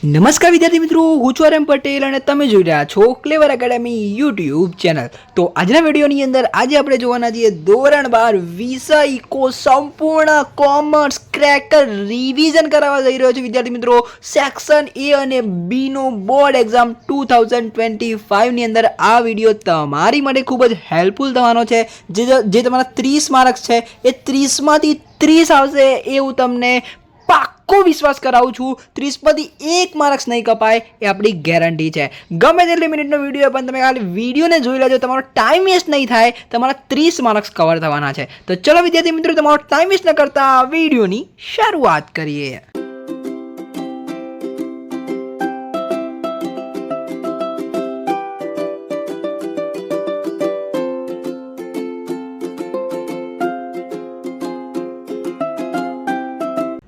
નમસ્કાર વિદ્યાર્થી મિત્રો, હું છું આરએમ પટેલ અને તમે જોઈ રહ્યા છો ક્લેવર એકેડમી યુટ્યુબ ચેનલ। તો આજના વિડીયોની અંદર આજે આપણે જોવાના છીએ ધોરણ 12 વિષય ઇકો સંપૂર્ણ કોમર્સ ક્રેકર રિવિઝન કરાવવા જઈ રહ્યો છે વિદ્યાર્થી મિત્રો। સેક્શન એ અને બી નો બોર્ડ એક્ઝામ 2025 ની અંદર આ વિડીયો તમારી માટે ખૂબ જ હેલ્પફુલ થવાનો છે। જે તમારા 30 માર્ક્સ છે એ 30 માંથી 30 આવશે એવું તમને પાક્કો વિશ્વાસ કરાવું છું। 30 માંથી 1 માર્ક્સ નહીં કપાય એ આપણી ગેરંટી છે। ગમે તેટલી મિનિટનો વિડીયો પણ તમે ખાલી વિડીયોને જોઈ લેજો, તમારો ટાઈમ વેસ્ટ નહીં થાય, તમારા 30 માર્ક્સ કવર થવાના છે। તો ચલો વિદ્યાર્થી મિત્રો, તમારો ટાઈમ વેસ્ટ ન કરતા વિડીયોની શરૂઆત કરીએ।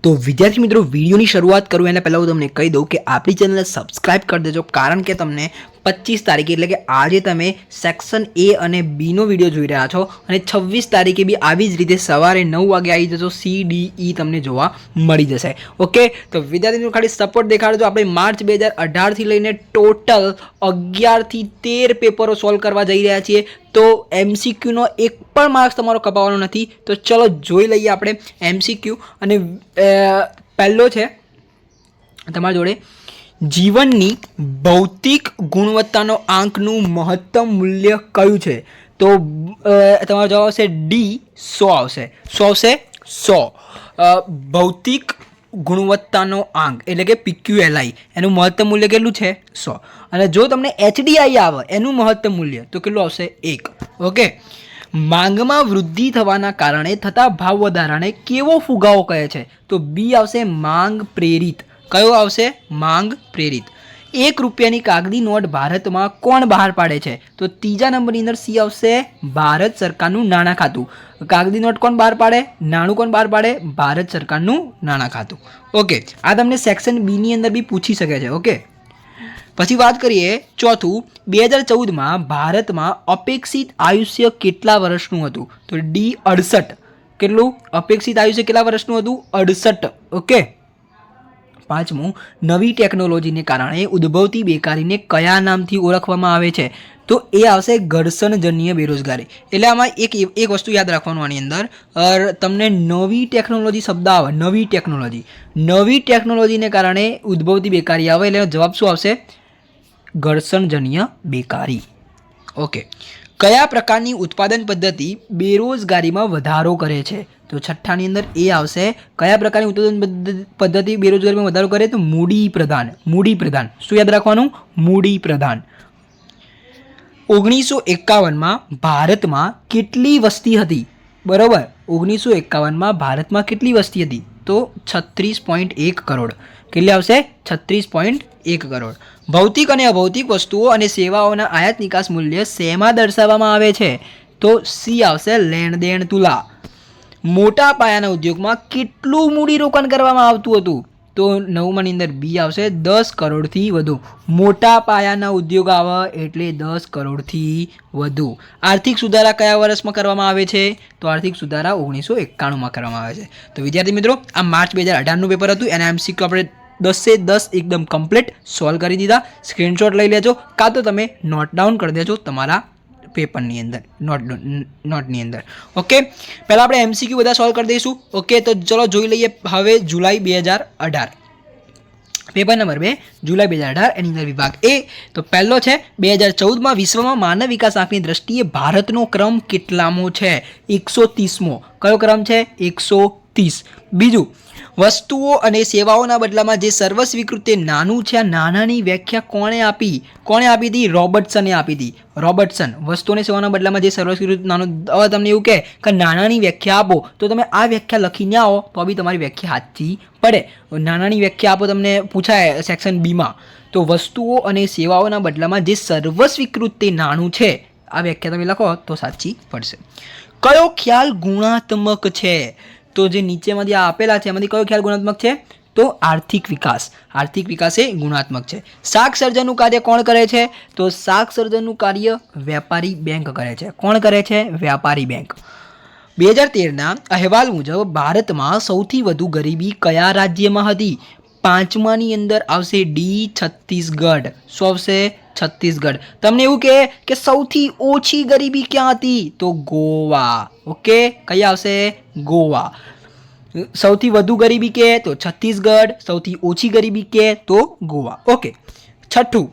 તો વિદ્યાર્થી મિત્રો, વિડીયોની શરૂઆત કરું એના પહેલાં હું તમને કહી દઉં કે આપણી ચેનલને સબસ્ક્રાઇબ કરી દેજો, કારણ કે તમને 25 તારીખે એટલે કે આજે તમે સેક્શન એ અને બીનો વિડીયો જોઈ રહ્યા છો અને 26 તારીખે બી આવી જ રીતે સવારે 9 વાગે આવી જશો, CDE તમને જોવા મળી જશે। ઓકે, તો વિદ્યાર્થી મિત્રો ખાલી સપોર્ટ દેખાડજો। આપણે માર્ચ 2018થી લઈને ટોટલ 11 થી 13 પેપરો સોલ્વ કરવા જઈ રહ્યા છીએ, તો MCQનો એક પણ માર્ક્સ તમારો કપાવવાનો નથી। તો ચલો જોઈ લઈએ આપણે MCQ। અને પહેલો છે તમારી જોડે, જીવનની ભૌતિક ગુણવત્તાનો આંકનું મહત્તમ મૂલ્ય કયું છે? તો તમારો જવાબ આવશે ડી, 100 આવશે। 100 આવશે, 100 ભૌતિક ગુણવત્તાનો આંક એટલે કે PQLI, એનું મહત્તમ મૂલ્ય કેટલું છે? 100। અને જો તમને HDI આવે એનું મહત્તમ મૂલ્ય તો કેટલું આવશે? 1। ઓકે, માંગમાં વૃદ્ધિ થવાના કારણે થતા ભાવ વધારાને કેવો ફુગાવો કહે છે? તો બી આવશે માંગ પ્રેરિત। કયો આવશે? માંગ પ્રેરિત। 1 રૂપિયાની કાગદી નોટ ભારતમાં કોણ બહાર પાડે છે? તો ત્રીજા નંબરની અંદર સી આવશે, ભારત સરકારનું નાણાં ખાતું। કાગદી નોટ કોણ બહાર પાડે? નાણું કોણ બહાર પાડે? ભારત સરકારનું નાણાં ખાતું। ઓકે, આ તમને સેક્શન બી ની અંદર બી પૂછી શકે છે। ઓકે, પછી વાત કરીએ ચોથું, 2014માં ભારતમાં અપેક્ષિત આયુષ્ય કેટલા વર્ષનું હતું? તો ડી, 68। કેટલું અપેક્ષિત આયુષ્ય કેટલા વર્ષનું હતું? 68। ઓકે, પાંચમું, નવી ટેકનોલોજીને કારણે ઉદ્ભવતી બેકારીને કયા નામથી ઓળખવામાં આવે છે? તો એ આવશે ઘર્ષણજન્ય બેરોજગારી। એટલે આમાં એક વસ્તુ યાદ રાખવાનું, આની અંદર તમને નવી ટેકનોલોજી શબ્દ આવે, નવી ટેકનોલોજીને કારણે ઉદ્ભવતી બેકારી આવે એટલે જવાબ શું આવશે? ઘર્ષણજન્ય બેકારી। ઓકે, કયા પ્રકારની ઉત્પાદન પદ્ધતિ બેરોજગારીમાં વધારો કરે છે? તો છઠ્ઠાની અંદર એ આવશે, કયા પ્રકારની ઉત્પાદન પદ્ધતિ બેરોજગારીમાં વધારો કરે? તો મૂડી પ્રધાન। શું યાદ રાખવાનું? મૂડી પ્રધાન। 1951માં ભારતમાં કેટલી વસ્તી હતી? બરાબર, 1951માં ભારતમાં કેટલી વસ્તી હતી? તો 36.1 કરોડ। કેટલી આવશે? 36.1 કરોડ। ભૌતિક અને અભૌતિક વસ્તુઓ અને સેવાઓના આયાત નિકાસ મૂલ્ય શેમાં દર્શાવવામાં આવે છે? તો સી આવશે, લેણ દેણ તુલા। મોટા પાયાના ઉદ્યોગમાં કેટલું મૂડીરોકાણ કરવામાં આવતું હતું? તો 9માની અંદર બી આવશે, 10 કરોડથી વધુ। મોટા પાયાના ઉદ્યોગ આવે એટલે 10 કરોડથી વધુ। આર્થિક સુધારા કયા વર્ષમાં કરવામાં આવે છે? તો આર્થિક સુધારા 1991માં કરવામાં આવે છે। તો વિદ્યાર્થી મિત્રો, આ માર્ચ 2018નું પેપર હતું, એના MCQ આપણે 10 એકદમ કમ્પ્લીટ સોલ્વ કરી દીધા। સ્ક્રીનશોટ લઈ લેજો, કાં તો તમે નોટ ડાઉન કરી દેજો તમારા પેપરની અંદર, નોટની અંદર। ઓકે, પહેલાં આપણે MCQ બધા સોલ્વ કરી દઈશું। ઓકે, તો ચલો જોઈ લઈએ હવે જુલાઈ 2018 પેપર નંબર 2, જુલાઈ 2018, એની અંદર વિભાગ એ। તો પહેલો છે, 2014માં વિશ્વમાં માનવ વિકાસ આંકની દ્રષ્ટિએ ભારતનો ક્રમ કેટલામો છે? 130મો। કયો ક્રમ છે? 130। બીજું, વસ્તુઓ અને સેવાઓના બદલામાં જે સર્વસ્વીકૃત તે નાનું છે, આ નાનાની વ્યાખ્યા કોણે આપી હતી? રોબર્ટસને આપી હતી। રોબર્ટસન, વસ્તુઓ અને સેવાઓના બદલામાં જે સર્વસ્વીકૃત નાનું। હવે તમને એવું કહે કે નાનાની વ્યાખ્યા આપો, તો તમે આ વ્યાખ્યા લખીને આવો તો બી તમારી વ્યાખ્યા સાચી પડે। નાનાની વ્યાખ્યા આપો તમને પૂછાય સેક્શન બીમાં, તો વસ્તુઓ અને સેવાઓના બદલામાં જે સર્વસ્વીકૃત તે નાનું છે, આ વ્યાખ્યા તમે લખો તો સાચી પડશે। કયો ખ્યાલ ગુણાત્મક છે? તો જે નીચેમાંથી આપેલા છે એમાંથી કયો ખ્યાલ ગુણાત્મક છે? તો આર્થિક વિકાસ એ ગુણાત્મક છે। શાક સર્જનનું કાર્ય કોણ કરે છે? તો શાક સર્જનનું કાર્ય વેપારી બેંક કરે છે। કોણ કરે છે? વેપારી બેંક। 2013ના અહેવાલ મુજબ ભારતમાં સૌથી વધુ ગરીબી કયા રાજ્યમાં હતી? પાંચમાની અંદર આવશે ડી છત્તીસગઢ. શું આવશે? છત્તીસગઢ. તમને એવું કે સૌથી ઓછી ગરીબી ક્યાં હતી? તો ગોવા. ઓકે, કઈ આવશે? ગોવા. સૌથી વધુ ગરીબી કે? તો છત્તીસગઢ. સૌથી ઓછી ગરીબી કે? તો ગોવા. ઓકે. છઠ્ઠું,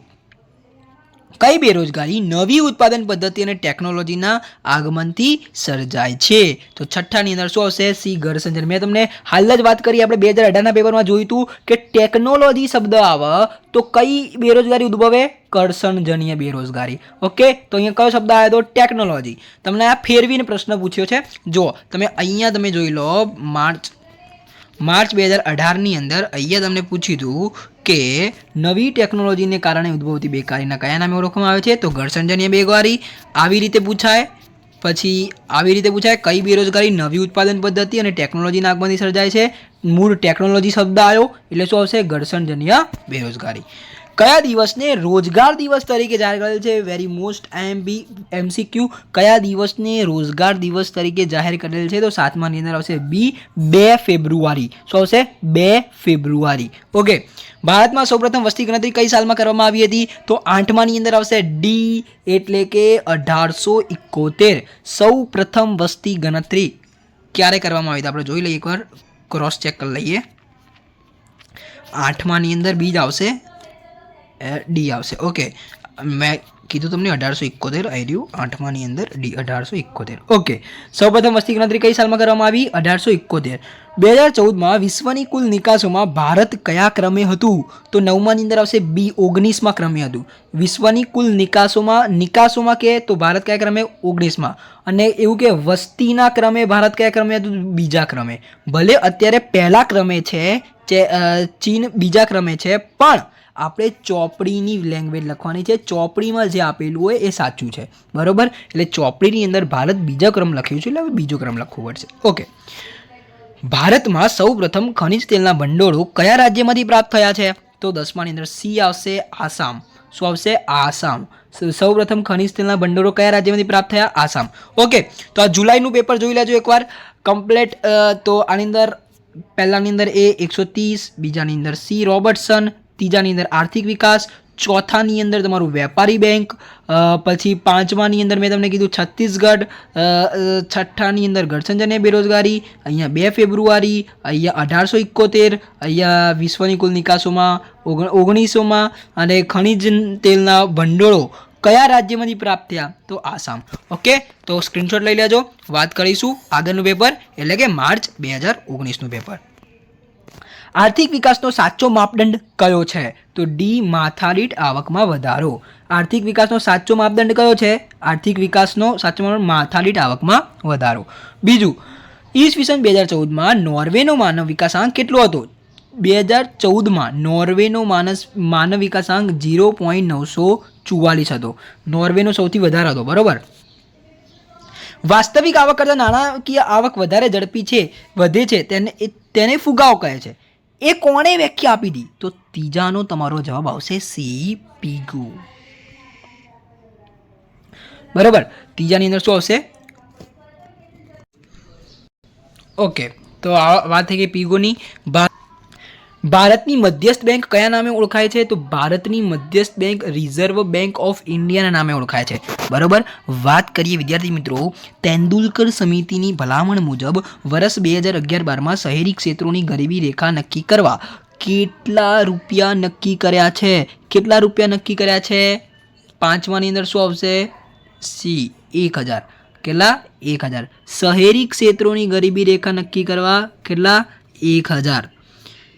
કઈ બેરોજગારી નવી ઉત્પાદન પદ્ધતિ અને ટેકનોલોજીના આગમનથી સર્જાય છે? તો છઠ્ઠાની અંદર શું આવશે? સી, ઘર સંચાલન. મેં તમને હાલ જ વાત કરી, આપણે 2018ના પેપરમાં જોયું હતું કે ટેકનોલોજી શબ્દ આવે તો કઈ બેરોજગારી ઉદ્ભવે? કરસનજન્ય બેરોજગારી. ઓકે, તો અહીંયા કયો શબ્દ આવ્યો? તો ટેકનોલોજી. તમને આ ફેરવીને પ્રશ્ન પૂછ્યો છે. જો તમે અહીંયા તમે જોઈ લો, માર્ચ 2018ની અંદર અહીંયા તમને પૂછ્યું હતું કે નવી ટેકનોલોજીને કારણે ઉદ્ભવતી બેકારીના કયા નામે ઓળખવામાં આવે છે? તો ઘર્ષણજન્ય બેરોજગારી. આવી રીતે પૂછાય. પછી આવી રીતે પૂછાય, કઈ બેરોજગારી નવી ઉત્પાદન પદ્ધતિ અને ટેકનોલોજીના આગમનથી સર્જાય છે? મૂળ ટેકનોલોજી શબ્દ આવ્યો એટલે શું આવશે? ઘર્ષણજન્ય બેરોજગારી. કયા દિવસને રોજગાર દિવસ તરીકે જાહેર કરેલ છે? Very most MCQ. કયા દિવસને રોજગાર દિવસ તરીકે જાહેર કરેલ છે? તો 7માની અંદર આવશે બી, 2 ફેબ્રુઆરી. શું આવશે? 2 ફેબ્રુઆરી. ઓકે. ભારતમાં સૌપ્રથમ વસ્તી ગણતરી કઈ સાલમાં કરવામાં આવી હતી? તો 8માની અંદર આવશે ડી, એટલે કે 1871. સૌ પ્રથમ વસ્તી ગણતરી ક્યારે કરવામાં આવી હતી? આપણે જોઈ લઈએ, એકવાર ક્રોસ ચેક કરી લઈએ. 8માની અંદર બી જ આવશે, ડી આવશે. ઓકે, મેં કીધું તમને 1871 આવી રહ્યું. 8માની અંદર ડી, 1871. ઓકે. સૌપ્રથમ વસ્તી ગણતરી કઈ સાલમાં કરવામાં આવી? 1871. 2014માં વિશ્વની કુલ નિકાસોમાં ભારત કયા ક્રમે હતું? તો 9માની અંદર આવશે બી, 19મા ક્રમે હતું. વિશ્વની કુલ નિકાસોમાં કે તો ભારત કયા ક્રમે? 19મા. અને એવું કે વસ્તીના ક્રમે ભારત કયા ક્રમે હતું? બીજા ક્રમે. ભલે અત્યારે પહેલા ક્રમે છે, ચીન બીજા ક્રમે છે, પણ આપણે ચોપડીની લેંગ્વેજ લખવાની છે. ચોપડીમાં જે આપેલું હોય એ સાચું છે, બરોબર? એટલે ચોપડીની અંદર ભારત બીજા ક્રમ લખ્યું છે, એટલે હવે બીજો ક્રમ લખવું પડશે. ઓકે. ભારતમાં સૌ પ્રથમ ખનિજ તેલના ભંડોળો કયા રાજ્યમાંથી પ્રાપ્ત થયા છે? તો 10માની અંદર સી આવશે, આસામ. શું આવશે? આસામ. સૌ પ્રથમ ખનિજ તેલના ભંડોળો કયા રાજ્યમાંથી પ્રાપ્ત થયા? આસામ. ઓકે, તો આ જુલાઈનું પેપર જોઈ લેજો એકવાર કમ્પ્લીટ. તો આની અંદર પહેલાની અંદર એ 130, બીજાની અંદર સી રોબર્ટસન, ત્રીજાની અંદર આર્થિક વિકાસ, ચોથાની અંદર તમારું વેપારી બેંક, પછી 5માની અંદર મેં તમને કીધું છત્તીસગઢ, 6ઠાની અંદર ઘર્ષણજન્ય બેરોજગારી, અહીંયા 2 ફેબ્રુઆરી, અહીંયા 1871, અહીંયા વિશ્વની કુલ નિકાસોમાં 1900માં, અને ખનિજ તેલના ભંડોળો કયા રાજ્યમાંથી પ્રાપ્ત થયા? તો આસામ. ઓકે, તો સ્ક્રીનશોટ લઈ લેજો. વાત કરીશું આગળનું પેપર, એટલે કે માર્ચ 2019નું પેપર. આર્થિક વિકાસનો સાચો માપદંડ કયો છે? તો ડી, માથાદીઠ આવકમાં વધારો. આર્થિક વિકાસનો સાચો માપદંડ કયો છે? આર્થિક વિકાસનો સાચો માપદંડ માથાદીઠ આવકમાં વધારો. બીજું, ઈસવીસન 2014માં નોર્વેનો માનવ વિકાસાંક કેટલો હતો? 2014માં નોર્વેનો માનવ વિકાસાંક 0.944 હતો. નોર્વેનો સૌથી વધારે હતો, બરોબર? વાસ્તવિક આવક કરતાં નાણાકીય આવક વધારે ઝડપી છે, વધે છે, તેને ફુગાવો કહે છે. એ કોણે વ્યાખ્યા આપી હતી? તો ત્રીજાનો તમારો જવાબ આવશે સી, પીગુ. બરોબર, ત્રીજાની અંદર શું આવશે? ઓકે, તો આ વાત થઈ ગઈ પીગુની. ભારતની મધ્યસ્થ બેંક કયા નામે ઓળખાય છે? તો ભારતની મધ્યસ્થ બેંક રિઝર્વ બેંક ઓફ ઇન્ડિયાના નામે ઓળખાય છે, બરોબર? વાત કરીએ વિદ્યાર્થી મિત્રો, તેંડુલકર સમિતિની ભલામણ મુજબ વર્ષ 2011-12માં શહેરી ક્ષેત્રોની ગરીબી રેખા નક્કી કરવા કેટલા રૂપિયા નક્કી કર્યા છે? કેટલા રૂપિયા નક્કી કર્યા છે? 5માની અંદર શું આવશે? સી, 1000. કેટલા? 1000. શહેરી ક્ષેત્રોની ગરીબી રેખા નક્કી કરવા કેટલા? 1000.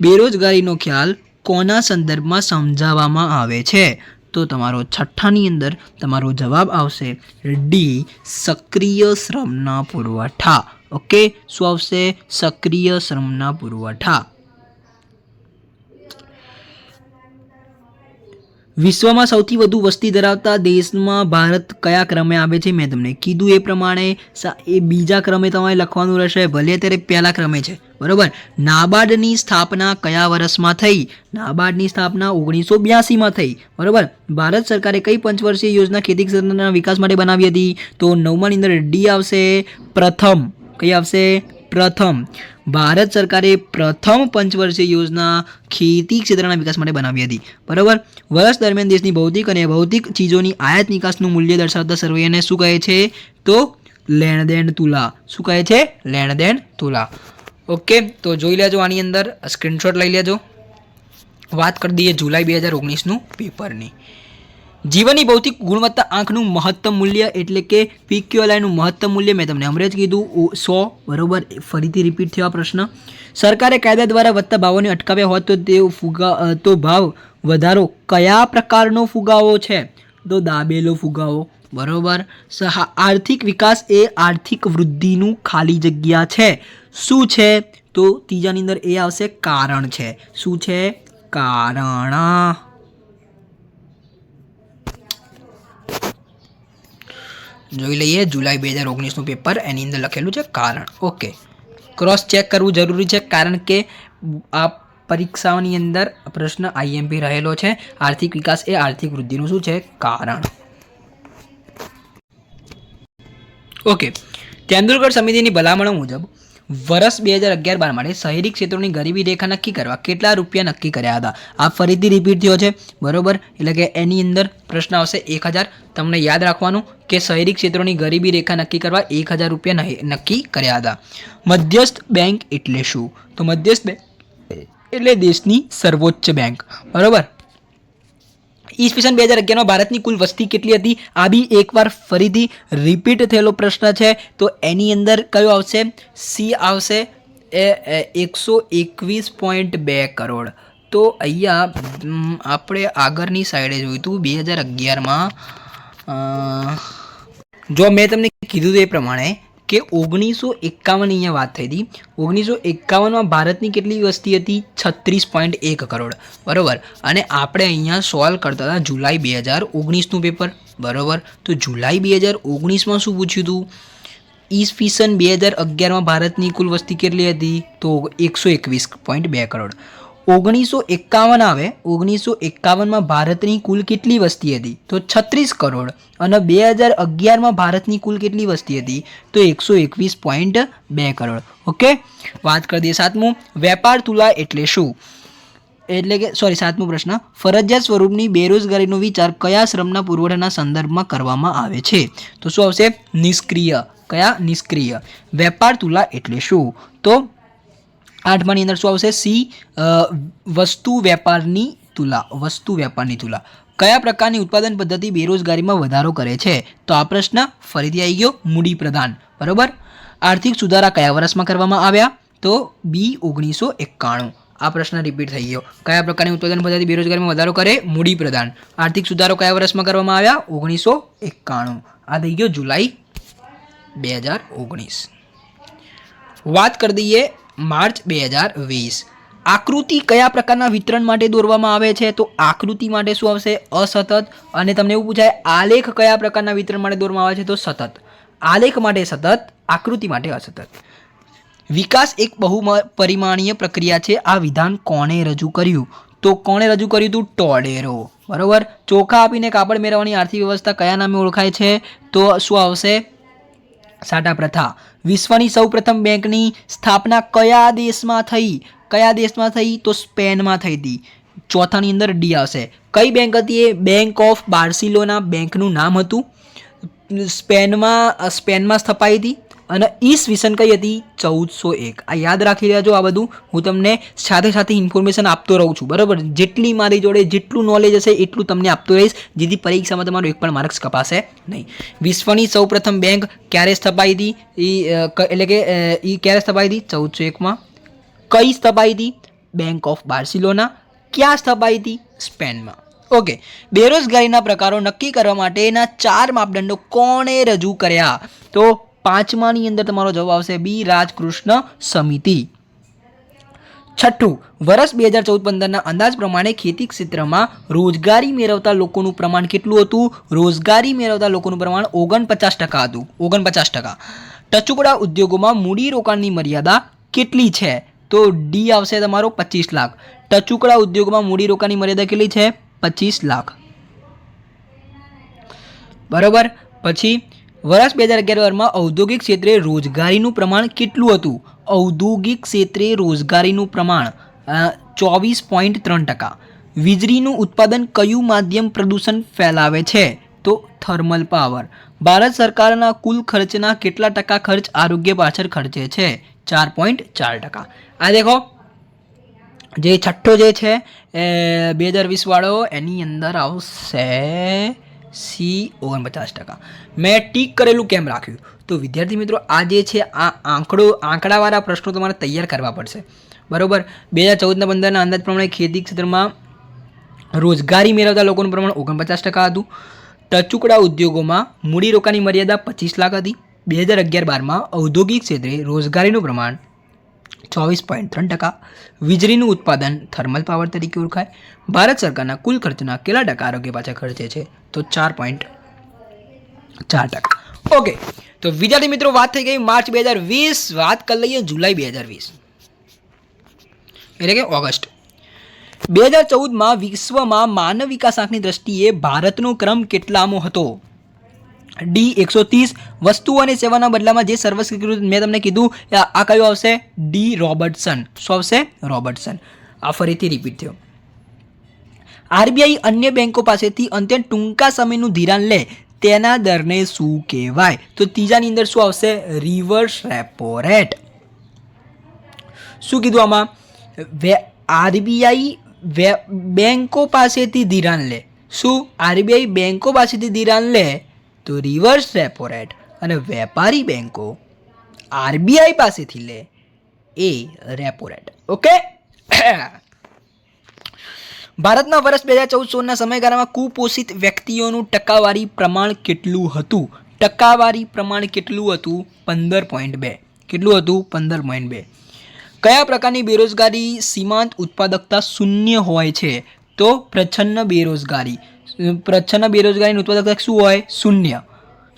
બેરોજગારીનો ખ્યાલ કોના સંદર્ભમાં સમજાવવામાં આવે છે? તો તમારો 6ઠાની અંદર તમારો જવાબ આવશે ડી, સક્રિય શ્રમના પુરવઠા. ઓકે, શું આવશે? સક્રિય શ્રમના પુરવઠા. વિશ્વમાં સૌથી વધુ વસ્તી ધરાવતા દેશમાં ભારત કયા ક્રમે આવે છે? મેં તમને કીધું એ પ્રમાણે એ બીજા ક્રમે તમારે લખવાનું રહેશે, ભલે અત્યારે પહેલા ક્રમે છે, બરોબર? નાબાર્ડની સ્થાપના કયા વર્ષમાં થઈ? નાબાર્ડની સ્થાપના 1982માં થઈ, બરોબર? ભારત સરકારે કઈ પંચવર્ષીય યોજના ખેતી ક્ષેત્રના વિકાસ માટે બનાવી હતી? તો 9માની અંદર ડી આવશે, પ્રથમ. કઈ આવશે? પ્રથમ. ભારત સરકારે પ્રથમ પંચવર્ષીય યોજના ખેતી ક્ષેત્રના વિકાસ માટે બનાવી હતી. બરાબર. વર્ષ દરમિયાન દેશની ભૌતિક અને અભૌતિક ચીજોની આયાત નિકાસનું મૂલ્ય દર્શાવતા સર્વેને શું કહે છે? તો લેણદેણ તુલા. શું કહે છે? લેણદેણ તુલા. ઓકે, તો જોઈ લેજો, આની અંદર સ્ક્રીનશોટ લઈ લેજો. વાત કરી દઈએ જુલાઈ 2019નું પેપરની. જીવનની ભૌતિક ગુણવત્તા આંકનું મહત્તમ મૂલ્ય એટલે કે PQLIનું મહત્તમ મૂલ્ય મેં તમને હમણાં જ કીધું 100. બરાબર. ફરીથી રિપીટ થયો આ પ્રશ્ન. સરકારે કાયદા દ્વારા વધતા ભાવોને અટકાવ્યા હોત તો ભાવ વધારો કયા પ્રકારનો ફુગાવો છે? તો દાબેલો ફુગાવો. બરાબર. આર્થિક વિકાસ એ આર્થિક વૃદ્ધિનું ખાલી જગ્યા છે. શું છે? તો ત્રીજાની અંદર એ આવશે કારણ છે. શું છે? કારણ. જોઈ લઈએ જુલાઈ 2019નું પેપર, એની અંદર લખેલું છે કારણ. ઓકે, ક્રોસ ચેક કરવું જરૂરી છે કારણ કે આ પરીક્ષાઓની અંદર પ્રશ્ન IMP રહેલો છે. આર્થિક વિકાસ એ આર્થિક વૃદ્ધિનું શું છે? કારણ. ઓકે, તેંડુલકર સમિતિની ભલામણો મુજબ વર્ષ 2011-12 માટે શહેરી ક્ષેત્રોની ગરીબી રેખા નક્કી કરવા કેટલા રૂપિયા નક્કી કર્યા હતા? આ ફરીથી રિપીટ થયો છે. બરાબર. એટલે કે એની અંદર પ્રશ્ન આવશે 1000. તમને યાદ રાખવાનું કે શહેરી ક્ષેત્રોની ગરીબી રેખા નક્કી કરવા 1000 રૂપિયા નક્કી કર્યા હતા. મધ્યસ્થ બેંક એટલે શું? તો મધ્યસ્થ બેંક એટલે દેશની સર્વોચ્ચ બેંક. બરાબર. ઈસવીસન 2011માં ભારતની કુલ વસ્તી કેટલી હતી? આ બી એકવાર ફરીથી રિપીટ થયેલો પ્રશ્ન છે. તો એની અંદર કયો આવશે? સી આવશે. 121.2 કરોડ. તો અહીંયા આપણે આગળની સાઈડે જોયું હતું 2011માં. જો મેં તમને કીધું એ પ્રમાણે કે 1951 અહીંયા વાત થઈ હતી. 1951માં ભારતની કેટલી વસ્તી હતી? 36.1 કરોડ. બરાબર. અને આપણે અહીંયા સોલ્વ કરતા હતા જુલાઈ 2019નું પેપર. બરાબર. તો જુલાઈ 2019માં શું પૂછ્યું હતું? ઈસવીસન 2011માં ભારતની કુલ વસ્તી કેટલી હતી? તો 121.2 કરોડ. 1951 આવે. 1951માં ભારતની કુલ કેટલી વસ્તી હતી? તો 36 કરોડ. અને 2011માં ભારતની કુલ કેટલી વસ્તી હતી? તો 121.2 કરોડ. ઓકે, વાત કરી દઈએ સાતમું. વેપાર તુલા એટલે શું? એટલે કે સાતમો પ્રશ્ન. ફરજિયાત સ્વરૂપની બેરોજગારીનો વિચાર કયા શ્રમના પુરવઠાના સંદર્ભમાં કરવામાં આવે છે? તો શું આવશે? નિષ્ક્રિય. કયા? નિષ્ક્રિય. વેપાર તુલા એટલે શું? તો 8માની અંદર શું આવશે? સી વસ્તુ વેપારની તુલા. વસ્તુ વેપારની તુલા. કયા પ્રકારની ઉત્પાદન પદ્ધતિ બેરોજગારીમાં વધારો કરે છે? તો આ પ્રશ્ન ફરીથી આવી ગયો. મૂડી પ્રદાન. બરાબર. આર્થિક સુધારા કયા વર્ષમાં કરવામાં આવ્યા? તો બી 1991. આ પ્રશ્ન રિપીટ થઈ ગયો. કયા પ્રકારની ઉત્પાદન પદ્ધતિ બેરોજગારીમાં વધારો કરે? મૂડી પ્રદાન. આર્થિક સુધારો કયા વર્ષમાં કરવામાં આવ્યા? 1991. આ થઈ ગયો જુલાઈ 2019. વાત કરી દઈએ માર્ચ 2020. આકૃતિ કયા પ્રકારના વિતરણ માટે દોરવામાં આવે છે? તો આકૃતિ માટે શું આવશે? અસતત. અને તમને એવું પૂછાય આલેખ કયા પ્રકારના વિતરણ માટે દોરવામાં આવે છે? તો સતત. આલેખ માટે સતત, આકૃતિ માટે અસતત. વિકાસ એક બહુપરિમાણીય પ્રક્રિયા છે. આ વિધાન કોણે રજૂ કર્યું? તો કોણે રજૂ કર્યું હતું? ટોડેરો. બરાબર. ચોખા આપીને કાપડ મેળવવાની આર્થિક વ્યવસ્થા કયા નામે ઓળખાય છે? તો શું આવશે? સાટા પ્રથા. વિશ્વની સૌપ્રથમ બેંકની સ્થાપના કયા દેશમાં થઈ? કયા દેશમાં થઈ? તો સ્પેનમાં થઈ હતી. ચોથાની અંદર ડી આવશે. કઈ બેંક હતી એ? બેંક ઓફ બાર્સિલોના બેંકનું નામ હતું. સ્પેનમાં સ્થપાઈ હતી. અને ઈસવીસન કઈ હતી? 1401. આ યાદ રાખી લેજો. આ બધું હું તમને સાથે સાથે ઇન્ફોર્મેશન આપતો રહું છું. બરાબર. જેટલી મારી જોડે જેટલું નોલેજ હશે એટલું તમને આપતો રહીશ, જેથી પરીક્ષામાં તમારું એક પણ માર્ક્સ કપાશે નહીં. વિશ્વની સૌપ્રથમ બેંક ક્યારે સ્થપાઈ હતી? એટલે કે એ ક્યારે સ્થપાઈ હતી? 1401માં. કઈ સ્થપાઈ હતી? Bank of Barcelona. ક્યાં સ્થપાઈ હતી? સ્પેનમાં. ઓકે. બેરોજગારીના પ્રકારો નક્કી કરવા માટેના 4 માપદંડો કોણે રજૂ કર્યા? તો 5માની અંદર તમારો જવાબ આવશે બી. રાજકૃષ્ણ સમિતિ. છઠ્ઠું. વર્ષ 2014-15ના અંદાજ પ્રમાણે ખેતી ક્ષેત્રમાં રોજગારી મેળવતા લોકોનું પ્રમાણ કેટલું હતું? રોજગારી મેળવતા લોકોનું પ્રમાણ 49% હતું. 49%. ટચુકડા ઉદ્યોગોમાં મૂડી રોકાણની મર્યાદા કેટલી છે? તો ડી આવશે તમારો 25 લાખ. ટચુકડા ઉદ્યોગમાં મૂડી રોકાણની મર્યાદા કેટલી છે? 25 લાખ. બરાબર. પછી વર્ષ 2011માં ઔદ્યોગિક ક્ષેત્રે રોજગારીનું પ્રમાણ કેટલું હતું? ઔદ્યોગિક ક્ષેત્રે રોજગારીનું પ્રમાણ 24.3%. વીજળીનું ઉત્પાદન કયું માધ્યમ પ્રદૂષણ ફેલાવે છે? તો થર્મલ પાવર. ભારત સરકારના કુલ ખર્ચના કેટલા ટકા ખર્ચ આરોગ્ય પાછળ ખર્ચે છે? 4.4%. આ દેખો જે છઠ્ઠો જે છે 2020 વાળો એની અંદર આવશે સી 49%. મેં ટીક કરેલું કેમ રાખ્યું? તો વિદ્યાર્થી મિત્રો આ જે છે આ આંકડાવાળા પ્રશ્નો તમારે તૈયાર કરવા પડશે, બરાબર. 2014-15ના અંદાજ પ્રમાણે ખેતી ક્ષેત્રમાં રોજગારી મેળવતા લોકોનું પ્રમાણ 49% હતું. ટચુકડા ઉદ્યોગોમાં મૂડીરોકાણની મર્યાદા 25 લાખ હતી. 2011-12માં ઔદ્યોગિક ક્ષેત્રે રોજગારીનું પ્રમાણ 24.3%. વીજળીનું ઉત્પાદન થર્મલ પાવર તરીકે ઓળખાય. ભારત સરકારના કુલ ખર્ચના કેટલા ટકા આરોગ્ય પાછળ ખર્ચે છે? તો 4.4%. ઓકે, તો વિદ્યાર્થી મિત્રો વાત થઈ ગઈ માર્ચ 2020. વાત કરી લઈએ જુલાઈ 2020 એટલે કે ઓગસ્ટ 2014માં વિશ્વમાં માનવ વિકાસ આંકની દ્રષ્ટિએ ભારતનો ક્રમ કેટલામો હતો? ડી 130. વસ્તુઓ અને સેવાના બદલામાં જે સર્વસ્વીકૃત મેં તમને કીધું આ કયું આવશે? ડી રોબર્ટસન. શું આવશે? રોબર્ટસન. આ ફરીથી રિપીટ થયો. આરબીઆઈ અન્ય બેંકો પાસેથી અત્યંત ટૂંકા સમયનું ધિરાણ લે તેના દરને શું કહેવાય? તો ત્રીજાની અંદર શું આવશે? Reverse repo rate. શું કીધું આમાં? આરબીઆઈ બેંકો પાસેથી ધિરાણ લે. શું? આરબીઆઈ બેંકો પાસેથી ધિરાણ લે તો રિવર્સ રેપો રેટ, અને વેપારી બેંકો આરબીઆઈ પાસેથી લે એ રેપો રેટ. ઓકે. ભારતના વર્ષ 2014-16ના સમયગાળામાં કુપોષિત વ્યક્તિઓનું ટકાવારી પ્રમાણ કેટલું હતું? ટકાવારી પ્રમાણ કેટલું હતું? 15.2. કેટલું હતું? 15.2. કયા પ્રકારની બેરોજગારી સીમાંત ઉત્પાદકતા શૂન્ય હોય છે? તો પ્રચ્છન્ન બેરોજગારી. પ્રચ્છન્ન બેરોજગારીની ઉત્પાદકતા શું હોય? શૂન્ય.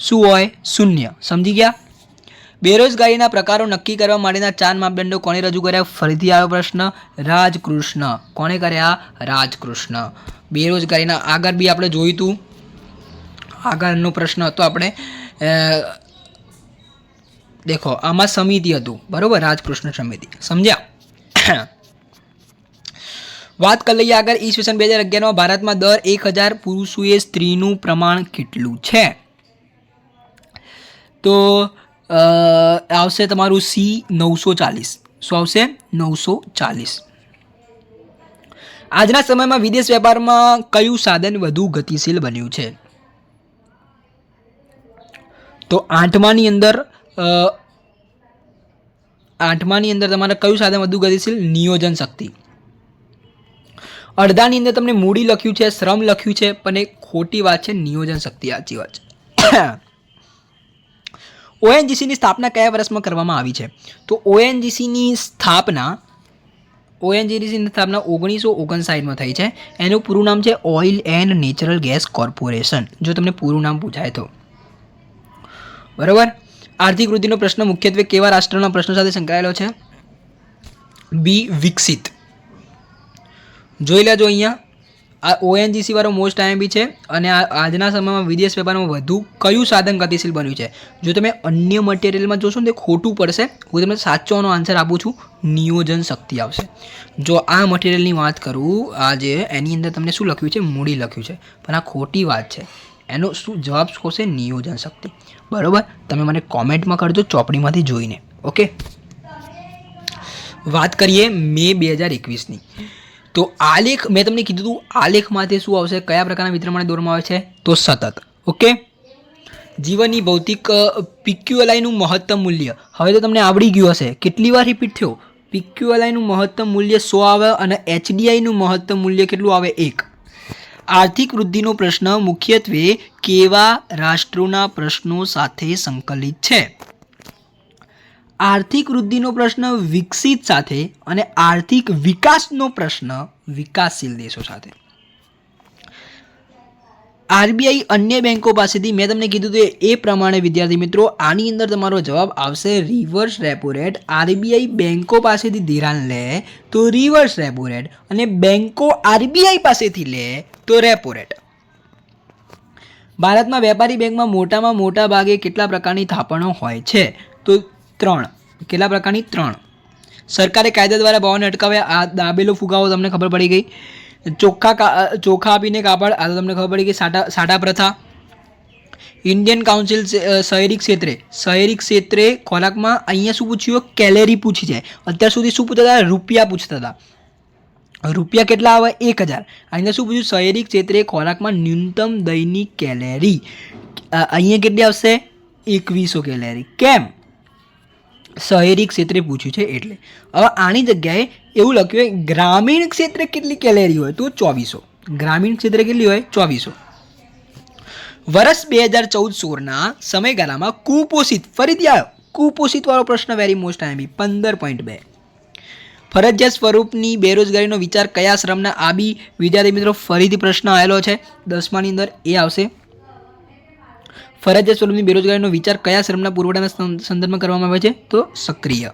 શું હોય? શૂન્ય. સમજી ગયા? બેરોજગારીના પ્રકારો નક્કી કરવા માટેના 4 માપદંડો કોણે રજૂ કર્યા? ફરીથી આવ્યો પ્રશ્ન. રાજકૃષ્ણ. કોણે કર્યા? રાજકૃષ્ણ. બેરોજગારીના આગળ બી આપણે જોયું હતું, આગળનો પ્રશ્ન હતો આપણે દેખો આમાં સમિતિ હતું, બરોબર, રાજકૃષ્ણ સમિતિ. સમજ્યા? વાત કરી લઈએ આગળ. ઈસવીસન 2011માં ભારતમાં દર 1000 પુરુષોએ સ્ત્રીનું પ્રમાણ કેટલું છે? તો આવશે તમારું સી 940. શું આવશે? 940. આજના સમયમાં વિદેશ વેપારમાં કયું સાધન વધુ ગતિશીલ બન્યું છે? તો આઠમાની અંદર તમારે કયું સાધન વધુ ગતિશીલ? નિયોજન શક્તિ. અડધાની અંદર તમને મૂડી લખ્યું છે, શ્રમ લખ્યું છે, પણ એ ખોટી વાત છે. નિયોજન શક્તિ સાચી વાત છે. ઓએનજીસીની સ્થાપના કયા વર્ષમાં કરવામાં આવી છે? તો ઓએનજીસીની સ્થાપના 1959માં થઈ છે. એનું પૂરું નામ છે oil and natural gas corporation, જો તમને પૂરું નામ પૂછાય તો, બરાબર. આર્થિક વૃદ્ધિનો પ્રશ્ન મુખ્યત્વે કેવા રાષ્ટ્રના પ્રશ્નો સાથે સંકળાયેલો છે? બી વિકસિત. જોઈ લેજો અહીંયા આ ઓએનજીસી વાળો મોસ્ટ આઈએમપી છે, અને આજના સમયમાં વિદેશ વેપારમાં વધુ કયું સાધન ગતિશીલ બન્યું છે? જો તમે અન્ય મટીરિયલમાં જોશો ને તે ખોટું પડશે. હું તમને સાચોનો આન્સર આપું છું, નિયોજન શક્તિ આવશે. જો આ મટીરિયલની વાત કરું, આ જે એની અંદર તમને શું લખ્યું છે? મૂડી લખ્યું છે, પણ આ ખોટી વાત છે. એનો શું જવાબ હશે? નિયોજન શક્તિ. બરાબર. તમે મને કોમેન્ટમાં કરજો ચોપડીમાંથી જોઈને. ઓકે. વાત કરીએ મે 2021ની. તો આલેખ મેં તમને કીધું હતું, આલેખમાંથી શું આવશે? કયા પ્રકારના વિતરણને દોરવામાં આવે છે? તો સતત. ઓકે. જીવનની ભૌતિક પીક્યુએલઆઈનું મહત્તમ મૂલ્ય હવે તો તમને આવડી ગયું હશે. કેટલી વાર રિપીટ થયો? પીક્યુએલઆઈનું મહત્તમ મૂલ્ય 100 આવે અને એચડીઆઈનું મહત્તમ મૂલ્ય કેટલું આવે? 1. આર્થિક વૃદ્ધિનો પ્રશ્ન મુખ્યત્વે કેવા રાષ્ટ્રોના પ્રશ્નો સાથે સંકલિત છે? આર્થિક વૃદ્ધિનો પ્રશ્ન વિકસિત સાથે અને આર્થિક વિકાસનો પ્રશ્ન વિકાસશીલ દેશો સાથે. આરબીઆઈ અન્ય બેંકો પાસેથી મેં તમને કીધું હતું એ પ્રમાણે વિદ્યાર્થી મિત્રો આની અંદર તમારો જવાબ આવશે રિવર્સ રેપો રેટ. આરબીઆઈ બેંકો પાસેથી ધિરાણ લે તો રિવર્સ રેપો રેટ, અને બેંકો આરબીઆઈ પાસેથી લે તો રેપો રેટ. ભારતમાં વેપારી બેંકમાં મોટા ભાગે કેટલા પ્રકારની થાપણો હોય છે? તો 3. કેટલા પ્રકારની? 3. સરકારે કાયદા દ્વારા ભાવોને અટકાવ્યા, આ દાબેલો ફુગાવો તમને ખબર પડી ગઈ. ચોખા આપીને કાપડ, આ તો તમને ખબર પડી ગઈ. સાટા પ્રથા. ઇન્ડિયન કાઉન્સિલ શહેરી ક્ષેત્રે ખોરાકમાં અહીંયા શું પૂછ્યું? કેલેરી પૂછી છે. અત્યાર સુધી શું પૂછતા હતા? રૂપિયા પૂછતા હતા. રૂપિયા કેટલા આવે? 1000. અહીંયા શું પૂછ્યું? શહેરી ક્ષેત્રે ખોરાકમાં ન્યૂનતમ દૈનિક કેલેરી અહીંયા કેટલી આવશે? 2100 કેલેરી. કેમ? શહેરી ક્ષેત્રે પૂછ્યું છે એટલે. હવે આની જગ્યાએ એવું લખ્યું હોય ગ્રામીણ ક્ષેત્રે કેટલી કેલેરી હોય? તો 2400. ગ્રામીણ ક્ષેત્રે કેટલી હોય? 2400. વર્ષ 2014-16ના સમયગાળામાં કુપોષિત, ફરીથી આવ્યો કુપોષિત વાળો પ્રશ્ન, વેરી મોસ્ટ આઈએમપી. 15.2. ફરજિયાત સ્વરૂપની બેરોજગારીનો વિચાર કયા શ્રમના? આબી. વિદ્યાર્થી મિત્રો ફરીથી પ્રશ્ન આવેલો છે 10માની અંદર, એ આવશે. ફરજિયાત સ્વરૂપની બેરોજગારીનો વિચાર કયા શ્રમના પુરવઠાના સંદર્ભમાં કરવામાં આવે છે? તો સક્રિય.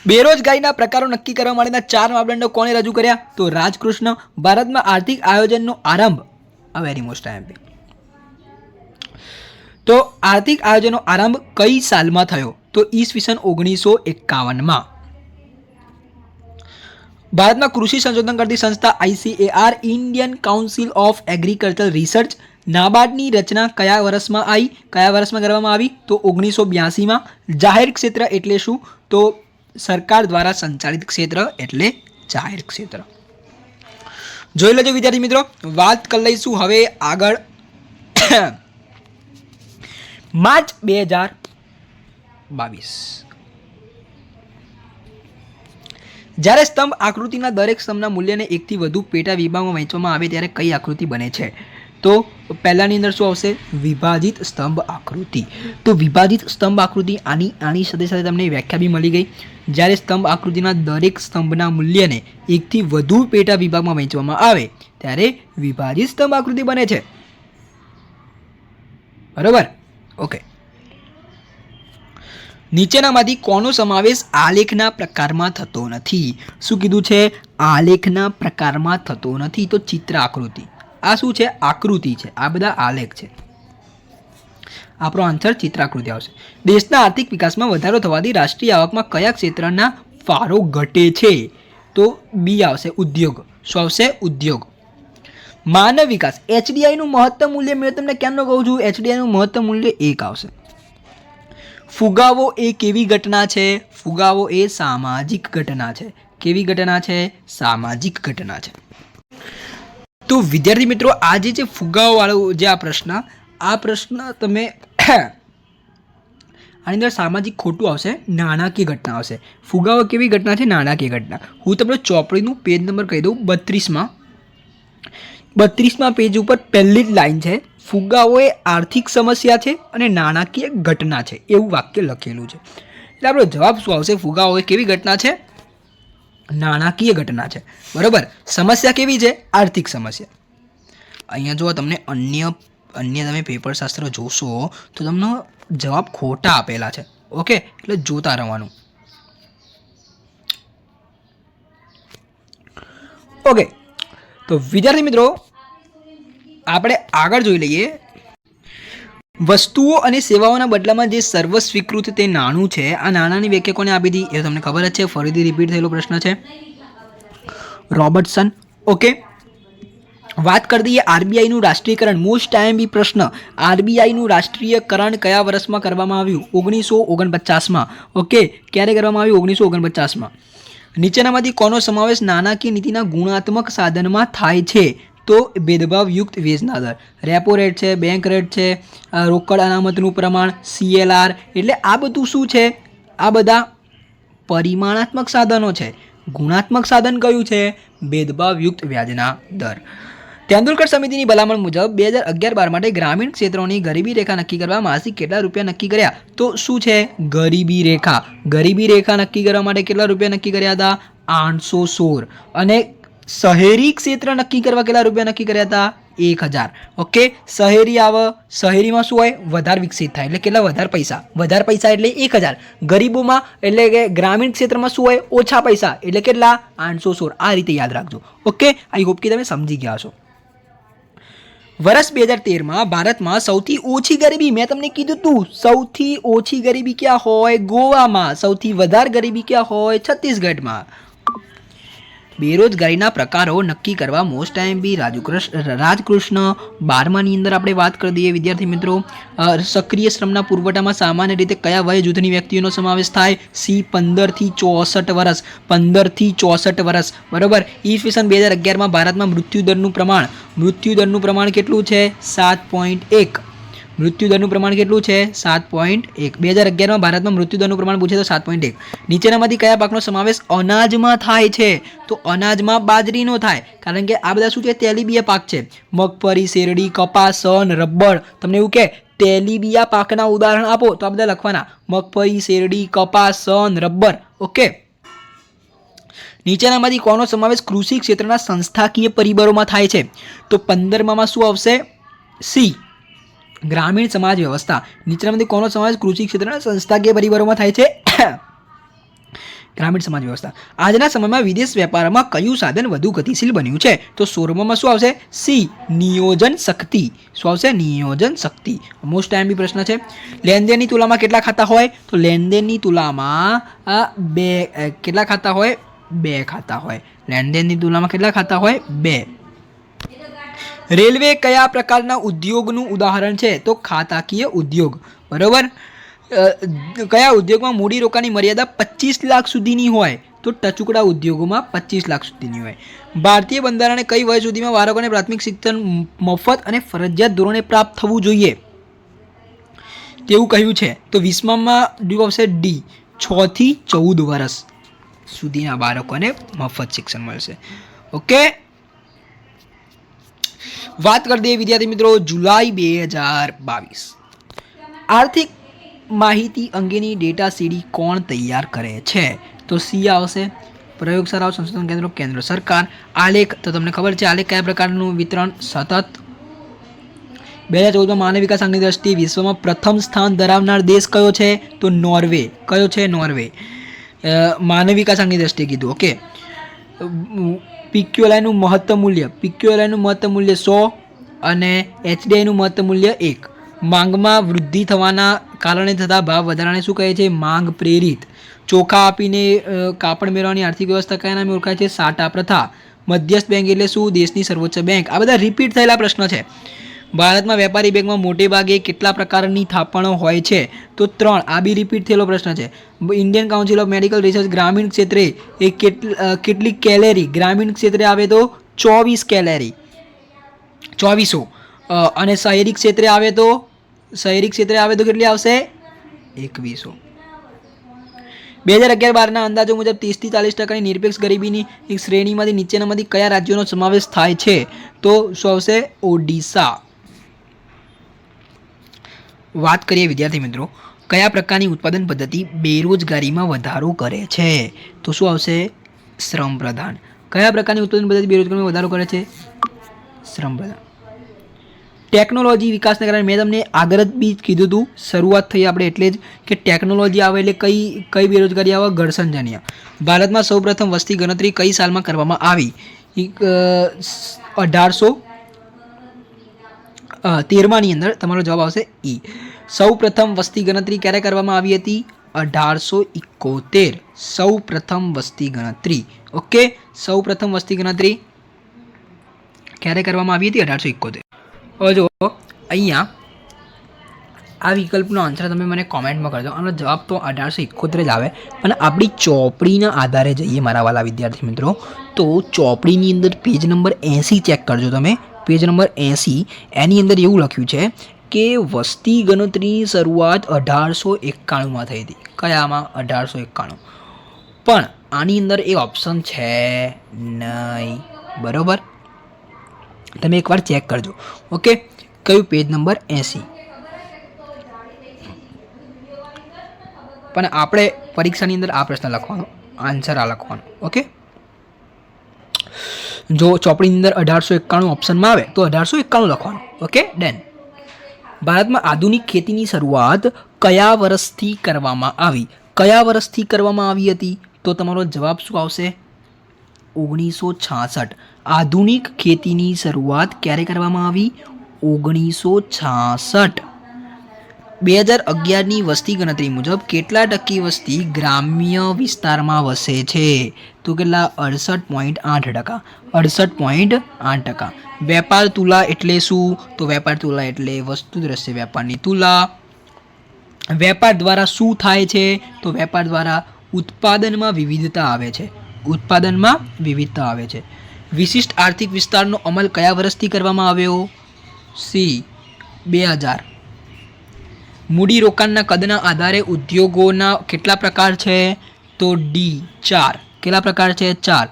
બેરોજગારીના પ્રકારો નક્કી કરવા માટેના 4 માપદંડો કોણે રજૂ કર્યા? તો રાજકૃષ્ણ. ભારતમાં આર્થિક આયોજનનો આરંભ, આ વેરી મોસ્ટ આઈએમપી. તો આર્થિક આયોજનનો આરંભ કઈ સાલમાં થયો? તો ઈસવીસન 1951માં. ભારતમાં કૃષિ સંશોધન કરતી સંસ્થા ICAR, Indian council of agriculture research, નાબાર્ડની રચના કયા વર્ષમાં આવી? કયા વર્ષમાં કરવામાં આવી? તો 1982માં. જાહેર ક્ષેત્ર એટલે શું? તો સરકાર દ્વારા સંચાલિત ક્ષેત્ર એટલે જાહેર ક્ષેત્ર. જોઈ લેજો વિદ્યાર્થી મિત્રો. વાત કરી લઈશું હવે આગળ. માર્ચ 2022. જ્યારે સ્તંભ આકૃતિના દરેક સ્તંભના મૂલ્યને એકથી વધુ પેટા વિભાગમાં વહેંચવામાં આવે ત્યારે કઈ આકૃતિ બને છે? તો પહેલાની અંદર શું આવશે? વિભાજિત સ્તંભ આકૃતિ. તો વિભાજિત સ્તંભ આકૃતિ આની સાથે સાથે તમને વ્યાખ્યા બી મળી ગઈ. જ્યારે સ્તંભ આકૃતિના દરેક સ્તંભના મૂલ્યને એકથી વધુ પેટા વિભાગમાં વહેંચવામાં આવે ત્યારે વિભાજિત સ્તંભ આકૃતિ બને છે. બરોબર? ઓકે. નીચેનામાંથી કોનો સમાવેશ આલેખના પ્રકારમાં થતો નથી? શું કીધું છે? આલેખના પ્રકારમાં થતો નથી. તો ચિત્ર આકૃતિ. આ શું છે? આકૃતિ છે. આ બધા આલેખ છે. આપણો આન્સર ચિત્રાકૃતિ આવશે. દેશના આર્થિક વિકાસમાં વધારો થવાથી રાષ્ટ્રીય આવકમાં કયા ક્ષેત્રના ફાળો ઘટે છે? તો બી આવશે, ઉદ્યોગ. શું આવશે? ઉદ્યોગ. માનવ વિકાસ. HDIનું મહત્તમ મૂલ્ય મેં તમને ક્યાંનો કહું છું? HDIનું મહત્તમ મૂલ્ય 1 આવશે. ફુગાવો એ કેવી ઘટના છે? ફુગાવો એ સામાજિક ઘટના છે. કેવી ઘટના છે? સામાજિક ઘટના છે. તો વિદ્યાર્થી મિત્રો આજે જે ફુગાવો વાળો જે આ પ્રશ્ન તમે આની અંદર સામાજિક ખોટું આવશે, નાણાકીય ઘટના આવશે. ફુગાવો કેવી ઘટના છે? નાણાકીય ઘટના. હું તમને ચોપડીનું પેજ નંબર કહી દઉં. 32માં પેજ ઉપર પહેલી જ લાઈન છે, ફુગાવો એ આર્થિક સમસ્યા છે અને નાણાકીય ઘટના છે, એવું વાક્ય લખેલું છે. એટલે આપણો જવાબ શું આવશે? ફુગાવો એ કેવી ઘટના છે? નાણાકીય ઘટના છે. બરોબર. સમસ્યા કેવી છે? આર્થિક સમસ્યા. અહીંયા જો તમને અન્ય તમે પેપરશાસ્ત્ર જોશો તો તમને જવાબ ખોટા આપેલા છે. ઓકે, એટલે જોતા રહેવાનું. ઓકે, તો વિદ્યાર્થી મિત્રો આપણે આગળ જોઈ લઈએ. વસ્તુઓ અને સેવાઓના બદલામાં જે સર્વસ્વીકૃત તે નાણું છે, આ નાણાંની વ્યાખ્યા કોને આપી હતી? એ તમને ખબર જ છે. ફરીથી રિપીટ થયેલો પ્રશ્ન છે, રોબર્ટસન. ઓકે, વાત કરી દઈએ આરબીઆઈનું રાષ્ટ્રીયકરણ. મોસ્ટ આઈએમપી પ્રશ્ન. આરબીઆઈનું રાષ્ટ્રીયકરણ કયા વર્ષમાં કરવામાં આવ્યું? 1949માં. ઓકે, ક્યારે કરવામાં આવ્યું? 1949માં. નીચેનામાંથી કોનો સમાવેશ નાણાકીય નીતિના ગુણાત્મક સાધનમાં થાય છે? તો ભેદભાવયુક્ત વ્યાજના દર. રેપો રેટ છે, બેંક રેટ છે, રોકડ અનામતનું પ્રમાણ, CLR. એટલે આ બધું શું છે? આ બધા પરિમાણાત્મક સાધનો છે. ગુણાત્મક સાધન કયું છે? ભેદભાવયુક્ત વ્યાજના દર. તેંડુલકર સમિતિની ભલામણ મુજબ 2011-12 માટે ગ્રામીણ ક્ષેત્રોની ગરીબી રેખા નક્કી કરવા માસિક કેટલા રૂપિયા નક્કી કર્યા? તો શું છે? ગરીબી રેખા. ગરીબી રેખા નક્કી કરવા માટે કેટલા રૂપિયા નક્કી કર્યા હતા? 816. અને શહેરી ક્ષેત્ર નક્કી કરવા કેટલા રૂપિયા નક્કી કર્યા હતા? 1000. ઓકે, શહેરી આવે, શહેરીમાં શું હોય? વધારે વિકસિત થાય એટલે કેટલા? વધારે પૈસા. વધારે પૈસા એટલે 1000. ગરીબોમાં એટલે કે ગ્રામીણ ક્ષેત્રમાં શું હોય? ઓછા પૈસા એટલે કેટલા? 816. આ રીતે યાદ રાખજો. ઓકે, આઈ હોપ કે તમે સમજી ગયા છો. વર્ષ 2013માં ભારતમાં સૌથી ઓછી ગરીબી, મેં તમને કીધું તું સૌથી ઓછી ગરીબી ક્યાં હોય? ગોવામાં. સૌથી વધારે ગરીબી ક્યાં હોય? છત્તીસગઢમાં. બેરોજગારીના પ્રકારો નક્કી કરવા મોસ્ટ ટાઈમ બી રાજકૃષ્ણ 12માની અંદર આપણે વાત કરી દઈએ વિદ્યાર્થી મિત્રો. સક્રિય શ્રમના પુરવઠામાં સામાન્ય રીતે કયા વય જૂથની વ્યક્તિઓનો સમાવેશ થાય? સી 15 થી 64 વર્ષ. 15 થી 64 વર્ષ, બરોબર. ઈસવીસન 2011માં ભારતમાં મૃત્યુદરનું પ્રમાણ કેટલું છે? 7.1. મૃત્યુદરનું પ્રમાણ કેટલું છે? 7.1. 2011માં ભારતમાં મૃત્યુદરનું પ્રમાણ પૂછે તો 7.1. નીચેનામાંથી કયા પાકનો સમાવેશ અનાજમાં થાય છે? તો અનાજમાં બાજરીનો થાય, કારણ કે આ બધા શું છે? તેલીબિયા પાક છે. મગફળી, શેરડી, કપાસ, સન, રબર. તમને એવું કે તેલીબિયા પાકના ઉદાહરણ આપો તો આ બધા લખવાના: મગફળી, શેરડી, કપાસ, સન, રબર. ઓકે. નીચેનામાંથી કોનો સમાવેશ કૃષિ ક્ષેત્રના સંસ્થાકીય પરિબળોમાં થાય છે? તો 15માં શું આવશે? સી, ગ્રામીણ સમાજ વ્યવસ્થા. નીચેનામાંથી કોનો સમાવેશ કૃષિ ક્ષેત્રના સંસ્થાકીય પરિબળોમાં થાય છે? ગ્રામીણ સમાજ વ્યવસ્થા. આજના સમયમાં વિદેશ વેપારમાં કયું સાધન વધુ ગતિશીલ બન્યું છે? તો 16માં શું આવશે? સી, નિયોજન શક્તિ. શું આવશે? નિયોજન શક્તિ. મોસ્ટ ટાઈમ બી પ્રશ્ન છે. લેનદેનની તુલનામાં કેટલા ખાતા હોય? તો લેનદેનની તુલનામાં કેટલા ખાતા હોય? 2 ખાતા હોય. લેનદેનની તુલનામાં કેટલા ખાતા હોય? 2. રેલવે કયા પ્રકારના ઉદ્યોગનું ઉદાહરણ છે? તો ખાતાકીય ઉદ્યોગ, બરોબર. કયા ઉદ્યોગમાં મૂડીરોકાણની મર્યાદા 25 લાખ સુધીની હોય? તો ટચુકડા ઉદ્યોગોમાં 25 લાખ સુધીની હોય. ભારતીય બંધારણે કઈ વય સુધીમાં બાળકોને પ્રાથમિક શિક્ષણ મફત અને ફરજિયાત ધોરણે પ્રાપ્ત થવું જોઈએ તેવું કહ્યું છે? તો 20માં આવશે ડી, 6 થી 14 વર્ષ સુધીના બાળકોને મફત શિક્ષણ મળશે. ઓકે. વાત કરી દઈએ વિદ્યાર્થી મિત્રો જુલાઈ 2022. આર્થિક માહિતી અંગેની ડેટા સીડી કોણ તૈયાર કરે છે? તો સી આવશે, પ્રયોગશાળાઓ, સંશોધન કેન્દ્રો, કેન્દ્ર સરકાર. આલેખ તો તમને ખબર છે, આલેખ કયા પ્રકારનું વિતરણ? સતત. 2014માં માનવ વિકાસ આંકની દ્રષ્ટિએ વિશ્વમાં પ્રથમ સ્થાન ધરાવનાર દેશ કયો છે? તો નોર્વે. કયો છે? નોર્વે. માનવ વિકાસ આંકની દ્રષ્ટિએ કીધું. ઓકે. પીક્યુએલઆઈનું મહત્તમ મૂલ્ય 100 અને એચડીઆઈનું મહત્તમ મૂલ્ય 1. માંગમાં વૃદ્ધિ થવાના કારણે થતા ભાવ વધારાને શું કહે છે? માંગ પ્રેરિત. ચોખા આપીને કાપડ મેળવવાની આર્થિક વ્યવસ્થા કયા નામે ઓળખાય છે? સાટા પ્રથા. મધ્યસ્થ બેંક એટલે શું? દેશની સર્વોચ્ચ બેંક. આ બધા રિપીટ થયેલા પ્રશ્ન છે. ભારતમાં વેપારી બેંકમાં મોટે ભાગે કેટલા પ્રકારની થાપણો હોય છે? તો 3. આ બી રિપીટ થયેલો પ્રશ્ન છે. Indian council of medical research ગ્રામીણ ક્ષેત્રે એ કેટલી કેલેરી? ગ્રામીણ ક્ષેત્રે આવે તો 24 કેલેરી, 2400. અને શહેરી ક્ષેત્રે આવે તો કેટલી આવશે? 2100. 2011-12ના અંદાજો મુજબ 30 થી 40% નિરપેક્ષ ગરીબીની એક શ્રેણીમાંથી નીચેનામાંથી કયા રાજ્યોનો સમાવેશ થાય છે? તો શું આવશે? ઓડિશા. વાત કરીએ વિદ્યાર્થી મિત્રો કયા પ્રકારની ઉત્પાદન પદ્ધતિ બેરોજગારીમાં વધારો કરે છે? તો શું આવશે? શ્રમ પ્રધાન. કયા પ્રકારની ઉત્પાદન પદ્ધતિ બેરોજગારીમાં વધારો કરે છે? શ્રમ પ્રધાન. ટેકનોલોજી વિકાસને કારણે મેં તમને આગળ જ બી કીધું હતું, શરૂઆત થઈ આપણે એટલે જ કે ટેકનોલોજી આવે એટલે કઈ બેરોજગારી આવે? ઘર્ષણજન્ય. ભારતમાં સૌપ્રથમ વસ્તી ગણતરી કઈ સાલમાં કરવામાં આવી? 1813ની અંદર તમારો જવાબ આવશે ઈ. સૌ પ્રથમ વસ્તી ગણતરી ક્યારે કરવામાં આવી હતી? 1871. સૌ પ્રથમ વસ્તી ગણતરી. ઓકે. સૌ પ્રથમ વસ્તી ગણતરી ક્યારે કરવામાં આવી હતી? 1871. હવે જો અહીંયા આ વિકલ્પનો આન્સર તમે મને કોમેન્ટમાં કરજો. આનો જવાબ તો 1871 જ આવે, પણ આપણી ચોપડીના આધારે જઈએ મારા વાલા વિદ્યાર્થી મિત્રો. તો ચોપડીની અંદર પેજ નંબર 80 ચેક કરજો તમે. પેજ નંબર 80 એની અંદર એવું લખ્યું છે કે વસ્તી ગણતરીની શરૂઆત 1891માં થઈ હતી. કયામાં? 1891. પણ આની અંદર એ ઓપ્શન છે નહીં, બરાબર. તમે એકવાર ચેક કરજો. ઓકે. કયું? Page number 80. પણ આપણે પરીક્ષાની અંદર આ પ્રશ્ન લખવાનો, આન્સર આ લખવાનો. ઓકે. જો ચોપડીની અંદર 1891 ઓપ્શનમાં આવે તો 1891 લખવાનું. Okay, done. ભારતમાં આધુનિક ખેતીની શરૂઆત કયા વર્ષથી કરવામાં આવી? કયા વર્ષથી કરવામાં આવી હતી? તો તમારો જવાબ શું આવશે? 1966. આધુનિક ખેતીની શરૂઆત ક્યારે કરવામાં આવી? 1966 2011ની વસ્તી ગણતરી મુજબ કેટલા ટકી વસ્તી ગ્રામ્ય વિસ્તારમાં વસે છે? તો કેટલા? 68.8%. 68.8%. વેપાર તુલા એટલે શું? તો વેપાર તુલા એટલે વસ્તુ દ્રશ્ય વેપારની તુલા. વેપાર દ્વારા શું થાય છે? તો વેપાર દ્વારા ઉત્પાદનમાં વિવિધતા આવે છે. ઉત્પાદનમાં વિવિધતા આવે છે. વિશિષ્ટ આર્થિક વિસ્તારનો અમલ કયા વર્ષથી કરવામાં આવ્યો? સી 2000. મૂડીરોકાણના કદના આધારે ઉદ્યોગોના કેટલા પ્રકાર છે? તો ડી 4. કેટલા પ્રકાર છે? 4.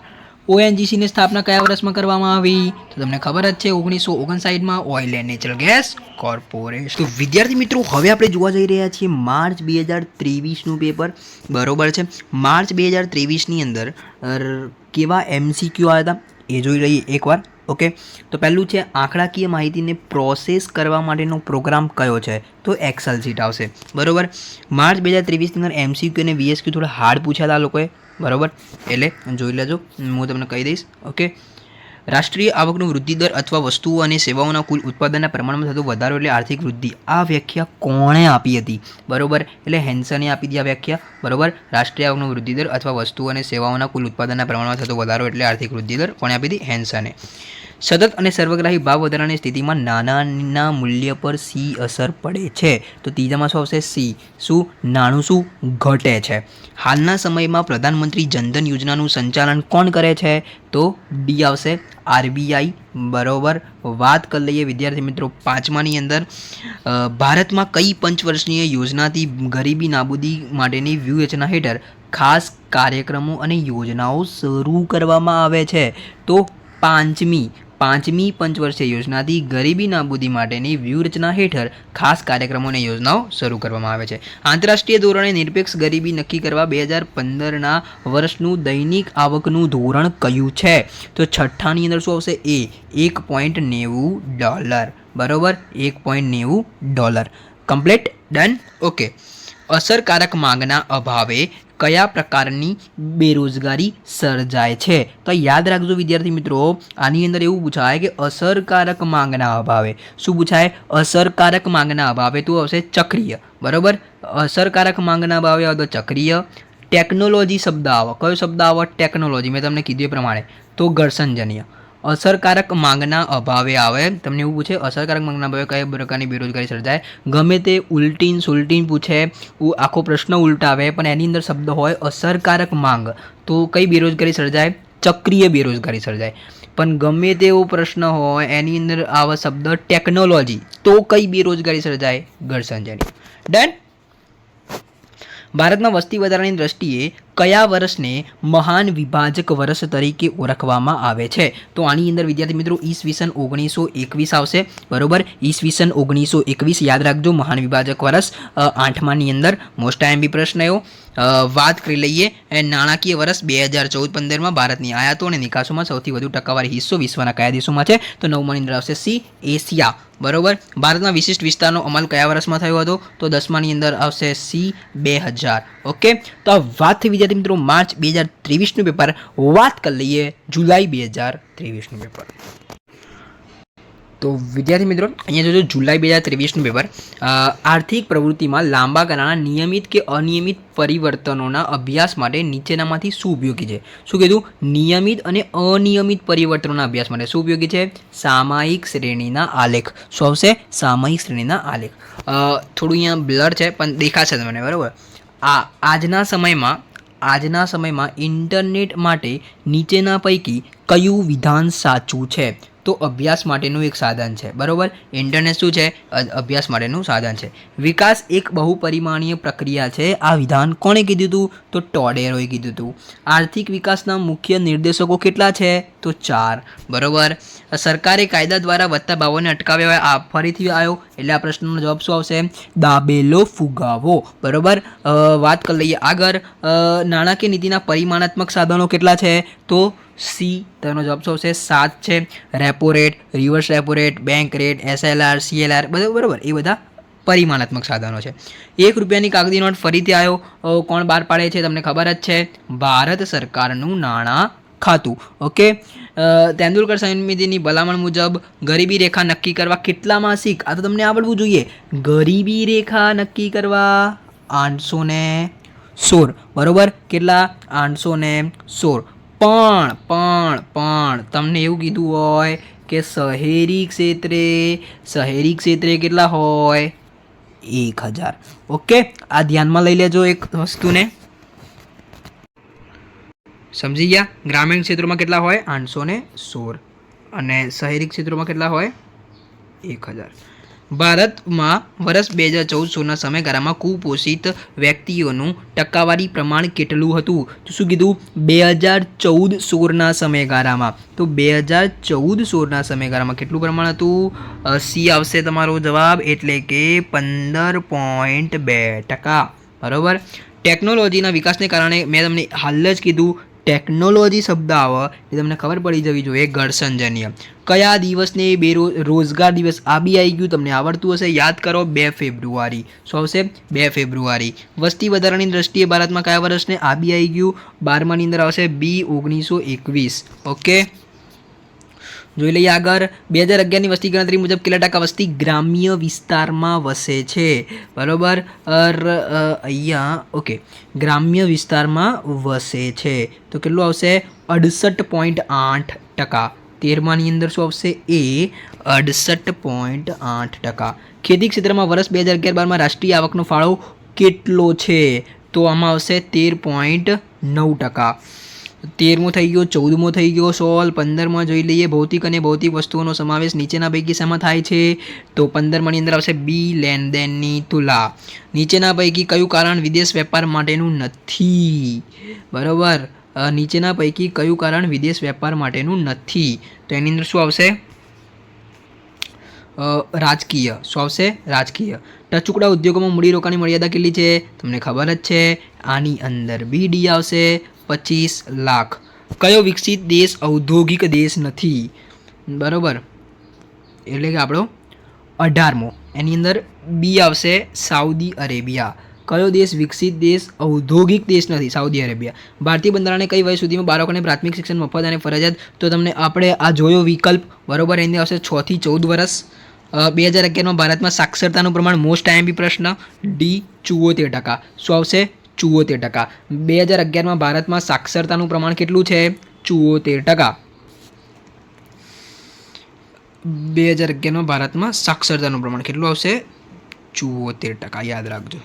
ઓએનજીસીની સ્થાપના કયા વર્ષમાં કરવામાં આવી? તો તમને ખબર જ છે 1959માં oil and natural gas corporation. તો વિદ્યાર્થી મિત્રો હવે આપણે જોવા જઈ રહ્યા છીએ માર્ચ 2023નું પેપર. બરોબર છે. માર્ચ 2023ની અંદર કેવા MCQ આવ્યા હતા એ જોઈ લઈએ એકવાર. ઓકે, તો પહેલું છે આંકડાકીય માહિતીને પ્રોસેસ કરવા માટેનો પ્રોગ્રામ કયો છે? તો એક્સેલ શીટ આવશે. બરોબર. માર્ચ 2023ની અંદર MCQ અને VSQ થોડા હાર્ડ પૂછ્યા હતા લોકોએ. બરોબર, એટલે જોઈ લેજો, હું તમને કહી દઈશ. ઓકે, રાષ્ટ્રીય આવકનો વૃદ્ધિ દર અથવા વસ્તુઓ અને સેવાઓના કુલ ઉત્પાદનના પ્રમાણમાં થતો વધારો એટલે આર્થિક વૃદ્ધિ. આ વ્યાખ્યા કોણે આપી હતી? બરોબર, એટલે હેન્સને આપી હતી આ વ્યાખ્યા. બરોબર, રાષ્ટ્રીય આવકનો વૃદ્ધિ દર અથવા વસ્તુઓ અને સેવાઓના કુલ ઉત્પાદનના પ્રમાણમાં થતો વધારો એટલે આર્થિક વૃદ્ધિ દર કોણે આપી હતી? હેન્સને. સતત અને સર્વગ્રાહી ભાવ વધારાની સ્થિતિમાં નાણાંના મૂલ્ય પર સી અસર પડે છે. તો ત્રીજામાં શું આવશે? સી. શું? નાણું શું ઘટે છે. હાલના સમયમાં પ્રધાનમંત્રી જનધન યોજનાનું સંચાલન કોણ કરે છે? તો ડી આવશે, RBI. બરોબર. વાત કરી લઈએ વિદ્યાર્થી મિત્રો પાંચમાની અંદર ભારતમાં કઈ પંચવર્ષીય યોજનાથી ગરીબી નાબૂદી માટેની વ્યૂહરચના હેઠળ ખાસ કાર્યક્રમો અને યોજનાઓ શરૂ કરવામાં આવે છે? તો પાંચમી પંચવર્ષીય યોજનાથી ગરીબી નાબૂદી માટેની વ્યૂહરચના હેઠળ ખાસ કાર્યક્રમો અને યોજનાઓ શરૂ કરવામાં આવે છે. આંતરરાષ્ટ્રીય ધોરણે નિરપેક્ષ ગરીબી નક્કી કરવા 2015ના વર્ષનું દૈનિક આવકનું ધોરણ કયું છે? તો છઠ્ઠાની અંદર શું આવશે? એ $1.90. બરોબર, $1.90. કમ્પ્લીટ. ડન. ઓકે. અસરકારક માંગના અભાવે કયા પ્રકારની બેરોજગારી સર્જાય છે? તો યાદ રાખજો વિદ્યાર્થી મિત્રો, આની અંદર એવું પૂછાય કે અસરકારક માંગના અભાવે શું પૂછાય? અસરકારક માંગના અભાવે તો આવશે ચક્રીય. બરોબર, અસરકારક માંગના અભાવે આવે તો ચક્રીય. ટેકનોલોજી શબ્દ આવે. કયો શબ્દ આવે? ટેકનોલોજી. મેં તમને કીધું એ પ્રમાણે. તો ઘર્ષણજન્ય. અસરકારક માંગના અભાવે આવે. તમને એવું પૂછે અસરકારક માંગના અભાવે કયા પ્રકારની બેરોજગારી સર્જાય? ગમે તે ઉલટીન સુલટીન પૂછે, આખો પ્રશ્ન ઉલટાવે, પણ એની અંદર શબ્દ હોય અસરકારક માંગ, તો કઈ બેરોજગારી સર્જાય? ચક્રીય બેરોજગારી સર્જાય. પણ ગમે તેવો પ્રશ્ન હોય એની અંદર આવા શબ્દ ટેકનોલોજી, તો કઈ બેરોજગારી સર્જાય? ઘર્ષણજન્ય. ડન. ભારતમાં વસ્તી વધારાની દ્રષ્ટિએ કયા વર્ષને મહાન વિભાજક વર્ષ તરીકે ઓળખવામાં આવે છે? તો આની અંદર વિદ્યાર્થી મિત્રો ઈસવીસન 1921 આવશે. બરોબર, ઈસવીસન 1921 યાદ રાખજો. મહાન વિભાજક વર્ષ 8માની અંદર મોસ્ટ આઈએમપી પ્રશ્ન એવો. વાત કરી લઈએ નાણાકીય વર્ષ 2014-15માં ભારતની આયાતો અને નિકાસોમાં સૌથી વધુ ટકાવારી હિસ્સો વિશ્વના કયા દેશોમાં છે? તો 9માની અંદર આવશે સી, એશિયા. બરોબર. ભારતના વિશિષ્ટ વિસ્તારનો અમલ કયા વર્ષમાં થયો હતો? તો 10માની અંદર આવશે સી, 2000. ઓકે, તો આ વાત થઈ વિદ્યાર્થી મિત્રો માર્ચ 2023નું પેપર. વાત કરી લઈએ જુલાઈ 2023નું પેપર. તો વિદ્યાર્થી મિત્રો અહીંયા જોજો જુલાઈ 2023નું પેપર. આર્થિક પ્રવૃત્તિમાં લાંબા ગાળાના નિયમિત કે અનિયમિત પરિવર્તનોના અભ્યાસ માટે નીચેનામાંથી શું ઉપયોગી છે? શું કીધું? નિયમિત અને અનિયમિત પરિવર્તનોના અભ્યાસ માટે શું ઉપયોગી છે? સામયિક શ્રેણીના આલેખ. શું આવશે? સામયિક શ્રેણીના આલેખ. થોડું અહીંયા બ્લર છે પણ દેખાશે તમને. બરાબર. આજના સમયમાં ઇન્ટરનેટ માટે નીચેના પૈકી કયું વિધાન સાચું છે? તો અભ્યાસ માટેનું એક સાધન છે. બરાબર, ઇન્ટરનેટ શું છે? અભ્યાસ માટેનું સાધન છે. વિકાસ એક બહુપરિમાણીય પ્રક્રિયા છે. આ વિધાન કોણે કીધું હતું? તો ટોડેરોએ કીધું હતું. આર્થિક વિકાસના મુખ્ય નિર્દેશકો કેટલા છે? તો 4. બરાબર. સરકારે કાયદા દ્વારા વધતા ભાવોને અટકાવ્યા. આ ફરીથી આવ્યો એટલે આ પ્રશ્નનો જવાબ શું આવશે? દાબેલો ફુગાવો. બરાબર. વાત કરી લઈએ આગળ. નાણાકીય નીતિના પરિમાણાત્મક સાધનો કેટલા છે? તો સી. તેનો જવાબ શું આવશે? 7 છે. Repo rate, reverse repo rate, bank rate, SLR, CLR, બરાબર, એ બધા પરિમાણાત્મક સાધનો છે. ₹1ની કાગળી નોટ ફરીથી આવ્યો. કોણ બહાર પાડે છે? તમને ખબર જ છે, ભારત સરકારનું નાણાં ખાતું. ઓકે, તેંડુલકર સમિતિની ભલામણ મુજબ ગરીબી રેખા નક્કી કરવા કેટલા માસિક, આ તો તમને આવડવું જોઈએ. ગરીબી રેખા નક્કી કરવા 816, બરોબર. કેટલા? 816. પણ તમને એવું કીધું હોય કે શહેરી ક્ષેત્રે કેટલા હોય? 1000. ઓકે, આ ધ્યાનમાં લઈ લેજો એક વસ્તુને. સમજી ગયા? ગ્રામીણ ક્ષેત્રોમાં કેટલા હોય? 816 અને શહેરી ક્ષેત્રોમાં કેટલા હોય? 1000. ભારતમાં વર્ષ 2014-16ના સમયગાળામાં કુપોષિત વ્યક્તિઓનું ટકાવારી પ્રમાણ કેટલું હતું? તો શું કીધું? 2014-16ના સમયગાળામાં. તો 2014-16ના સમયગાળામાં કેટલું પ્રમાણ હતું? સી આવશે તમારો જવાબ, એટલે કે 15.2%. બરાબર. ટેકનોલોજીના વિકાસને કારણે મેં તમને હાલ જ કીધું, ટેકનોલોજી શબ્દ આવે એ તમને ખબર પડી જવી જોઈએ. ઘર્ષણજન્ય. કયા દિવસને રોજગાર દિવસ? આ બી આવી ગયું, તમને આવડતું હશે, યાદ કરો. 2 ફેબ્રુઆરી. શું આવશે? 2 ફેબ્રુઆરી. વસ્તી વધારાની દ્રષ્ટિએ ભારતમાં કયા વર્ષને? આ બી આવી ગયું. 12માની અંદર આવશે બી 1921. ઓકે, જોઈ લઈએ આગળ. 2011ની વસ્તી ગણતરી મુજબ કેટલા ટકા વસ્તી ગ્રામ્ય વિસ્તારમાં વસે છે? બરોબર. અહીંયા ઓકે, ગ્રામ્ય વિસ્તારમાં વસે છે તો કેટલું આવશે? 68.8%. 13માની અંદર શું આવશે? એ 68.8%. ખેતી ક્ષેત્રમાં વર્ષ 2011-12માં રાષ્ટ્રીય આવકનો ફાળો કેટલો છે? તો આમાં આવશે 13.9%. 13મો થઈ ગયો, 14મો થઈ ગયો સોલ્વ. 15માં જોઈ લઈએ. ભૌતિક અને ભૌતિક વસ્તુઓનો સમાવેશ નીચેના પૈકી શેમાં થાય છે? તો 15માની અંદર આવશે બી લેનદેનની તુલા. નીચેના પૈકી કયું કારણ વિદેશ વેપાર માટેનું નથી? બરાબર. નીચેના પૈકી કયું કારણ વિદેશ વેપાર માટેનું નથી? તો એની અંદર શું આવશે? રાજકીય. શું આવશે? રાજકીય. ટચુકડા ઉદ્યોગોમાં મૂડીરોકાણની મર્યાદા કેટલી છે? તમને ખબર જ છે. આની અંદર બી ડી આવશે, 25 લાખ. કયો વિકસિત દેશ ઔદ્યોગિક દેશ નથી? બરાબર, એટલે કે આપણો 18મો. એની અંદર બી આવશે, સાઉદી અરેબિયા. કયો દેશ વિકસિત દેશ ઔદ્યોગિક દેશ નથી? Saudi Arabia. ભારતીય બંધારણે કઈ વય સુધીમાં બાળકોને પ્રાથમિક શિક્ષણ મફત અને ફરજિયાત? તો તમને આપણે આ જોયો વિકલ્પ, બરાબર. એની આવશે 6 થી 14 વર્ષ. 2011માં ભારતમાં સાક્ષરતાનું પ્રમાણ, મોસ્ટ આઈએમપી પ્રશ્ન, ડી 74%. શું આવશે? 74%. 2011માં ભારતમાં સાક્ષરતાનું પ્રમાણ કેટલું છે? 74%. 2011માં ભારતમાં સાક્ષરતાનું પ્રમાણ કેટલું આવશે? 74%. યાદ રાખજો.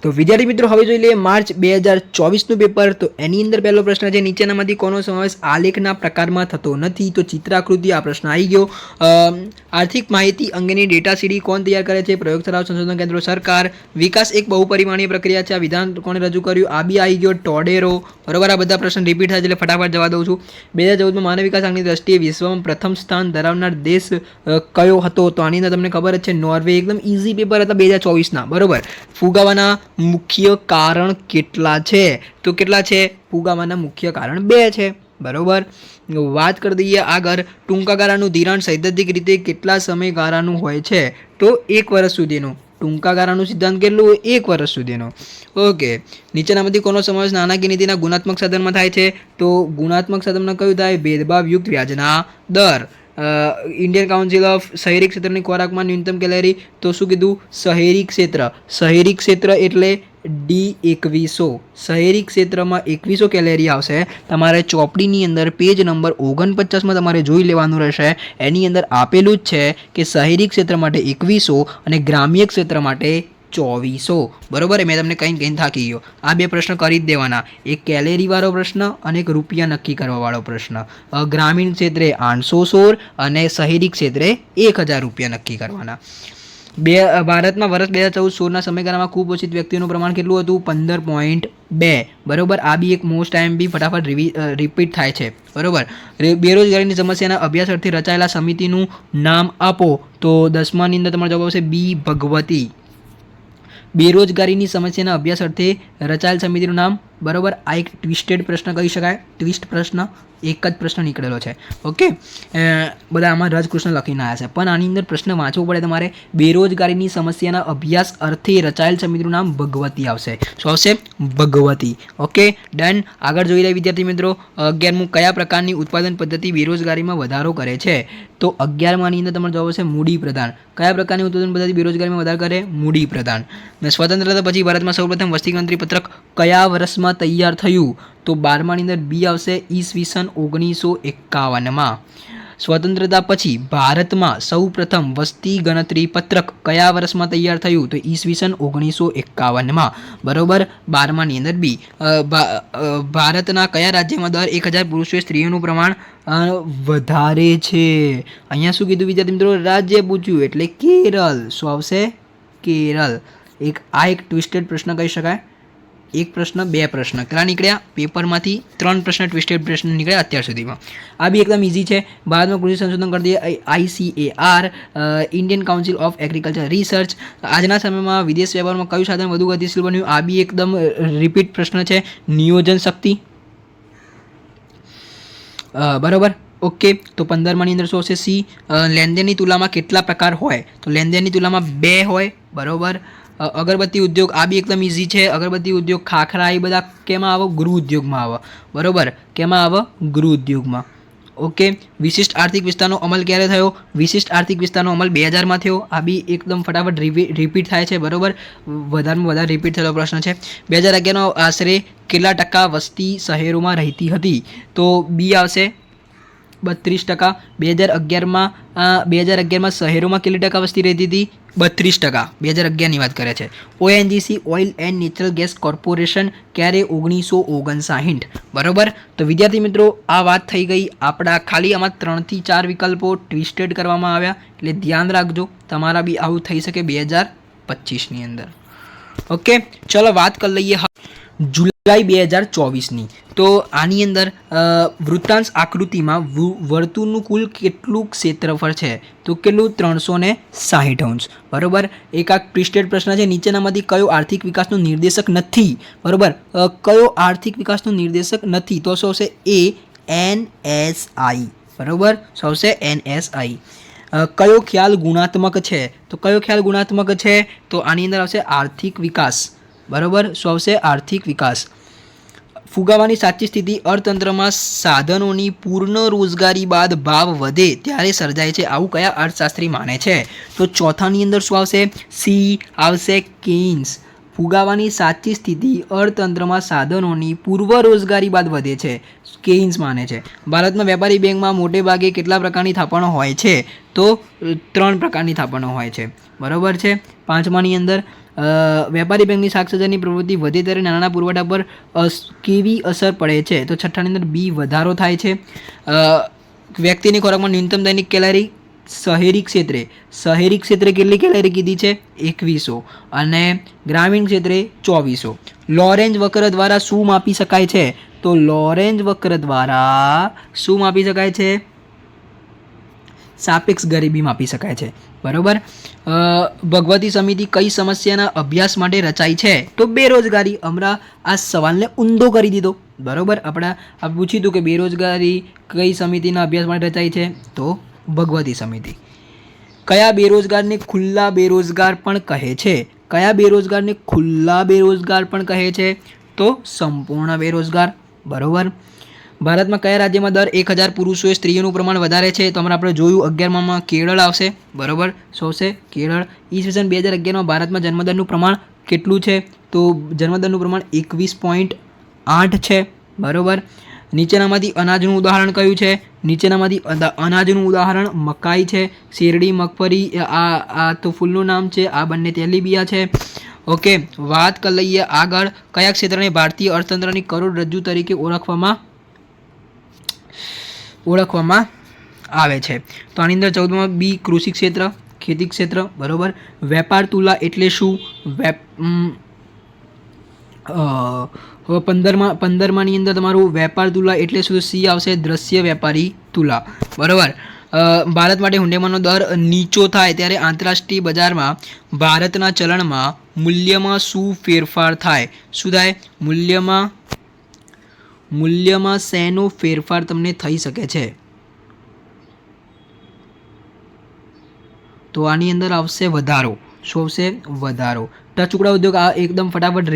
તો વિદ્યાર્થી મિત્રો, હવે જોઈ લઈએ માર્ચ 2024નું પેપર. તો એની અંદર પહેલો પ્રશ્ન છે, નીચેનામાંથી કોનો સમાવેશ આલેખના પ્રકારમાં થતો નથી? તો ચિત્રાકૃતિ. આ પ્રશ્ન આવી ગયો. આર્થિક માહિતી અંગેની ડેટા સીડી કોણ તૈયાર કરે છે? પ્રયોગશાળાઓ, સંશોધન કેન્દ્રો, સરકાર. વિકાસ એક બહુપરિમાણીય પ્રક્રિયા છે. આ વિધાન કોણે રજૂ કર્યું? આ બી આવી ગયો, ટોડેરો. બરોબર. આ બધા પ્રશ્ન રિપીટ થાય છે એટલે ફટાફટ જવા દઉં છું. 2014માં માનવ વિકાસ આંકની દ્રષ્ટિએ વિશ્વમાં પ્રથમ સ્થાન ધરાવનાર દેશ કયો હતો? તો આની અંદર તમને ખબર જ છે, નોર્વે. એકદમ ઇઝી પેપર હતા 2024ના. બરોબર. ફુગાવાના મુખ્ય કારણ કેટલા છે? તો કેટલા છે? ફુગાવાના મુખ્ય કારણ 2 છે. બરોબર. વાત કરી દઈએ આગળ. ટૂંકા ગાળાનું ધિરાણ સૈદ્ધાંતિક રીતે કેટલા સમયગાળાનું હોય છે? તો 1 વર્ષ સુધીનું. ટૂંકા ગાળાનું સિદ્ધાંત કેટલું? 1 વર્ષ સુધીનો. ઓકે. નીચેનામાંથી કોનો સમાવેશ નાણાકીય નીતિના ગુણાત્મક સાધનમાં થાય છે? તો ગુણાત્મક સાધનમાં કયું થાય? ભેદભાવયુક્ત વ્યાજના દર. ઇન્ડિયન કાઉન્સિલ ઓફ શહેરી ક્ષેત્રની ખોરાકમાં ન્યૂનતમ કેલેરી. તો શું કીધું? શહેરી ક્ષેત્ર. શહેરી ક્ષેત્ર એટલે ડી 2100. શહેરી ક્ષેત્રમાં 2100 કેલેરી આવશે. તમારે ચોપડીની અંદર પેજ નંબર 49માં તમારે જોઈ લેવાનું રહેશે. એની અંદર આપેલું જ છે કે શહેરી ક્ષેત્ર માટે 2100 અને ગ્રામ્ય ક્ષેત્ર માટે 2400. બરોબર. મેં તમને કહીને થાકી ગયો. આ 2 પ્રશ્ન કરી જ દેવાના. એક કેલેરી વાળો પ્રશ્ન અને એક રૂપિયા નક્કી કરવા વાળો પ્રશ્ન. ગ્રામીણ ક્ષેત્રે 816 અને શહેરી ક્ષેત્રે 1000 રૂપિયા નક્કી કરવાના. ભારતમાં વર્ષ 2014-16ના સમયગાળામાં કુપોષિત વ્યક્તિઓનું પ્રમાણ કેટલું હતું? 15.2. બરોબર. આ બી એક મોસ્ટ આઈએમપી ફટાફટ રિપીટ થાય છે. બરોબર. બેરોજગારીની સમસ્યાના અભ્યાસ અર્થે રચાયેલા સમિતિનું નામ આપો. તો 10માની અંદર તમારો જવાબ આવશે બી ભગવતી. બેરોજગારીની સમસ્યાના અભ્યાસ અર્થે રચાયેલ સમિતિનું નામ બરાબર, આ એક ટ્વિસ્ટેડ પ્રશ્ન કહી શકાય, ટ્વિસ્ટ પ્રશ્ન, એક જ પ્રશ્ન નીકળેલો છે. ઓકે, બધા આમાં રાજકૃષ્ણ લખીને આવ્યા છે, પણ આની અંદર પ્રશ્ન વાંચવો પડે તમારે. બેરોજગારીની સમસ્યાના અભ્યાસ અર્થે રચાયેલ સમિતિનું નામ ભગવતી આવશે. શું આવશે? ભગવતી. Okay, done. આગળ જોઈ રહ્યા વિદ્યાર્થી મિત્રો, 11મું, કયા પ્રકારની ઉત્પાદન પદ્ધતિ બેરોજગારીમાં વધારો કરે છે? તો 11માની અંદર તમારો જવાબ આવશે મૂડી પ્રદાન. કયા પ્રકારની ઉત્પાદન પદ્ધતિ બેરોજગારીમાં વધારો કરે? મૂડી પ્રદાન. અને સ્વતંત્રતા પછી ભારતમાં સૌપ્રથમ વસ્તી ગણતરી પત્રક કયા વર્ષમાં તૈયાર થયું? તો 12માની અંદર બી આવશે, ઈસવીસન 1951માં. સ્વતંત્રતા પછી ભારતમાં સૌપ્રથમ વસ્તી ગણતરી પત્રક કયા વર્ષમાં તૈયાર થયું? તો ઈસવીસન 1951માં. બરોબર, 12માની અંદર બી. ભારતના કયા રાજ્યમાં દર 1000 પુરુષોએ સ્ત્રીઓનું પ્રમાણ વધારે છે? અહીંયા શું કીધું વિદ્યાર્થી મિત્રો? રાજ્ય પૂછ્યું એટલે કેરળ. શું આવશે? કેરળ. એક ટ્વિસ્ટેડ પ્રશ્ન કહી શકાય. એક પ્રશ્ન, બે પ્રશ્ન કેટલા નીકળ્યા પેપરમાંથી? 3 પ્રશ્ન ટ્વિસ્ટેડ પ્રશ્ન નીકળ્યા અત્યાર સુધીમાં. આ બી એકદમ ઇઝી છે. ભારતમાં કૃષિ સંશોધન કરતી ICAR, Indian council of agriculture research. આજના સમયમાં વિદેશ વ્યવહારમાં કયું સાધન વધુ ગતિશીલ બન્યું? આ બી એકદમ રિપીટ પ્રશ્ન છે. નિયોજન શક્તિ. બરાબર, ઓકે. તો 15માની અંદર શું હશે? સી. લેનદેનની તુલામાં કેટલા પ્રકાર હોય? તો લેનદેનની તુલામાં 2 હોય. બરાબર. અગરબત્તી ઉદ્યોગ, આ બી એકદમ ઇઝી છે. અગરબત્તી ઉદ્યોગ, ખાખરા, એ બધા કેમાં આવે? ગૃહ ઉદ્યોગમાં આવે. બરાબર, કેમાં આવે? ગૃહ ઉદ્યોગમાં. ઓકે. વિશિષ્ટ આર્થિક વિસ્તારનો અમલ ક્યારે થયો? વિશિષ્ટ આર્થિક વિસ્તારનો અમલ 2000માં થયો. આ બી એકદમ ફટાફટ રિપીટ થાય છે. બરાબર, વધારેમાં વધારે રિપીટ થયેલો પ્રશ્ન છે. 2011નો આશરે કેટલા ટકા વસ્તી શહેરોમાં રહેતી હતી? તો બી આવશે, 32%. 2011માં શહેરોમાં કેટલી ટકા વસ્તી રહેતી હતી? 32%. 2011ની વાત કરે છે. ONGC, oil and natural gas corporation, ક્યારે? 1959. બરાબર. તો વિદ્યાર્થી મિત્રો, આ વાત થઈ ગઈ આપણા. ખાલી આમાં 3 થી 4 વિકલ્પો ટ્વિસ્ટેડ કરવામાં આવ્યા, એટલે ધ્યાન રાખજો. તમારા બી આવું થઈ શકે 2025ની અંદર. ઓકે, ચલો વાત કરી લઈએ જુલાઈ 2024ની. તો આની અંદર વૃત્તાંશ આકૃતિમાં વર્તુળનું કુલ કેટલું ક્ષેત્રફળ છે? તો કેટલું? 360°. બરાબર. એક આ ટ્વિસ્ટેડ પ્રશ્ન છે. નીચેનામાંથી કયો આર્થિક વિકાસનો નિર્દેશક નથી? બરાબર, કયો આર્થિક વિકાસનો નિર્દેશક નથી? તો શું આવશે? એ NSI. બરાબર, શું આવશે? NSI. કયો ખ્યાલ ગુણાત્મક છે? તો કયો ખ્યાલ ગુણાત્મક છે? તો આની અંદર આવશે આર્થિક વિકાસ. બરાબર, શું આવશે? આર્થિક વિકાસ. ફુગાવાની સાચી સ્થિતિ અર્થતંત્રમાં સાધનોની પૂર્ણ રોજગારી બાદ ભાવ વધે ત્યારે સર્જાય છે, આવું કયા અર્થશાસ્ત્રી માને છે? તો ચોથાની અંદર શું આવશે? સી આવશે, કેઇન્સ. ફુગાવાની સાચી સ્થિતિ અર્થતંત્રમાં સાધનોની પૂર્વ રોજગારી બાદ વધે છે, કેઇન્સ માને છે. ભારતમાં વેપારી બેંકમાં મોટે ભાગે કેટલા પ્રકારની થાપણો હોય છે? તો 3 પ્રકારની થાપણો હોય છે. બરાબર છે. 5માની અંદર વેપારી બેંકની શાકસજાની પ્રવૃત્તિ વધે ત્યારે નાણાં પુરવઠા પર કેવી અસર પડે છે? તો 6ની અંદર બી વધારો થાય છે. વ્યક્તિની ખોરાકમાં ન્યૂનતમ દૈનિક કેલરી શહેરી ક્ષેત્રે કેટલી કેલરી કીધી છે? 2100. અને ગ્રામીણ ક્ષેત્રે 2400. લોરેન્જ વક્ર દ્વારા શું માપી શકાય છે? તો લોરેન્જ વક્ર દ્વારા શું માપી શકાય છે? સાપેક્ષ ગરીબી માપી શકાય છે. બરાબર. ભગવતી સમિતિ કઈ સમસ્યાના અભ્યાસ માટે રચાઈ છે? તો બેરોજગારી. હમણાં આ સવાલને ઊંધો કરી દીધો. બરાબર, આપણે પૂછ્યું હતું કે બેરોજગારી કઈ સમિતિના અભ્યાસ માટે રચાઈ છે? તો ભગવતી સમિતિ. કયા બેરોજગારને ખુલ્લા બેરોજગાર પણ કહે છે? કયા બેરોજગારને ખુલ્લા બેરોજગાર પણ કહે છે? તો સંપૂર્ણ બેરોજગાર. બરાબર. ભારતમાં કયા રાજ્યમાં દર 1000 પુરુષોએ સ્ત્રીઓનું પ્રમાણ વધારે છે? તો આપણે જોયું 11માં કેરળ આવશે. બરાબર, શું આવશે? કેરળ. ઈસવીસન 2011માં ભારતમાં જન્મદરનું પ્રમાણ કેટલું છે? તો જન્મદરનું પ્રમાણ 21.8 છે. બરાબર. નીચેનામાંથી અનાજનું ઉદાહરણ કયું છે? નીચેનામાંથી અનાજનું ઉદાહરણ મકાઈ છે, શેરડી, મગફળી. આ તો ફૂલનું નામ છે. આ બંને તેલીબિયા છે. ઓકે, વાત કરી લઈએ આગળ. કયા ક્ષેત્રને ભારતીય અર્થતંત્રની કરોડરજ્જુ તરીકે ઓળખવામાં આવે છે? તો આની અંદર 14માં બી કૃષિ ક્ષેત્ર, ખેતી ક્ષેત્ર. બરાબર. વેપાર તુલા એટલે શું? 15માની અંદર તમારું વેપાર તુલા એટલે શું? સી આવશે, દ્રશ્ય વેપારી તુલા. બરાબર. ભારત માટે હુંડીમાંનો દર નીચો થાય ત્યારે આંતરરાષ્ટ્રીય બજારમાં ભારતના ચલણમાં મૂલ્યમાં શું ફેરફાર થાય? શું થાય? મૂલ્યમાં મૂલ્યમાં શેનો ફેરફાર તમને થઈ શકે છે? તો આની અંદર આવશે વધારો. શું આવશે? વધારો. ટચુકડા ઉદ્યોગ આ એકદમ ફટાફટ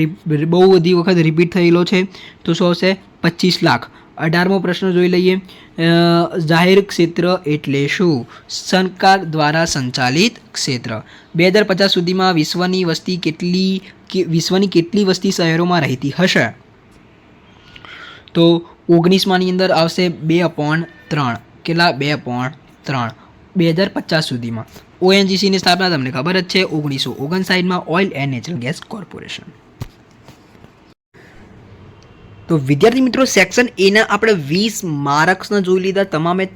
બહુ બધી વખત રિપીટ થયેલો છે. તો શું આવશે? 25 લાખ. 18મો પ્રશ્ન જોઈ લઈએ. જાહેર ક્ષેત્ર એટલે શું? સરકાર દ્વારા સંચાલિત ક્ષેત્ર. 2050 સુધીમાં વિશ્વની કેટલી વસ્તી શહેરોમાં રહેતી હશે? તો 19માની અંદર આવશે 2/3. કેટલા? 2/3 2050 સુધીમાં. ઓએનજીસીની સ્થાપના તમને ખબર જ છે 1959માં, oil and natural gas corporation. તો વિદ્યાર્થી મિત્રો, સેક્શન એના આપણે 20 માર્ક્સના જોઈ લીધા,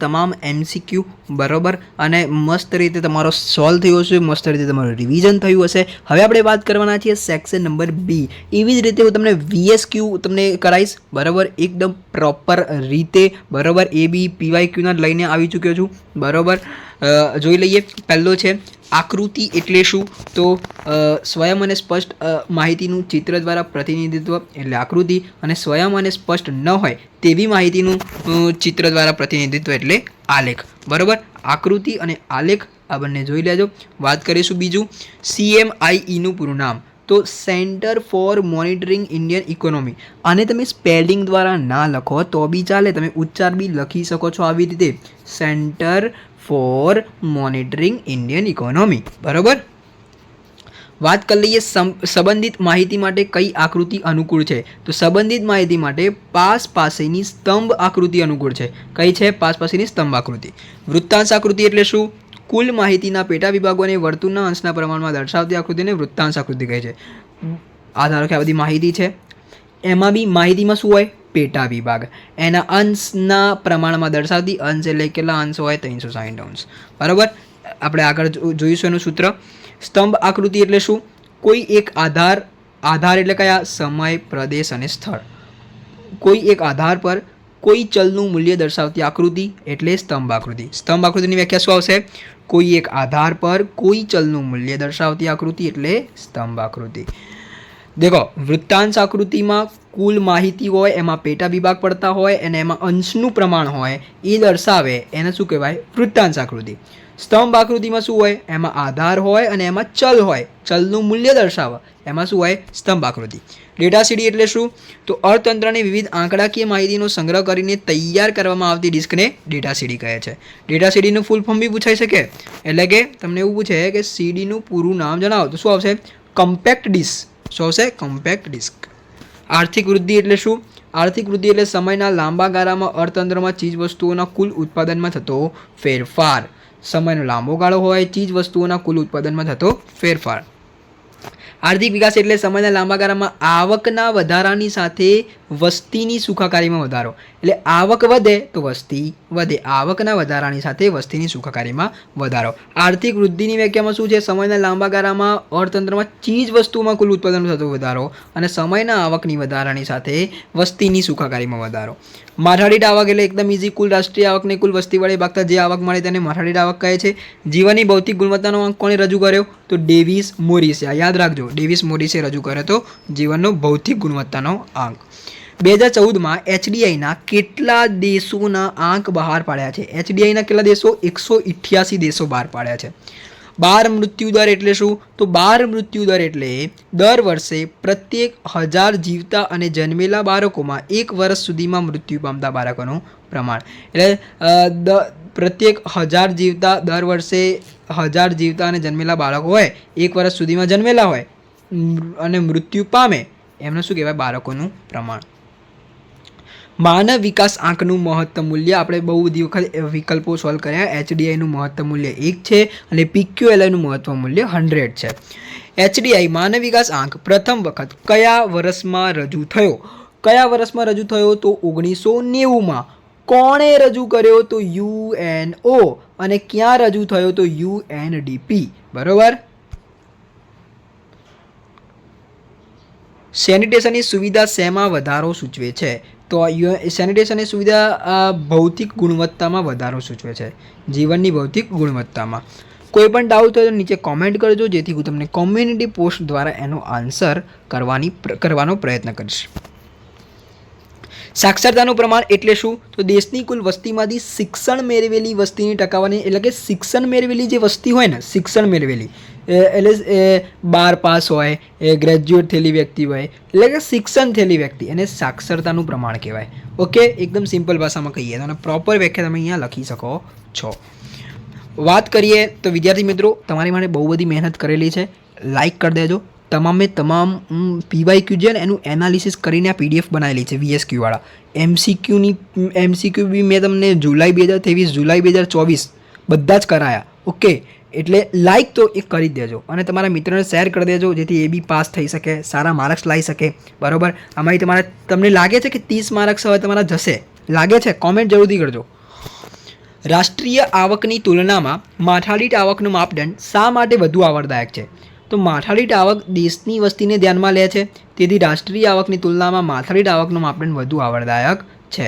તમામ MCQ બરોબર, અને મસ્ત રીતે તમારો સોલ્વ થયો હશે, મસ્ત રીતે તમારું રિવિઝન થયું હશે. હવે આપણે વાત કરવાના છીએ સેક્શન નંબર બી. એવી જ રીતે હું તમને VSQ તમને કરાવીશ બરાબર, એકદમ પ્રોપર રીતે બરાબર. AB PYQ ના લઈને આવી ચૂક્યો છું બરાબર. જોઈ લઈએ. પહેલો છે આકૃતિ એટલે શું? તો સ્વયં અને સ્પષ્ટ માહિતીનું ચિત્ર દ્વારા પ્રતિનિધિત્વ એટલે આકૃતિ, અને સ્વયં અને સ્પષ્ટ ન હોય તેવી માહિતીનું ચિત્ર દ્વારા પ્રતિનિધિત્વ એટલે આલેખ બરાબર. આકૃતિ અને આલેખ આ બંને જોઈ લેજો. વાત કરીશું બીજું, CMIEનું પૂરું નામ. તો centre for monitoring Indian economy. આને તમે સ્પેલિંગ દ્વારા ના લખો તો બી ચાલે, તમે ઉચ્ચાર બી લખી શકો છો આવી રીતે, centre for monitoring Indian economy બરાબર. વાત કરી લઈએ સંબંધિત માહિતી માટે કઈ આકૃતિ અનુકૂળ છે? તો સંબંધિત માહિતી માટે પાસેની સ્તંભ આકૃતિ અનુકૂળ છે. કઈ છે? પાસેની સ્તંભ આકૃતિ. વૃત્તાંશ આકૃતિ એટલે શું? કુલ માહિતીના પેટા વિભાગોને વર્તુળના અંશના પ્રમાણમાં દર્શાવતી આકૃતિને વૃત્તાંશ આકૃતિ કહે છે. આ ધારો કે આ બધી માહિતી છે, એમાં બી માહિતીમાં શું હોય? પેટા વિભાગ. એના અંશના પ્રમાણમાં દર્શાવતી, અંશ એટલે કેટલા અંશ હોય? 360 અંશ બરાબર. આપણે આગળ જોઈશું એનું સૂત્ર. સ્તંભ આકૃતિ એટલે શું? કોઈ એક આધાર એટલે કયા? સમય, પ્રદેશ અને સ્થળ. કોઈ એક આધાર પર કોઈ ચલનું મૂલ્ય દર્શાવતી આકૃતિ એટલે સ્તંભ આકૃતિ. સ્તંભ આકૃતિની વ્યાખ્યા શું આવશે? કોઈ એક આધાર પર કોઈ ચલનું મૂલ્ય દર્શાવતી આકૃતિ એટલે સ્તંભ આકૃતિ. દેખો, વૃત્તાંશ આકૃતિમાં કુલ માહિતી હોય, એમાં પેટા વિભાગ પડતા હોય અને એમાં અંશનું પ્રમાણ હોય, એ દર્શાવે એને શું કહેવાય? વૃત્તાંશ આકૃતિ. સ્તંભ આકૃતિમાં શું હોય? એમાં આધાર હોય અને એમાં ચલ હોય, ચલનું મૂલ્ય દર્શાવે, એમાં શું હોય? સ્તંભ આકૃતિ. ડેટા સીડી એટલે શું? તો અર્થતંત્રની વિવિધ આંકડાકીય માહિતીનો સંગ્રહ કરીને તૈયાર કરવામાં આવતી ડિસ્કને ડેટા સીડી કહે છે. ડેટા સીડીનું ફૂલ ફોર્મ બી પૂછાઈ શકે, એટલે કે તમને એવું પૂછે કે સીડીનું પૂરું નામ જણાવો તો શું આવશે? કમ્પેક્ટ ડિસ્ક. શું આવશે? કમ્પેક્ટ ડિસ્ક. આર્થિક વૃદ્ધિ એટલે શું? આર્થિક વૃદ્ધિ એટલે સમયના લાંબા ગાળામાં અર્થતંત્રમાં ચીજ વસ્તુઓના કુલ ઉત્પાદનમાં થતો ફેરફાર. સમયનો લાંબો ગાળો હોય, ચીજ વસ્તુઓના કુલ ઉત્પાદનમાં થતો ફેરફાર. આર્થિક વિકાસ એટલે સમયના લાંબા ગાળામાં આવકના વધારાની સાથે વસ્તીની સુખાકારીમાં વધારો. એટલે આવક વધે તો વસ્તી વધે, આવકના વધારાની સાથે વસ્તીની સુખાકારીમાં વધારો. આર્થિક વૃદ્ધિની વ્યાખ્યામાં શું છે? સમયના લાંબા ગાળામાં અર્થતંત્રમાં ચીજ વસ્તુમાં કુલ ઉત્પાદનમાં થતો વધારો અને સમયના આવકની વધારાની સાથે વસ્તીની સુખાકારીમાં વધારો. માથાદીઠ આવક એટલે એકદમ ઇઝી, કુલ રાષ્ટ્રીય આવકને કુલ વસ્તી વડે ભાગતા જે આવક મળે તેને માથાદીઠ આવક કહે છે. જીવનની ભૌતિક ગુણવત્તાનો અંક કોણે રજૂ કર્યો? તો ડેવિસ મોરિસે. યાદ રાખજો, ડેવિસ મોરિસે રજૂ કર્યો તો જીવનનો ભૌતિક ગુણવત્તાનો અંક. 2014માં HDIના કેટલા દેશોના આંક બહાર પાડ્યા છે? HDIના કેટલા દેશો? 188 દેશો બહાર પાડ્યા છે. બાળ મૃત્યુદર એટલે શું? તો બાળ મૃત્યુદર એટલે દર વર્ષે પ્રત્યેક 1000 જીવતા અને જન્મેલા બાળકોમાં 1 વર્ષ સુધીમાં મૃત્યુ પામતા બાળકોનું પ્રમાણ. એટલે પ્રત્યેક 1000 જીવતા, દર વર્ષે 1000 જીવતા અને જન્મેલા બાળકો હોય, 1 વર્ષ સુધીમાં જન્મેલા હોય અને મૃત્યુ પામે, એમને શું કહેવાય? બાળકોનું પ્રમાણ. માનવ વિકાસ આંકનું મહત્તમ મૂલ્ય આપણે બહુ બધી વખત વિકલ્પો સોલ્વ કર્યા. HDIનું મહત્તમ મૂલ્ય 1 છે અને PQLIનું મહત્તમ મૂલ્ય 100 છે. HDI માનવ વિકાસ આંક પ્રથમ વખત કયા વર્ષમાં રજૂ થયો? કયા વર્ષમાં રજૂ થયો? તો 1990માં. કોણે રજૂ કર્યો? તો UNO. અને ક્યાં રજૂ થયો? તો UNDP બરોબર. સેનિટેશનની સુવિધા શેમાં વધારો સૂચવે છે? તો સેનિટેશનની સુવિધા ભૌતિક ગુણવત્તામાં વધારો સૂચવે છે, જીવનની ભૌતિક ગુણવત્તામાં. કોઈ પણ ડાઉટ હોય તો નીચે કોમેન્ટ કરજો, જેથી હું તમને કોમ્યુનિટી પોસ્ટ દ્વારા એનો આન્સર કરવાનો પ્રયત્ન કરીશ. સાક્ષરતાનું પ્રમાણ એટલે શું? તો દેશની કુલ વસ્તીમાંથી શિક્ષણ મેળવેલી વસ્તીની ટકાવારી, એટલે કે શિક્ષણ મેળવેલી જે વસ્તી હોય ને, શિક્ષણ મેળવેલી એટલે 12 પાસ હોય, ગ્રેજ્યુએટ થયેલી વ્યક્તિ હોય, એટલે કે શિક્ષણ થયેલી વ્યક્તિ, એને સાક્ષરતાનું પ્રમાણ કહેવાય. ઓકે, એકદમ સિમ્પલ ભાષામાં કહીએ તો, અને પ્રોપર વ્યાખ્યા તમે અહીંયા લખી શકો છો. વાત કરીએ તો વિદ્યાર્થી મિત્રો, તમારી માટે બહુ બધી મહેનત કરેલી છે. લાઇક કરી દેજો. તમામ PYQ છે ને એનું એનાલિસિસ કરીને આ PDF બનાવેલી છે VSQ વાળા. MCQ બી મેં તમને જુલાઈ 2023, જુલાઈ 2024 બધા જ કરાયા. ઓકે, એટલે લાઇક તો એ કરી જ દેજો અને તમારા મિત્રોને શેર કરી દેજો, જેથી એ બી પાસ થઈ શકે, સારા માર્ક્સ લાવી શકે. બરાબર, આમાંથી તમને લાગે છે કે 30 માર્ક્સ હવે તમારા જશે? લાગે છે? કોમેન્ટ જરૂરથી કરજો. રાષ્ટ્રીય આવકની તુલનામાં માથાદીઠ આવકનો માપદંડ શા માટે વધુ આવરદાયક છે? તો માથાદીઠ આવક દેશની વસ્તીને ધ્યાનમાં લે છે, તેથી રાષ્ટ્રીય આવકની તુલનામાં માથાદીઠ આવકનો માપદંડ વધુ આવરદાયક છે.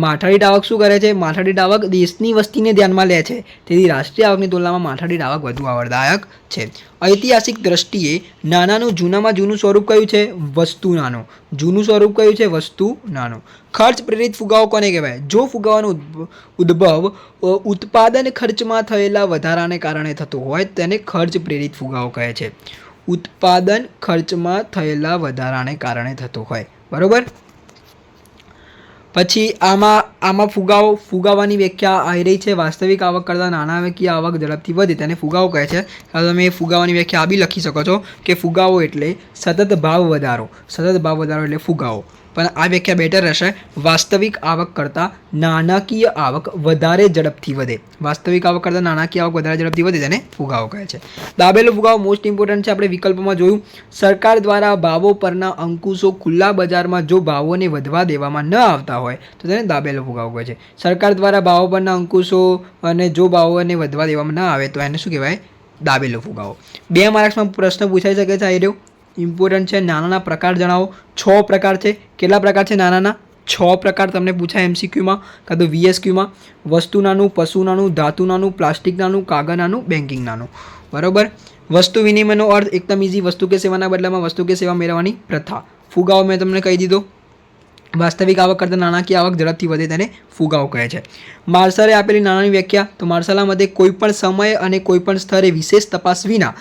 માથાદીઠ આવક શું કરે છે? માથાદીઠ આવક દેશની વસ્તીને ધ્યાનમાં લે છે, તેથી રાષ્ટ્રીય આવકની તુલનામાં માથાદીઠ આવક વધુ આવરદાયક છે. ઐતિહાસિક દ્રષ્ટિએ નાનાનું જૂનામાં જૂનું સ્વરૂપ કયું છે? વસ્તુ નાણું. જૂનું સ્વરૂપ કયું છે? વસ્તુ નાણું. ખર્ચ પ્રેરિત ફુગાવો કોને કહેવાય? જો ફુગાવાનો ઉદ્ભવ ઉત્પાદન ખર્ચમાં થયેલા વધારાને કારણે થતો હોય તેને ખર્ચ પ્રેરિત ફુગાવો કહે છે. ઉત્પાદન ખર્ચમાં થયેલા વધારાને કારણે થતો હોય. બરાબર. પછી આમાં ફુગાવાની વ્યાખ્યા આવી રહી છે. વાસ્તવિક આવક કરતાં નાણાકીય આવક ઝડપથી વધે તેને ફુગાવો કહે છે. તમે ફુગાવાની વ્યાખ્યા આ બી લખી શકો છો કે ફુગાવો એટલે સતત ભાવ વધારો. સતત ભાવ વધારો એટલે ફુગાવો. પણ આ વ્યાખ્યા બેટર રહેશે. વાસ્તવિક આવક કરતાં નાણાકીય આવક વધારે ઝડપથી વધે. વાસ્તવિક આવક કરતાં નાણાકીય આવક વધારે ઝડપથી વધે તેને ફુગાવો કહે છે. દાબેલો ફુગાવો મોસ્ટ ઇમ્પોર્ટન્ટ છે. આપણે વિકલ્પમાં જોયું, સરકાર દ્વારા ભાવો પરના અંકુશો ખુલ્લા બજારમાં જો ભાવોને વધવા દેવામાં ન આવતા હોય તો તેને દાબેલો ફુગાવો કહે છે. સરકાર દ્વારા ભાવો પરના અંકુશો અને જો ભાવોને વધવા દેવામાં ન આવે તો એને શું કહેવાય? દાબેલો ફુગાવો. 2 માર્ક્સમાં પ્રશ્ન પૂછાઈ શકે છે. આ રહ્યો ઇમ્પોર્ટન્ટ છે. નાનાના પ્રકાર જણાવો. 6 પ્રકાર છે. કેટલા પ્રકાર છે નાનાના? 6 પ્રકાર તમને પૂછાય MCQમાં કાં તો VSQમાં. વસ્તુ નાણું, પશુ નાણું, ધાતુ નાણું, પ્લાસ્ટિક નાણું, કાગળ નાણું, બેન્કિંગ નાણું. બરાબર. વસ્તુ વિનિમયનો અર્થ એકદમ ઇઝી. વસ્તુ કે સેવાના બદલામાં વસ્તુ કે સેવા મેળવવાની પ્રથા. ફુગાવો મેં તમને કહી દીધો. વાસ્તવિક આવક કરતાં નાણાકીય આવક ઝડપથી વધે તેને ફુગાવો કહે છે. માર્શલે આપેલી નાણાંની વ્યાખ્યા. તો માર્શલના મતે કોઈપણ સમયે અને કોઈપણ સ્તરે વિશેષ તપાસ વિના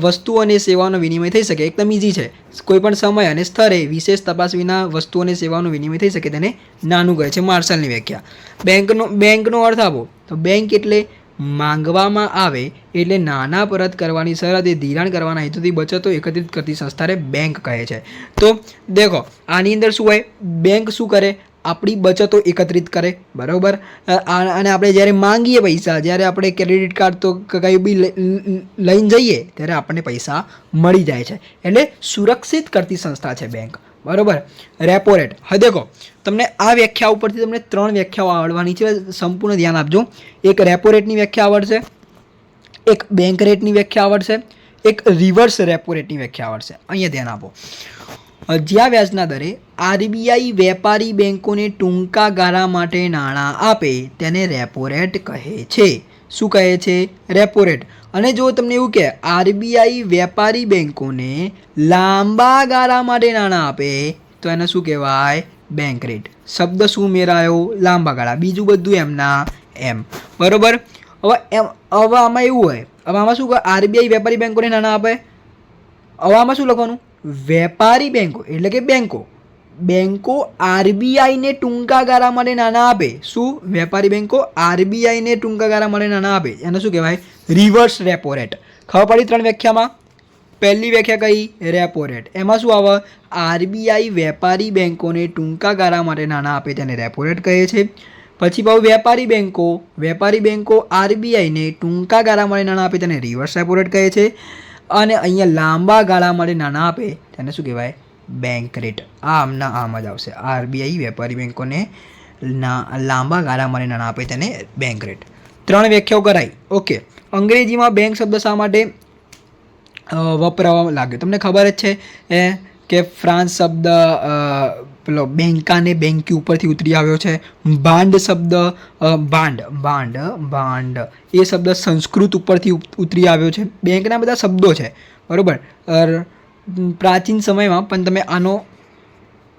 વસ્તુઓ અને સેવાઓનો વિનિમય થઈ શકે. એકદમ ઇઝી છે. કોઈપણ સમય અને સ્તરે વિશેષ તપાસ વિના વસ્તુઓ અને સેવાઓનો વિનિમય થઈ શકે તેને નાનું કહે છે. માર્શલની વ્યાખ્યા. બેંકનો અર્થ આપો. તો બેંક એટલે માંગવામાં આવે એટલે નાના પરત કરવાની શરતે ધિરાણ કરવાના હેતુથી બચતો એકત્રિત કરતી સંસ્થાને બેંક કહે છે. તો દેખો, આની અંદર શું હોય? બેંક શું કરે? આપણી બચતો એકત્રિત કરે. બરાબર. અને આપણે જ્યારે માંગીએ પૈસા, જ્યારે આપણે ક્રેડિટ કાર્ડ તો કંઈ બી લઈને જઈએ ત્યારે આપણને પૈસા મળી જાય છે. એટલે સુરક્ષિત કરતી સંસ્થા છે બેંક. બરાબર. Repo rate. હવે દેખો, તમને આ વ્યાખ્યા ઉપરથી તમને 3 વ્યાખ્યાઓ આવડવાની છે. સંપૂર્ણ ધ્યાન આપજો. એક રેપો રેટની વ્યાખ્યા આવડશે, એક બેંક રેટની વ્યાખ્યા આવડશે, એક રિવર્સ રેપો રેટની વ્યાખ્યા આવડશે. અહીંયા ધ્યાન આપો. જ્યાં વ્યાજના દરે RBI વેપારી બેંકોને ટૂંકા ગાળા માટે નાણાં આપે તેને રેપો રેટ કહે છે. શું કહે છે? Repo rate. અને જો તમને એવું કહે RBI વેપારી બેંકોને લાંબા ગાળા માટે નાણાં આપે તો એને શું કહેવાય? Bank rate. શબ્દ શું મેળાયો? લાંબા ગાળા. બીજું બધું એમના એમ. બરાબર. હવે આમાં એવું હોય, હવે આમાં શું કહે? RBI વેપારી બેંકોને નાણાં આપે. હવે આમાં શું લખવાનું? વેપારી બેંકો એટલે કે બેંકો RBIને ટૂંકા ગાળા માટે નાણાં આપે. શું? વેપારી બેંકો RBIને ટૂંકા ગાળા માટે નાણાં આપે એને શું કહેવાય? Reverse repo rate. ખબર પડી 3 વ્યાખ્યામાં? પહેલી વ્યાખ્યા કઈ? Repo rate. એમાં શું આવે? RBI વેપારી બેંકોને ટૂંકા ગાળા માટે નાણાં આપે તેને રેપો રેટ કહે છે. પછી પાછું વેપારી બેંકો RBIને ટૂંકા ગાળા માટે નાણાં આપે તેને રિવર્સ રેપો રેટ કહે છે. અને અહીંયા લાંબા ગાળા માટે નાણાં આપે તેને શું કહેવાય? Bank rate. આમના આમ જ આવશે. RBI વેપારી બેંકોને લાંબા ગાળા માટે નાણાં આપે તેને બેંક રેટ. 3 વ્યાખ્યાઓ કરાઈ. ઓકે. અંગ્રેજીમાં બેંક શબ્દ શા માટે વપરાવા લાગ્યો? તમને ખબર જ છે કે ફ્રાન્સ શબ્દ પેલો બેંકાને બેંકી ઉપરથી ઉતરી આવ્યો છે. ભાંડ શબ્દ ભાંડ એ શબ્દ સંસ્કૃત ઉપરથી ઉતરી આવ્યો છે. બેંકના બધા શબ્દો છે. બરાબર. પ્રાચીન સમયમાં પણ તમે આનો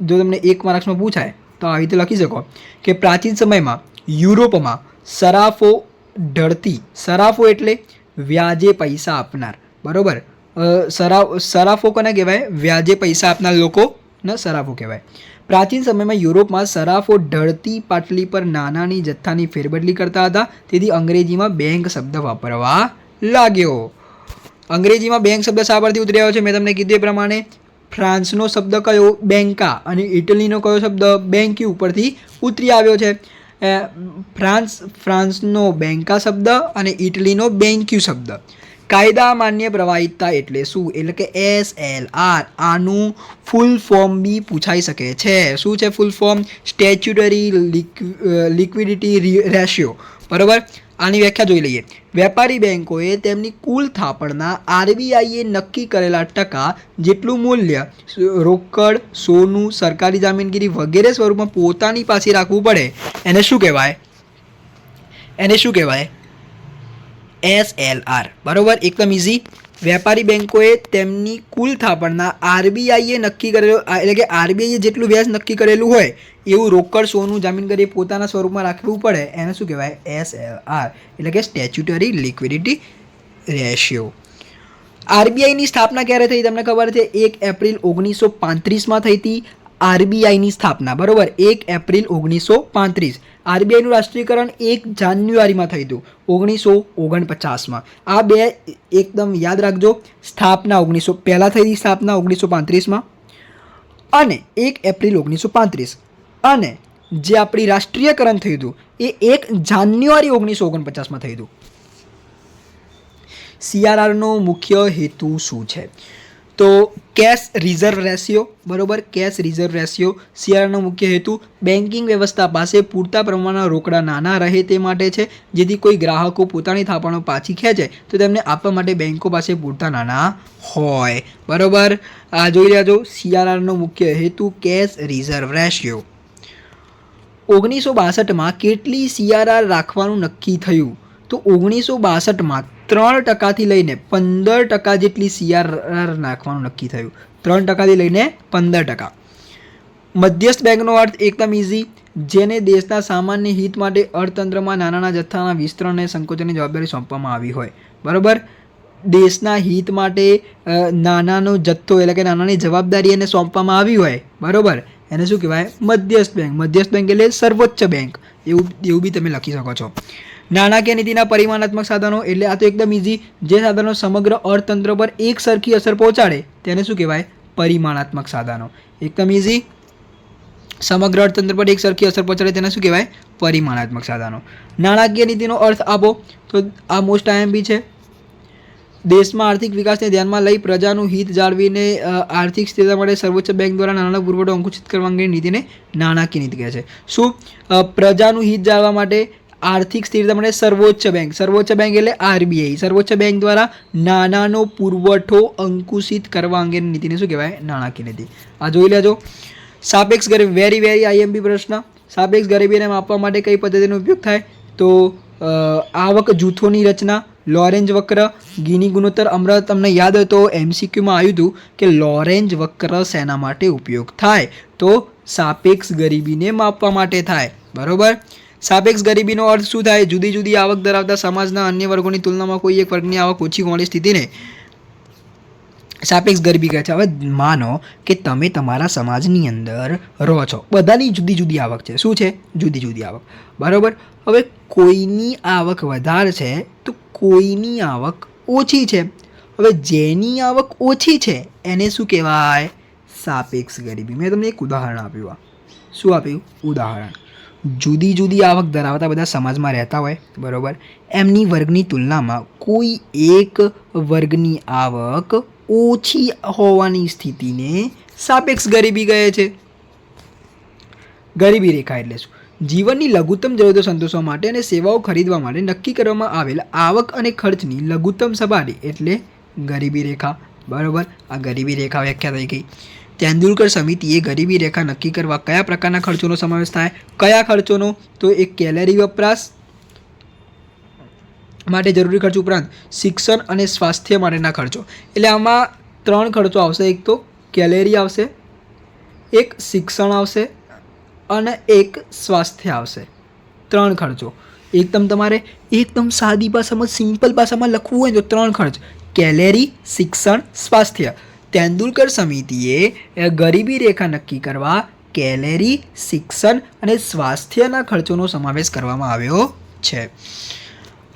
જો તમને 1 માર્ક્સમાં પૂછાય તો આવી રીતે લખી શકો કે પ્રાચીન સમયમાં યુરોપમાં સરાફો ઢળતી, સરાફો એટલે વ્યાજે પૈસા આપનાર, બરાબર. સરાફો કોને કહેવાય? વ્યાજે પૈસા આપનાર લોકોને સરાફો કહેવાય. પ્રાચીન સમયમાં યુરોપમાં સરાફો ઢળતી પાટલી પર નાણાંની જથ્થાની ફેરબદલી કરતા હતા, તેથી અંગ્રેજીમાં બેંક શબ્દ વાપરવા લાગ્યો. અંગ્રેજીમાં બેંક શબ્દ શા પરથી ઉતરી આવ્યો છે? મેં તમને કીધું એ પ્રમાણે ફ્રાન્સનો શબ્દ કયો? બેંકા, અને ઇટલીનો કયો શબ્દ? બેંક્યુ ઉપરથી ઉતરી આવ્યો છે. ફ્રાન્સનો બેંકા શબ્દ અને ઇટલીનો બેંક્યુ શબ્દ. કાયદા માન્ય પ્રવાહિતતા એટલે શું? એટલે કે SLR. આનું ફૂલ ફોર્મ બી પૂછાઈ શકે છે. શું છે full form? Statutory liquidity ratio, બરાબર. આની વ્યાખ્યા જોઈ લઈએ. વેપારી બેંકોએ તેમની કુલ થાપણના RBIએ નક્કી કરેલા ટકા જેટલું મૂલ્ય રોકડ, સોનું, સરકારી જામીનગીરી વગેરે સ્વરૂપમાં પોતાની પાસે રાખવું પડે, એને શું કહેવાય? એને શું કહેવાય? SLR, બરાબર. એકદમ ઇઝી. વેપારી બેંકોએ તેમની કુલ થાપણના RBIએ નક્કી કરેલું, એટલે કે RBIએ જેટલું વ્યાજ નક્કી કરેલું હોય એવું રોકડ, સોનું, જામીનગીરી પોતાના સ્વરૂપમાં રાખવું પડે, એને શું કહેવાય? SLR, એટલે કે સ્ટેચ્યુટરી લિક્વિડિટી રેશિયો. RBIની સ્થાપના ક્યારે થઈ? તમને ખબર છે? 1 એપ્રિલ 1935માં થઈ હતી RBIની સ્થાપના, બરાબર. 1 એપ્રિલ 1935. RBIનું રાષ્ટ્રીયકરણ 1 જાન્યુઆરીમાં થયું હતું 1949માં. આ બે એકદમ યાદ રાખજો. સ્થાપના પહેલાં થઈ હતી સ્થાપના 1935માં અને 1 એપ્રિલ 1935, અને જે આપણી રાષ્ટ્રીયકરણ થયું હતું એ 1 જાન્યુઆરી 1949માં થયું હતું. CRRનો મુખ્ય હેતુ શું છે? તો કેશ રિઝર્વ રેશિયો, બરાબર. કેશ રિઝર્વ રેશિયો CRRનો મુખ્ય હેતુ બેન્કિંગ વ્યવસ્થા પાસે પૂરતા પ્રમાણમાં રોકડા નાના રહે તે માટે છે, જેથી કોઈ ગ્રાહકો પોતાની થાપણો પાછી ખેંચે તો તેમને આપવા માટે બેન્કો પાસે પૂરતા નાના હોય, બરાબર. આ જોઈ રહ્યા છો. CRRનો મુખ્ય હેતુ કેશ રિઝર્વ રેશિયો. 1962માં કેટલી CRR રાખવાનું નક્કી થયું? તો 1962માં 3% લઈને 15% જેટલી CRR નાખવાનું નક્કી થયું. 3% લઈને 15%. મધ્યસ્થ બેંકનો અર્થ એકદમ ઇઝી, જેને દેશના સામાન્ય હિત માટે અર્થતંત્રમાં નાણાંના જથ્થાના વિસ્તરણ અને સંકોચનની જવાબદારી સોંપવામાં આવી હોય, બરાબર. દેશના હિત માટે નાણાંનો જથ્થો, એટલે કે નાણાંની જવાબદારી એને સોંપવામાં આવી હોય, બરાબર, એને શું કહેવાય? મધ્યસ્થ બેંક. મધ્યસ્થ બેંક એટલે સર્વોચ્ચ બેંક, એવું બી તમે લખી શકો છો. નાણાકીય નીતિના પરિમાણાત્મક સાધનો, એટલે આ તો એકદમ ઇઝી. જે સાધનો સમગ્ર અર્થતંત્ર પર એક સરખી અસર પહોંચાડે તેને શું કહેવાય? પરિમાણાત્મક સાધનો. એકદમ ઇઝી. સમગ્ર અર્થતંત્ર પર એક સરખી અસર પહોંચાડે તેને શું કહેવાય? પરિમાણાત્મક સાધનો. નાણાકીય નીતિનો અર્થ આપો તો આ મોસ્ટ IMP છે. દેશમાં આર્થિક વિકાસને ધ્યાનમાં લઈ પ્રજાનું હિત જાળવીને આર્થિક સ્થિરતા માટે સર્વોચ્ચ બેંક દ્વારા નાણાંનો પુરવઠો અંકુશિત કરવા અંગેની નીતિને નાણાકીય નીતિ કહે છે. શું? પ્રજાનું હિત જાળવવા માટે આર્થિક સ્થિરતા માટે સર્વોચ્ચ બેંક એટલે RBI, સર્વોચ્ચ બેંક દ્વારા નાણાંનો પુરવઠો અંકુશિત કરવા અંગેની નીતિને શું કહેવાય? નાણાકીય નીતિ. આ જોઈ લેજો. સાપેક્ષ ગરીબી, વેરી IMP પ્રશ્ન. સાપેક્ષ ગરીબીને માપવા માટે કઈ પદ્ધતિનો ઉપયોગ થાય? તો આવક જૂથોની રચના, લોરેન્જ વક્ર, ગીની ગુણોત્તર. હમણાં તમને યાદ હોય તો MCQમાં આવ્યું હતું કે લોરેન્જ વક્ર શેના માટે ઉપયોગ થાય? તો સાપેક્ષ ગરીબીને માપવા માટે થાય, બરોબર. સાપેક્ષ ગરીબીનો અર્થ શું થાય? જુદી જુદી આવક ધરાવતા સમાજના અન્ય વર્ગોની તુલનામાં કોઈ એક વર્ગની આવક ઓછી હોવાની સ્થિતિને સાપેક્ષ ગરીબી કહે છે. હવે માનો કે તમે તમારા સમાજની અંદર રહો છો, બધાની જુદી જુદી આવક છે. શું છે? જુદી જુદી આવક, બરાબર. હવે કોઈની આવક વધારે છે તો કોઈની આવક ઓછી છે. હવે જેની આવક ઓછી છે એને શું કહેવાય? સાપેક્ષ ગરીબી. મેં તમને એક ઉદાહરણ આપ્યું. શું આપ્યું? ઉદાહરણ. જુદી જુદી આવક ધરાવતા બધા સમાજમાં રહેતા હોય, બરાબર. એમની વર્ગની તુલનામાં કોઈ એક વર્ગની આવક ઓછી હોવાની સ્થિતિને સાપેક્ષ ગરીબી કહે છે. ગરીબી રેખા એટલે શું? જીવનની લઘુત્તમ જરૂરિયાતો સંતોષવા માટે અને સેવાઓ ખરીદવા માટે નક્કી કરવામાં આવેલ આવક અને ખર્ચની લઘુત્તમ સપાટી એટલે ગરીબી રેખા, બરાબર. આ ગરીબી રેખા વ્યાખ્યા થઈ ગઈ. તેંડુલકર સમિતિએ ગરીબી રેખા નક્કી કરવા કયા પ્રકારના ખર્ચોનો સમાવેશ થાય? કયા ખર્ચોનો? તો એક કેલરી વપરાશ માટે જરૂરી ખર્ચ ઉપરાંત શિક્ષણ અને સ્વાસ્થ્ય માટેના ખર્ચો. એટલે આમાં 3 ખર્ચો આવશે. એક તો કેલેરી આવશે, એક શિક્ષણ આવશે અને એક સ્વાસ્થ્ય આવશે. 3 ખર્ચો. તમારે એકદમ સાદી ભાષામાં, સિમ્પલ ભાષામાં લખવું હોય તો 3 ખર્ચ: કેલેરી, શિક્ષણ, સ્વાસ્થ્ય. તેંડુલકર સમિતિએ ગરીબી રેખા નક્કી કરવા કેલેરી, શિક્ષણ અને સ્વાસ્થ્યના ખર્ચોનો સમાવેશ કરવામાં આવ્યો છે.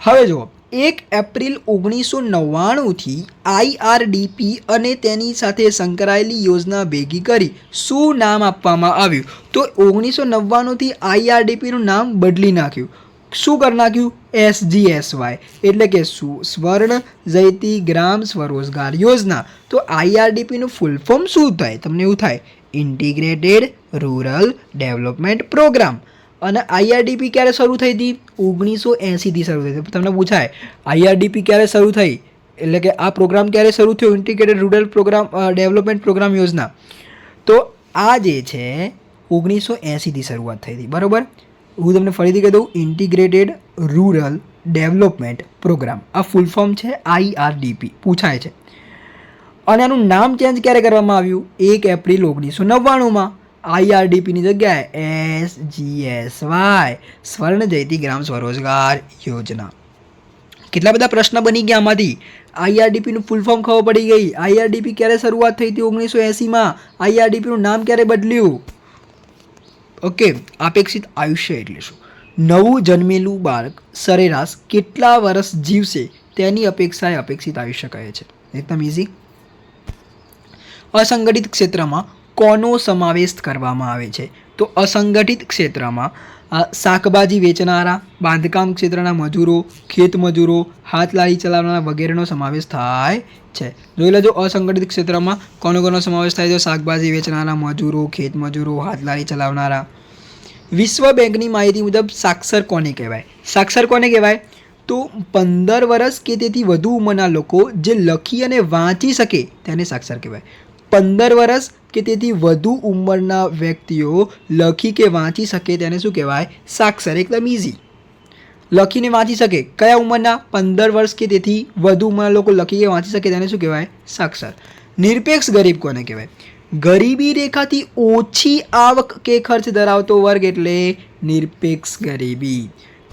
હવે જુઓ, 1 એપ્રિલ 1999થી IRDP અને તેની સાથે સંકળાયેલી યોજના ભેગી કરી શું નામ આપવામાં આવ્યું? તો 1999થી IRDPનું નામ બદલી નાખ્યું. શું કરી નાખ્યું? SGSY, એટલે કે સ્વર્ણ જયંતી ગ્રામ સ્વરોજગાર યોજના. તો IRDPનું ફૂલ ફોર્મ શું થાય? તમને એવું થાય, ઇન્ટિગ્રેટેડ રૂરલ ડેવલપમેન્ટ પ્રોગ્રામ. અને IRDP ક્યારે શરૂ થઈ હતી? 1980થી શરૂ થઈ હતી. તમને પૂછાય IRDP ક્યારે શરૂ થઈ, એટલે કે આ પ્રોગ્રામ ક્યારે શરૂ થયો, integrated rural programme development programme યોજના? તો આ જે છે 1980થી શરૂઆત થઈ હતી. બરાબર, હું તમને ફરીથી કહી દઉં, ઇન્ટિગ્રેટેડ રૂરલ ડેવલપમેન્ટ પ્રોગ્રામ, આ ફૂલ ફોર્મ છે IRDP, પૂછાય છે. અને આનું નામ ચેન્જ ક્યારે કરવામાં આવ્યું? 1 એપ્રિલ 1999માં. IRDPની જગ્યાએ SGSY, સ્વર્ણ જયંતી ગ્રામ સ્વરોજગાર યોજના. કેટલા બધા પ્રશ્ન બની ગયા આમાંથી. IRDPનું ફૂલ ફોર્મ ખબર પડી ગઈ. IRDP ક્યારે શરૂઆત થઈ હતી? 1980માં. IRDPનું નામ ક્યારે બદલ્યું? ઓકે. અપેક્ષિત આયુષ્ય એટલે શું? નવું જન્મેલું બાળક સરેરાશ કેટલા વર્ષ જીવશે તેની અપેક્ષાએ અપેક્ષિત આયુષ્ય કહે છે. એકદમ ઇઝી. અસંગઠિત ક્ષેત્રમાં કોનો સમાવેશ કરવામાં આવે છે? તો અસંગઠિત ક્ષેત્રમાં શાકભાજી વેચનારા, બાંધકામ ક્ષેત્રના મજૂરો, ખેત મજૂરો, હાથ લારી ચલાવનારા વગેરેનો સમાવેશ થાય છે. જોઈ લેજો, અસંગઠિત ક્ષેત્રમાં કોનો સમાવેશ થાય છે? શાકભાજી વેચનારા, મજૂરો, ખેત મજૂરો, હાથ લારી ચલાવનારા. વિશ્વ બેંકની માહિતી મુજબ સાક્ષર કોને કહેવાય? સાક્ષર કોને કહેવાય? તો 15 વર્ષ કે તેથી વધુ ઉંમરના લોકો જે લખી અને વાંચી શકે તેને સાક્ષર કહેવાય. 15 વર્ષ કે તેથી વધુ ઉંમરના વ્યક્તિઓ લખી કે વાંચી શકે તેને શું કહેવાય? સાક્ષર. એકદમ ઇઝી. લખીને વાંચી શકે, કયા ઉંમરના? 15 વર્ષ કે તેથી વધુ ઉંમરના લોકો લખી કે વાંચી શકે તેને શું કહેવાય? સાક્ષર. નિરપેક્ષ ગરીબ કોને કહેવાય? ગરીબી રેખાથી ઓછી આવક કે ખર્ચ ધરાવતો વર્ગ એટલે નિરપેક્ષ ગરીબી.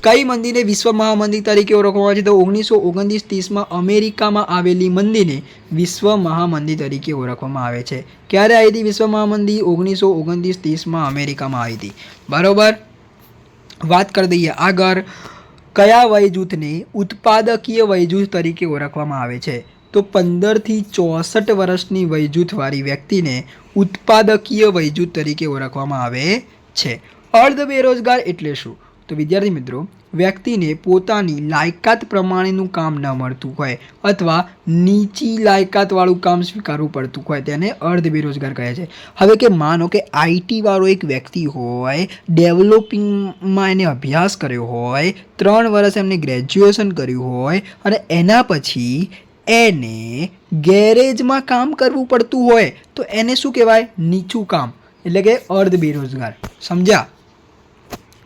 કઈ મંદિરને વિશ્વ મહામંદિર તરીકે ઓળખવામાં આવે છે? તો 1929-30માં અમેરિકામાં આવેલી મંદિરને વિશ્વ મહામંદિર તરીકે ઓળખવામાં આવે છે. ક્યારે આવી હતી વિશ્વ મહામંદિર? 1929-30માં અમેરિકામાં આવી હતી. બરાબર, વાત કરી દઈએ આગળ. કયા વયજૂથને ઉત્પાદકીય વયજૂથ તરીકે ઓળખવામાં આવે છે? તો 15થી 64 વર્ષની વયજૂથવાળી વ્યક્તિને ઉત્પાદકીય વયજૂથ તરીકે ઓળખવામાં આવે છે. અર્ધ બેરોજગાર એટલે શું? તો વિદ્યાર્થી મિત્રો, વ્યક્તિને પોતાની લાયકાત પ્રમાણેનું કામ ન મળતું હોય અથવા નીચી લાયકાતવાળું કામ સ્વીકારવું પડતું હોય તેને અર્ધ બેરોજગાર કહે છે. હવે કે માનો કે IT વાળો એક વ્યક્તિ હોય, ડેવલપિંગમાં એને અભ્યાસ કર્યો હોય, 3 વર્ષ એમને ગ્રેજ્યુએશન કર્યું હોય અને એના પછી એને ગેરેજમાં કામ કરવું પડતું હોય તો એને શું કહેવાય? નીચું કામ, એટલે કે અર્ધ બેરોજગાર. સમજ્યા?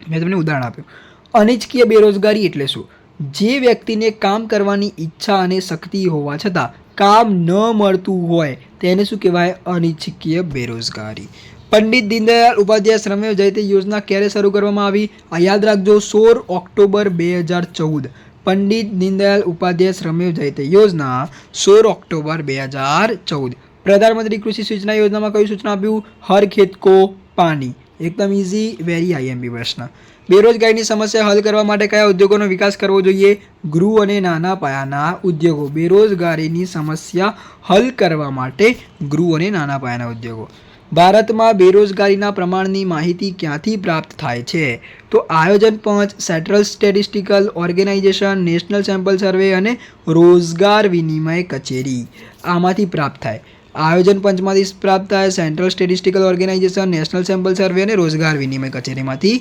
મેં તમને ઉદાહરણ આપ્યું. અનિચ્છનીય બેરોજગારી એટલે શું? જે વ્યક્તિને કામ કરવાની ઈચ્છા અને શક્તિ હોવા છતાં કામ ન મળતું હોય તેને શું કહેવાય? અનિચ્છનીય બેરોજગારી. પંડિત દીનદયાળ ઉપાધ્યાય શ્રમયોગ જયંતિ યોજના ક્યારે શરૂ કરવામાં આવી? આ યાદ રાખજો, 16 ઓક્ટોબર 2014. પંડિત દીનદયાળ ઉપાધ્યાય શ્રમયોગ જયંતિ યોજના 16 ઓક્ટોબર 2014. પ્રધાનમંત્રી કૃષિ સૂચના યોજનામાં કયું સૂચના આપ્યું? હર ખેત કો પાણી. એકદમ ઇઝી, વેરી IMP પ્રશ્ન. બેરોજગારીની સમસ્યા હલ કરવા માટે કયા ઉદ્યોગોનો વિકાસ કરવો જોઈએ? ગૃહ અને નાના પાયાના ઉદ્યોગો. બેરોજગારીની સમસ્યા હલ કરવા માટે ગૃહ અને નાના પાયાના ઉદ્યોગો. ભારતમાં બેરોજગારીના પ્રમાણની માહિતી ક્યાંથી પ્રાપ્ત થાય છે? તો આયોજન પંચ, central statistical organisation, national sample survey અને રોજગાર વિનિમય કચેરી, આમાંથી પ્રાપ્ત થાય. આયોજન પંચમાંથી પ્રાપ્ત થાય, central statistical organisation, national sample survey અને રોજગાર વિનિમય કચેરીમાંથી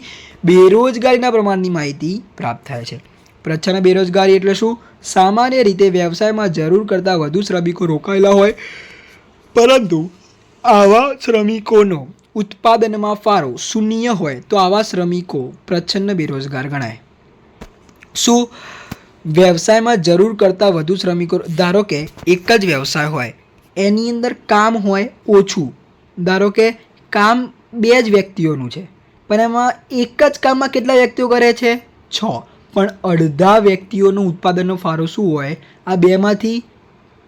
બેરોજગારીના પ્રમાણની માહિતી પ્રાપ્ત થાય છે. પ્રચ્છન્ન બેરોજગારી એટલે શું? સામાન્ય રીતે વ્યવસાયમાં જરૂર કરતાં વધુ શ્રમિકો રોકાયેલા હોય પરંતુ આવા શ્રમિકોનો ઉત્પાદનમાં ફાળો શૂન્ય હોય તો આવા શ્રમિકો પ્રચ્છન્ન બેરોજગાર ગણાય. શું? વ્યવસાયમાં જરૂર કરતાં વધુ શ્રમિકો, ધારો કે એક જ વ્યવસાય હોય, એની અંદર કામ હોય ઓછું, ધારો કે કામ 2 જ વ્યક્તિઓનું છે, પણ એમાં એક જ કામમાં કેટલા વ્યક્તિઓ કરે છે? 6. પણ અડધા વ્યક્તિઓનો ઉત્પાદનનો ફાળો શું હોય? આ બેમાંથી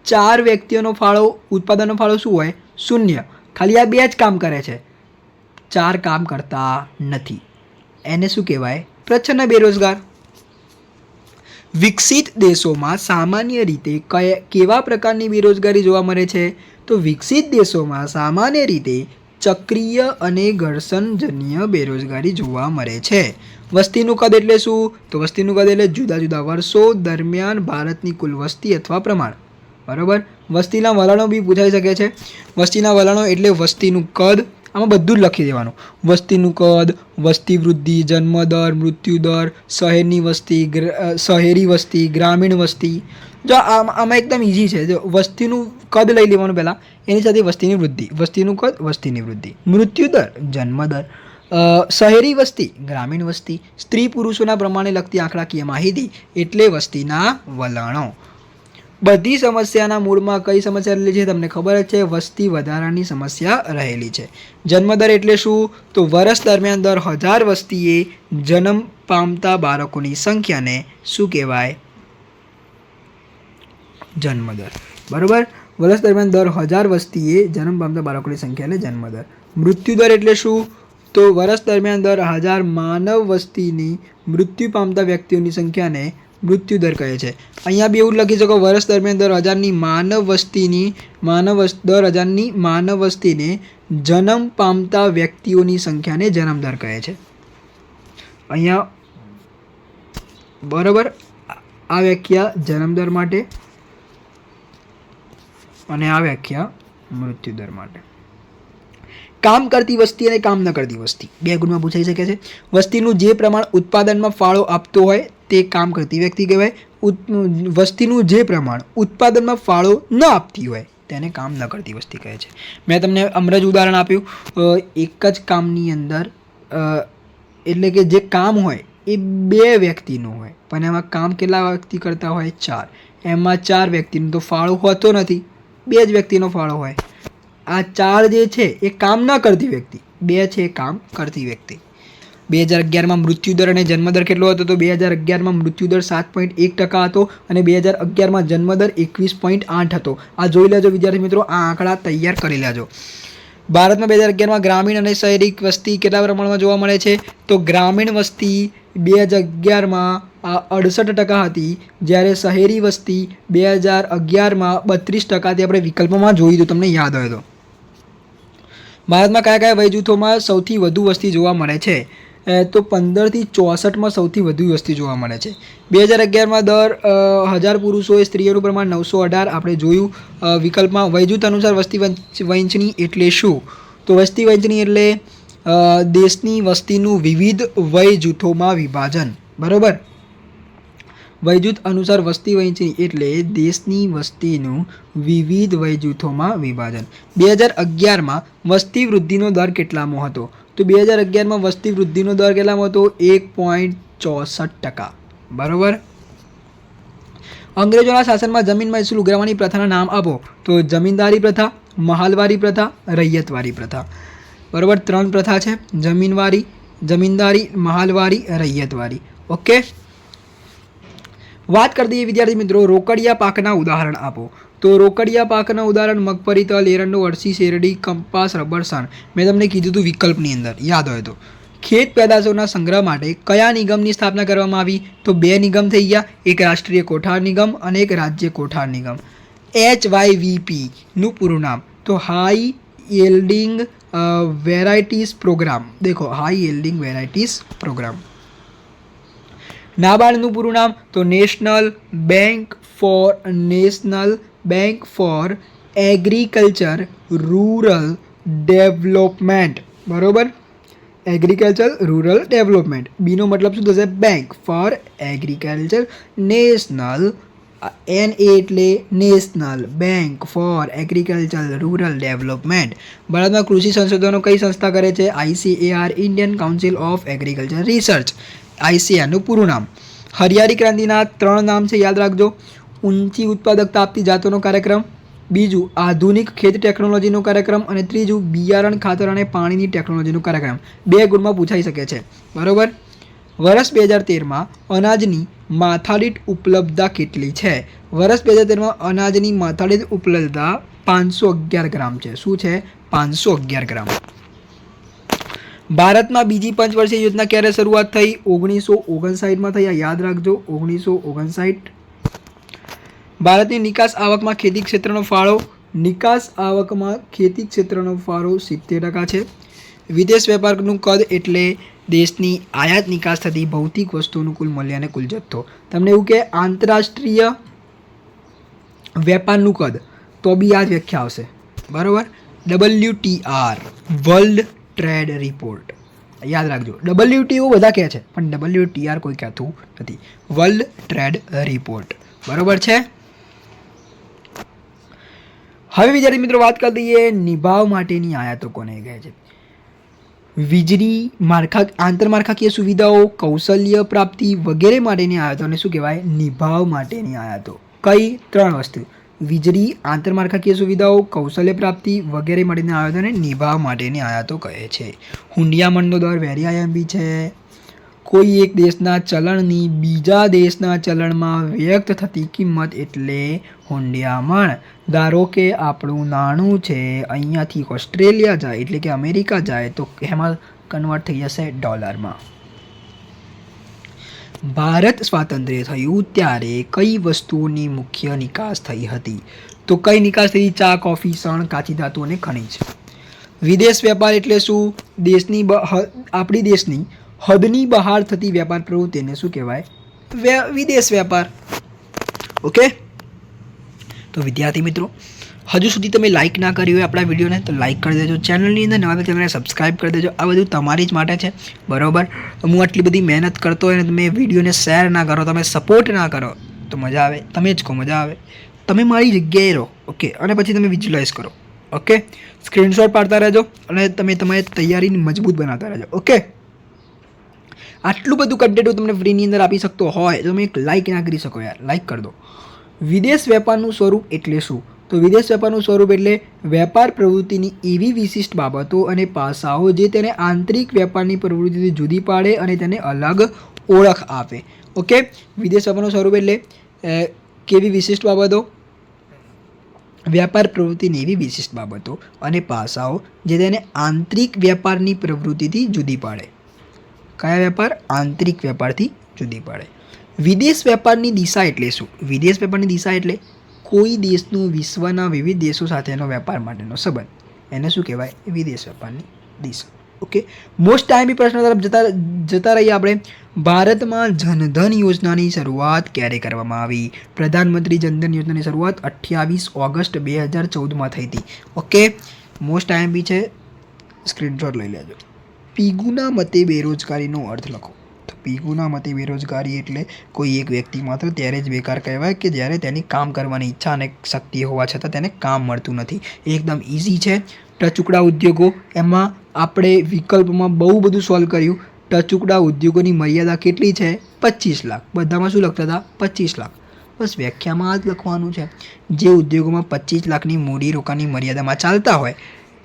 4 વ્યક્તિઓનો ઉત્પાદનનો ફાળો શું હોય? 0. ખાલી આ 2 જ કામ કરે છે, 4 કામ કરતા નથી. એને શું કહેવાય? પ્રચ્છન્ન બેરોજગાર. વિકસિત દેશોમાં સામાન્ય રીતે કેવા પ્રકારની બેરોજગારી જોવા મળે છે? તો વિકસિત દેશોમાં સામાન્ય રીતે ચક્રીય અને ઘર્ષણજન્ય બેરોજગારી જોવા મળે છે. વસ્તીનું કદ એટલે શું? તો વસ્તીનું કદ એટલે જુદા જુદા વર્ષો દરમિયાન ભારતની કુલ વસ્તી અથવા પ્રમાણ. બરાબર. વસ્તીના વલણો બી પૂછાઈ શકે છે. વસ્તીના વલણો એટલે વસ્તીનું કદ, આમાં બધું જ લખી દેવાનું. વસ્તીનું કદ, વસ્તી વૃદ્ધિ, જન્મદર, મૃત્યુદર, શહેરી વસ્તી, ગ્રામીણ વસ્તી. જો આમાં એકદમ ઇઝી છે. જો વસ્તીનું કદ લઈ લેવાનું પહેલાં, એની સાથે વસ્તીની વૃદ્ધિ, વસ્તીનું કદ, વસ્તીની વૃદ્ધિ, મૃત્યુદર, જન્મદર, શહેરી વસ્તી, ગ્રામીણ વસ્તી, સ્ત્રી પુરુષોના પ્રમાણે લગતી આંકડાકીય માહિતી એટલે વસ્તીના વલણો. બધી સમસ્યાના મૂળમાં કઈ સમસ્યા રહેલી છે? તમને ખબર જ છે, વસ્તી વધારાની સમસ્યા રહેલી છે. જન્મદર એટલે શું? તો વર્ષ દરમિયાન દર 1000 વસ્તીએ જન્મ પામતા બાળકોની સંખ્યાને શું કહેવાય? જન્મદર. બરાબર. વર્ષ દરમિયાન દર 1000 વસ્તીએ જન્મ પામતા બાળકોની સંખ્યા એટલે જન્મદર. મૃત્યુદર એટલે શું? તો વર્ષ દરમિયાન દર 1000 માનવ વસ્તીની મૃત્યુ પામતા વ્યક્તિઓની સંખ્યાને મૃત્યુદર કહે છે. અહીંયા બી એવું લખી શકો, વર્ષ દરમિયાન દર 1000ની માનવ વસ્તીને જન્મ પામતા વ્યક્તિઓની સંખ્યાને જન્મદર કહે છે. અહીંયા બરાબર. આ વ્યાખ્યા જન્મદર માટે અને આ વ્યાખ્યા મૃત્યુદર માટે. કામ કરતી વસ્તી અને કામ ન કરતી વસ્તી 2 ગુણમાં પૂછાઈ શકે છે. વસ્તીનું જે પ્રમાણ ઉત્પાદનમાં ફાળો આપતો હોય તે કામ કરતી વ્યક્તિ કહેવાય. વસ્તીનું જે પ્રમાણ ઉત્પાદનમાં ફાળો ન આપતી હોય તેને કામ ન કરતી વસ્તી કહે છે. મેં તમને હમણાં જ ઉદાહરણ આપ્યું. એક જ કામની અંદર એટલે કે જે કામ હોય એ 2 વ્યક્તિનું હોય, પણ એમાં કામ કેટલા વ્યક્તિ કરતા હોય? 4. એમાં 4 વ્યક્તિનો તો ફાળો હોતો નથી, 2 જ વ્યક્તિનો ફાળો હોય. આ 4 જે છે એ કામ ન કરતી વ્યક્તિ, 2 છે કામ કરતી વ્યક્તિ. 2011માં મૃત્યુદર અને જન્મદર કેટલો હતો? તો 2011માં મૃત્યુદર 7.1% હતો અને 2011માં જન્મદર 21.8 હતો. આ જોઈ લેજો વિદ્યાર્થી મિત્રો, આ આંકડા તૈયાર કરી લેજો. ભારતમાં 2011માં ગ્રામીણ અને શહેરી વસ્તી કેટલા પ્રમાણમાં જોવા મળે છે? તો ગ્રામીણ વસ્તી 2011માં 68% હતી, જ્યારે શહેરી વસ્તી 2011માં 32% આપણે વિકલ્પમાં જોયું હતું, તમને યાદ હોય તો. ભારતમાં કયા કયા વય જૂથોમાં સૌથી વધુ વસ્તી જોવા મળે છે? તો 15 થી 64માં સૌથી વધુ વસ્તી જોવા મળે છે. 2011માં દર 1000 પુરુષોએ સ્ત્રીઓનું પ્રમાણ 918 આપણે જોયું. વિકલ્પમાં વયજૂથ અનુસાર વસ્તી વહેંચણી એટલે શું? તો વસ્તી વહેંચણી એટલે દેશની વસ્તીનું વિવિધ વય જૂથોમાં વિભાજન. બરાબર. વયજૂથ અનુસાર વસ્તી વહેંચણી એટલે દેશની વસ્તીનું વિવિધ વય જૂથોમાં વિભાજન. 2011માં વસ્તી વૃદ્ધિનો દર કેટલામો હતો? તો 2011માં વસ્તી વૃદ્ધિનો દર કેટલામો હતો? 1.64%. બરાબર. અંગ્રેજોના શાસનમાં જમીન મહેસૂલ ઉઘરાવવાની પ્રથાના નામ આપો. તો જમીનદારી પ્રથા, મહાલવારી પ્રથા, રૈયતવારી પ્રથા. બરાબર. 3 પ્રથા છે: જમીનદારી, મહાલવારી, રૈયતવારી. ઓકે. વાત કરી દઈએ વિદ્યાર્થી મિત્રો, રોકડિયા પાકના ઉદાહરણ આપો. તો રોકડિયા પાકના ઉદાહરણ મગફળી, તલ, એરંડો, અળસી, શેરડી, કપાસ, રબર, શણ. મેં તમને કીધું હતું વિકલ્પની અંદર, યાદ હોય તો. ખેત પેદાશોના સંગ્રહ માટે કયા નિગમની સ્થાપના કરવામાં આવી? તો 2 નિગમ થઈ ગયા, એક રાષ્ટ્રીય કોઠાર નિગમ અને એક રાજ્ય કોઠાર નિગમ. HYVP નું પૂરું નામ તો હાઈ યીલ્ડિંગ વેરાયટીઝ પ્રોગ્રામ. દેખો, હાઈ યીલ્ડિંગ વેરાયટીઝ પ્રોગ્રામ. નાબાર્ડનું પૂરું નામ તો national bank for agriculture rural development. બરોબર. Agriculture rural development. બીનો મતલબ શું થશે? Bank for agriculture. National, NA એટલે national bank for agriculture rural development. ભારતમાં કૃષિ સંશોધનો કઈ સંસ્થા કરે છે? ICAR, Indian council of agriculture research. ICARનું પૂરું નામ. હરિયાળી ક્રાંતિના 3 નામ છે, યાદ રાખજો. ઊંચી ઉત્પાદકતા આપતી જાતોનો કાર્યક્રમ, બીજું આધુનિક ખેત ટેકનોલોજીનો કાર્યક્રમ અને ત્રીજું બિયારણ ખાતર અને પાણીની ટેકનોલોજીનો કાર્યક્રમ. 2 ગુણમાં પૂછાઈ શકે છે. બરાબર. વર્ષ 2013માં અનાજની માથાદીઠ ઉપલબ્ધતા કેટલી છે? વર્ષ 2013માં અનાજની માથાદીઠ ઉપલબ્ધતા 511 ગ્રામ છે. શું છે? 511 ગ્રામ. ભારતમાં બીજી પંચવર્ષીય યોજના ક્યારે શરૂઆત થઈ? 1959માં થઈ. આ યાદ રાખજો, 1959. ભારતની નિકાસ આવકમાં ખેતી ક્ષેત્રનો ફાળો 70% છે. વિદેશ વેપારનું કદ એટલે દેશની આયાત નિકાસ થતી ભૌતિક વસ્તુઓનું કુલ મૂલ્ય અને કુલ જથ્થો. તમને એવું કે આંતરરાષ્ટ્રીય વેપારનું કદ, તો બી આ જ વ્યાખ્યા આવશે. બરાબર. WTR વર્લ્ડ ટ્રેડ રિપોર્ટ યાદ રાખજો. WTO બધા કહે છે પણ WTR કોઈ કહેતું નથી. World trade report. બરાબર છે. હવે વિદ્યાર્થી મિત્રો વાત કરી દઈએ નિભાવ માટેની આયાતો કોને કહે છે? વીજળી, આંતરમાળખાકીય સુવિધાઓ, કૌશલ્ય પ્રાપ્તિ વગેરે માટેની આયાતોને શું કહેવાય? નિભાવ માટેની આયાતો. કઈ? 3 વસ્તુ: વીજળી, આંતરમાળખાકીય સુવિધાઓ, કૌશલ્ય પ્રાપ્તિ વગેરે માટેની આયાતોને નિભાવ માટેની આયાતો કહે છે. હુંડિયામણનો દર વેરી IMP છે. કોઈ એક દેશના ચલણની બીજા દેશના ચલણમાં વ્યક્ત થતી કિંમત એટલે હુંડિયામણ. ધારો કે આપણું નાણું છે, અહીંયાથી ઓસ્ટ્રેલિયા જાય એટલે કે અમેરિકા જાય તો એમાં કન્વર્ટ થઈ જશે ડોલરમાં. ભારત સ્વાતંત્ર્ય થયું ત્યારે કઈ વસ્તુઓની મુખ્ય નિકાસ થઈ હતી? તો કઈ નિકાસ થઈ? ચા, કોફી, શણ, કાચી ધાતુ અને ખનિજ. વિદેશ વેપાર એટલે શું? આપણી દેશની હદની બહાર થતી વેપાર પ્રવૃત્તિને શું કહેવાય? વિદેશ વેપાર. ઓકે. તો વિદ્યાર્થી મિત્રો, હજુ સુધી તમે લાઇક ના કરી હોય આપણા વિડીયોને તો લાઇક કરી દેજો. ચેનલની અંદર નવા ચેનલને સબસ્ક્રાઈબ કરી દેજો. આ બધું તમારી જ માટે છે. બરાબર. હું આટલી બધી મહેનત કરતો હોય અને તમે વિડીયોને શેર ના કરો, તમે સપોર્ટ ના કરો તો મજા આવે? તમે જ કહો મજા આવે? તમે મારી જગ્યાએ રહો. ઓકે. અને પછી તમે વિઝ્યુલાઇઝ કરો. ઓકે. સ્ક્રીનશોટ પાડતા રહેજો અને તમે તમારી તૈયારીને મજબૂત બનાવતા રહેજો. ઓકે. આટલું બધું કન્ટેન્ટ હું તમને ફ્રીની અંદર આપી શકતો હોય તો તમે એક લાઇક ના કરી શકો યાર. લાઇક કરી દો. વિદેશ વેપારનું સ્વરૂપ એટલે શું? તો વિદેશ વેપારનું સ્વરૂપ એટલે વેપાર પ્રવૃત્તિની એવી વિશિષ્ટ બાબતો અને પાસાઓ જે તેને આંતરિક વેપારની પ્રવૃત્તિથી જુદી પાડે અને તેને અલગ ઓળખ આપે. ઓકે. વિદેશ વેપારનું સ્વરૂપ એટલે કેવી વિશિષ્ટ બાબતો? વ્યાપાર પ્રવૃત્તિની એવી વિશિષ્ટ બાબતો અને પાસાઓ જે તેને આંતરિક વેપારની પ્રવૃત્તિથી જુદી પાડે. કયા વેપાર? આંતરિક વેપારથી જુદી પાડે. વિદેશ વેપારની દિશા એટલે શું? વિદેશ વેપારની દિશા એટલે કોઈ દેશનું વિશ્વના વિવિધ દેશો સાથેનો વેપાર માટેનો સંબંધ. એને શું કહેવાય? વિદેશ વેપારની દિશા. ઓકે. મોસ્ટ ટાઈમ પ્રશ્ન તરફ જતા રહીએ આપણે. ભારતમાં જનધન યોજનાની શરૂઆત ક્યારે કરવામાં આવી? પ્રધાનમંત્રી જનધન યોજનાની શરૂઆત 28 ઓગસ્ટ 2014માં થઈ હતી. ઓકે. મોસ્ટ ટાઈમ છે. સ્ક્રીનશોટ લઈ લેજો. પીગુના મતે બેરોજગારીનો અર્થ લખો. તો પીગુના મતે બેરોજગારી એટલે કોઈ એક વ્યક્તિ માત્ર ત્યારે જ બેકાર કહેવાય કે જ્યારે તેની કામ કરવાની ઈચ્છા અને શક્તિ હોવા છતાં તેને કામ મળતું નથી. એકદમ ઇઝી છે. ટચુકડા ઉદ્યોગો, એમાં આપણે વિકલ્પમાં બહુ બધું સોલ્વ કર્યું. ટચુકડા ઉદ્યોગોની મર્યાદા કેટલી છે? 25 લાખ. બધામાં શું લખતા હતા? 25 લાખ. બસ વ્યાખ્યામાં આ જ લખવાનું છે. જે ઉદ્યોગોમાં 25 લાખની મૂડી રોકાણની મર્યાદામાં ચાલતા હોય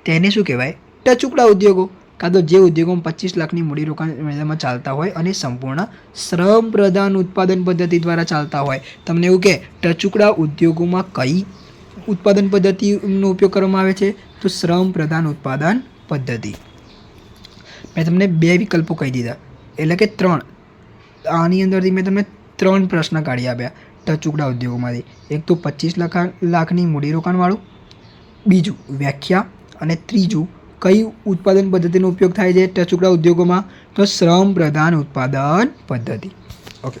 તેને શું કહેવાય? ટચુકડા ઉદ્યોગો. કાં તો જે ઉદ્યોગોમાં 25 લાખની મૂડી રોકાણ મર્યાદામાં ચાલતા હોય અને સંપૂર્ણ શ્રમ પ્રધાન ઉત્પાદન પદ્ધતિ દ્વારા ચાલતા હોય. તમને એવું કે ટચુકડા ઉદ્યોગોમાં કઈ ઉત્પાદન પદ્ધતિનો ઉપયોગ કરવામાં આવે છે? તો શ્રમ પ્રધાન ઉત્પાદન પદ્ધતિ. મેં તમને 2 વિકલ્પો કહી દીધા, એટલે કે 3. આની અંદરથી મેં તમને 3 પ્રશ્ન કાઢી આપ્યા ટચુકડા ઉદ્યોગોમાંથી. એક તો 25 લાખની મૂડીરોકાણવાળું, બીજું વ્યાખ્યા, અને ત્રીજું કઈ ઉત્પાદન પદ્ધતિનો ઉપયોગ થાય છે ટચુકડા ઉદ્યોગોમાં? તો શ્રમ પ્રધાન ઉત્પાદન પદ્ધતિ. ઓકે.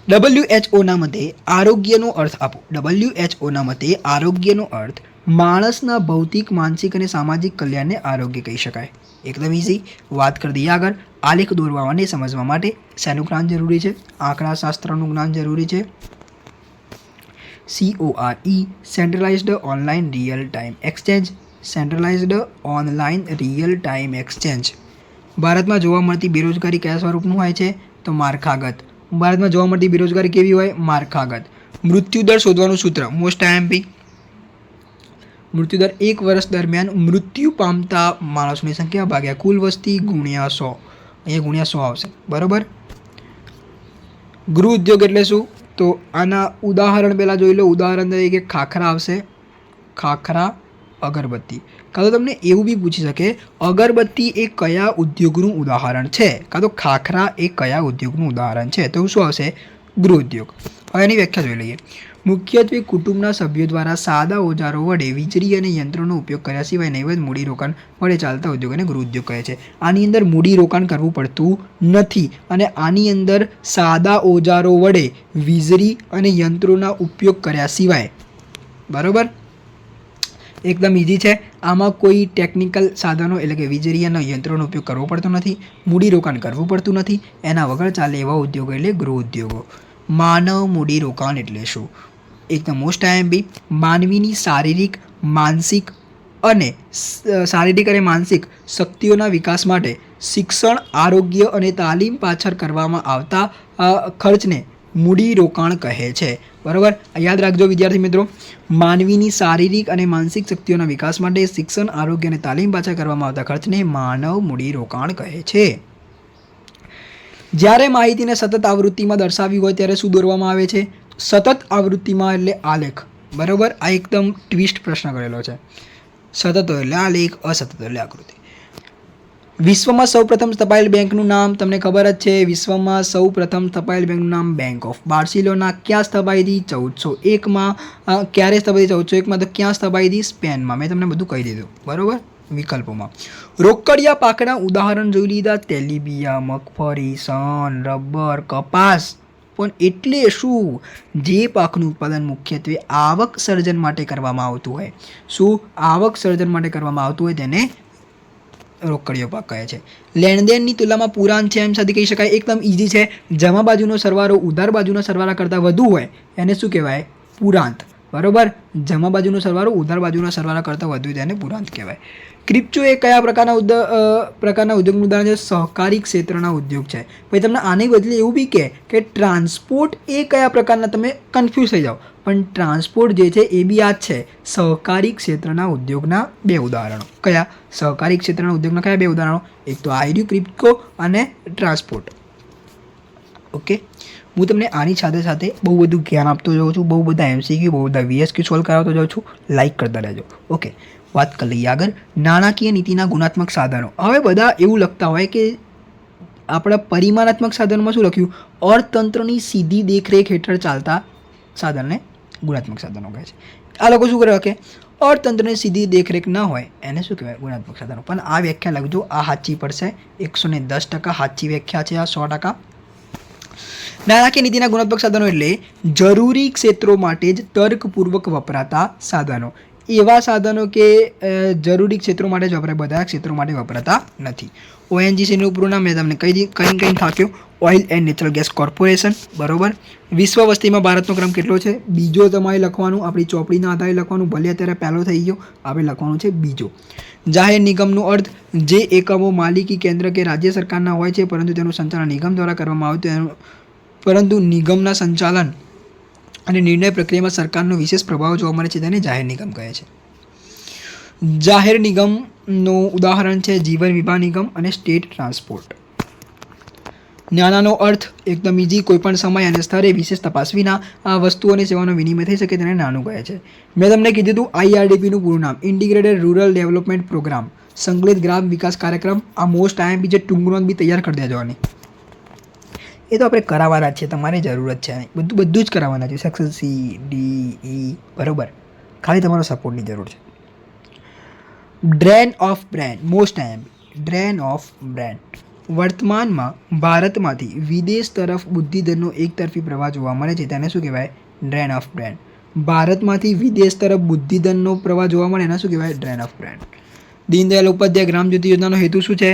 WHOના મતે આરોગ્યનો અર્થ આપો. WHOના મતે આરોગ્યનો અર્થ માણસના ભૌતિક, માનસિક અને સામાજિક કલ્યાણને આરોગ્ય કહી શકાય. એકદમ ઇઝી. વાત કરી દઈએ આગળ. આલેખ દોરવા અને સમજવા માટે શેનું જ્ઞાન જરૂરી છે? આંકડાશાસ્ત્રનું જ્ઞાન જરૂરી છે. CORE centralised online real time exchange. Centralised online real time exchange. ભારતમાં જોવા મળતી બેરોજગારી કયા સ્વરૂપનું હોય છે? તો માળખાગત. ભારતમાં જોવા મળતી બેરોજગારી કેવી હોય? માળખાગત. મૃત્યુદર શોધવાનું સૂત્ર મોસ્ટ આઈએમપી. મૃત્યુદર 1 વર્ષ દરમિયાન મૃત્યુ પામતા માણસોની સંખ્યા ભાગ્યા કુલ વસ્તી ગુણ્યા 100. અહીંયા ગુણ્યા 100 આવશે. બરાબર. ગૃહ ઉદ્યોગ એટલે શું? તો આના ઉદાહરણ પહેલાં જોઈ લો. ઉદાહરણ તરીકે ખાખરા આવશે, ખાખરા, અગરબત્તી. કાં તો તમને એવું બી પૂછી શકે અગરબત્તી એ કયા ઉદ્યોગનું ઉદાહરણ છે, કાં તો ખાખરા એ કયા ઉદ્યોગનું ઉદાહરણ છે. તો શું આવશે? ગૃહ ઉદ્યોગ. હવે એની વ્યાખ્યા જોઈ લઈએ. મુખ્યત્વે કુટુંબના સભ્યો દ્વારા સાદા ઓજારો વડે વીજળી અને યંત્રોનો ઉપયોગ કર્યા સિવાય નૈવત મૂડીરોકાણ વડે ચાલતા ઉદ્યોગોને ગૃહ ઉદ્યોગ કહે છે. આની અંદર મૂડીરોકાણ કરવું પડતું નથી અને આની અંદર સાદા ઓજારો વડે વીજળી અને યંત્રોના ઉપયોગ કર્યા સિવાય. બરાબર, એકદમ ઇઝી છે. આમાં કોઈ ટેકનિકલ સાધનો એટલે કે વીજળી અને યંત્રોનો ઉપયોગ કરવો પડતો નથી, મૂડીરોકાણ કરવું પડતું નથી. એના વગર ચાલે એવા ઉદ્યોગો એટલે ગૃહ ઉદ્યોગો. માનવ મૂડીરોકાણ એટલે શું? એકદમ મોસ્ટ આઈએમપી. માનવીની શારીરિક અને માનસિક શક્તિઓના વિકાસ માટે શિક્ષણ, આરોગ્ય અને તાલીમ પાછળ કરવામાં આવતા ખર્ચને મૂડીરોકાણ કહે છે. બરાબર, યાદ રાખજો વિદ્યાર્થી મિત્રો. માનવીની શારીરિક અને માનસિક શક્તિઓના વિકાસ માટે શિક્ષણ, આરોગ્ય અને તાલીમ પાછળ કરવામાં આવતા ખર્ચને માનવ મૂડીરોકાણ કહે છે. જ્યારે માહિતીને સતત આવૃત્તિમાં દર્શાવી હોય ત્યારે શું દોરવામાં આવે છે? સતત આવૃત્તિમાં એટલે આલેખ. બરાબર, આ એકદમ ટ્વિસ્ટ પ્રશ્ન કરેલો છે. સતત એટલે આલેખ, અસતત એટલે આકૃતિ. વિશ્વમાં સૌપ્રથમ સ્થપાયેલ બેંકનું નામ તમને ખબર જ છે. વિશ્વમાં સૌપ્રથમ સ્થપાયેલ બેંકનું નામ બેંક ઓફ બાર્સિલોના. ક્યાં સ્થપાઈ હતી? 1401માં. ક્યારે સ્થપાઈ હતી? 1401માં. તો ક્યાં સ્થપાઈ હતી? સ્પેનમાં. મેં તમને બધું કહી દીધું. બરાબર. વિકલ્પોમાં રોકડિયા પાકના ઉદાહરણ જોઈ લીધા. તેલીબિયા, મગફળી, શણ, રબર, કપાસ. પણ એટલે શું? જે પાકનું ઉત્પાદન મુખ્યત્વે આવક સર્જન માટે કરવામાં આવતું હોય. શું? આવક સર્જન માટે કરવામાં આવતું હોય તેને રોકડિયો પાક કહે છે. લેણદેણની તુલનામાં પુરાંત છે એમ સાથે કહી શકાય. એકદમ ઇઝી છે. જમા બાજુનો સરવાળો ઉધાર બાજુના સરવાળા કરતાં વધુ હોય એને શું કહેવાય? પુરાંત. બરાબર, જમા બાજુનો સરવાળો ઉધાર બાજુના સરવાળા કરતાં વધુ તેને પુરાંત કહેવાય. ક્રિપ્ટો એ કયા પ્રકારના ઉદ્યોગનું ઉદાહરણ છે? સહકારી ક્ષેત્રના ઉદ્યોગ છે. પછી તમને આને બદલે એવું બી કે ટ્રાન્સપોર્ટ એ કયા પ્રકારના, તમે કન્ફ્યુઝ થઈ જાઓ, પણ ટ્રાન્સપોર્ટ જે છે એ બી આ જ છે. સહકારી ક્ષેત્રના ઉદ્યોગના 2 ઉદાહરણો. કયા? સહકારી ક્ષેત્રના ઉદ્યોગના કયા 2 ઉદાહરણો? એક તો આઈડી ક્રિપ્ટો અને ટ્રાન્સપોર્ટ. ઓકે, હું તમને આની સાથે સાથે બહુ બધું જ્ઞાન આપતો જાઉં છું, બહુ બધા MCQ, બહુ બધા VSQ સોલ્વ કરાવતો જાઉં છું. લાઇક કરતા રહેજો. ઓકે, વાત કરી લઈએ આગળ. નાણાકીય નીતિના ગુણાત્મક સાધનો. હવે બધા એવું લખતા હોય કે આપણા પરિમાણાત્મક સાધનોમાં શું લખ્યું? અર્થતંત્રની સીધી દેખરેખ હેઠળ ચાલતા સાધનને ગુણાત્મક સાધનો કહે છે. આ લોકો શું કરે કે અર્થતંત્રની સીધી દેખરેખ ન હોય એને શું કહેવાય? ગુણાત્મક સાધનો. પણ આ વ્યાખ્યા લખજો, આ સાચી પડશે. 110% સાચી વ્યાખ્યા છે આ. 100%. નાણાકીય નીતિના ગુણાત્મક સાધનો એટલે જરૂરી ક્ષેત્રો માટે જ તર્કપૂર્વક વપરાતા સાધનો. એવા સાધનો કે જરૂરી ક્ષેત્રો માટે જ વપરાય, બધા ક્ષેત્રો માટે વપરાતા નથી. ONGCનું પૂરું નામ મેં તમને કઈ થાક્યો? Oil and natural gas corporation. બરાબર. વિશ્વ વસ્તીમાં ભારતનો ક્રમ કેટલો છે? બીજો તમારે લખવાનું, આપણી ચોપડીના આધારે લખવાનું. ભલે અત્યારે પહેલો થઈ ગયો, આપણે લખવાનું છે બીજો. જાહેર નિગમનો અર્થ જે એકમો માલિકી કેન્દ્ર કે રાજ્ય સરકારના હોય છે પરંતુ તેનું સંચાલન નિગમ દ્વારા કરવામાં આવતું, પરંતુ નિગમના સંચાલન અને નિર્ણય પ્રક્રિયામાં સરકારનો વિશેષ પ્રભાવ જોવા મળે છે તેને જાહેર નિગમ કહે છે. જાહેર નિગમનું ઉદાહરણ છે જીવન વીમા નિગમ અને સ્ટેટ ટ્રાન્સપોર્ટ. નાણાંનો અર્થ એકદમ ઇઝી. કોઈપણ સમય અને સ્તરે વિશેષ તપાસ વિના આ વસ્તુઓ અને સેવાનો વિનિમય થઈ શકે તેને નાણું કહે છે. મેં તમને કીધું હતું IRDPનું પૂરું નામ ઇન્ટિગ્રેટેડ રૂરલ ડેવલપમેન્ટ પ્રોગ્રામ, સંકલિત ગ્રામ વિકાસ કાર્યક્રમ. આ મોસ્ટ IMP છે. ટૂંકનો બી તૈયાર કરી દેજો આની. એ તો આપણે કરાવવાના જ છે, તમારે જરૂરત છે. બધું જ કરાવવાના છે. Section C, D, E. બરાબર, ખાલી તમારો સપોર્ટની જરૂર છે. Drain of brain. Most IMP. Drain of brain. વર્તમાનમાં ભારતમાંથી વિદેશ તરફ બુદ્ધિધનનો એકતરફી પ્રવાહ જોવા મળે છે તેને શું કહેવાય? Drain of brain. ભારતમાંથી વિદેશ તરફ બુદ્ધિધનનો પ્રવાહ જોવા મળે એને શું કહેવાય? Drain of brain. Deendayal Upadhyay Gram Jyoti યોજનાનો હેતુ શું છે?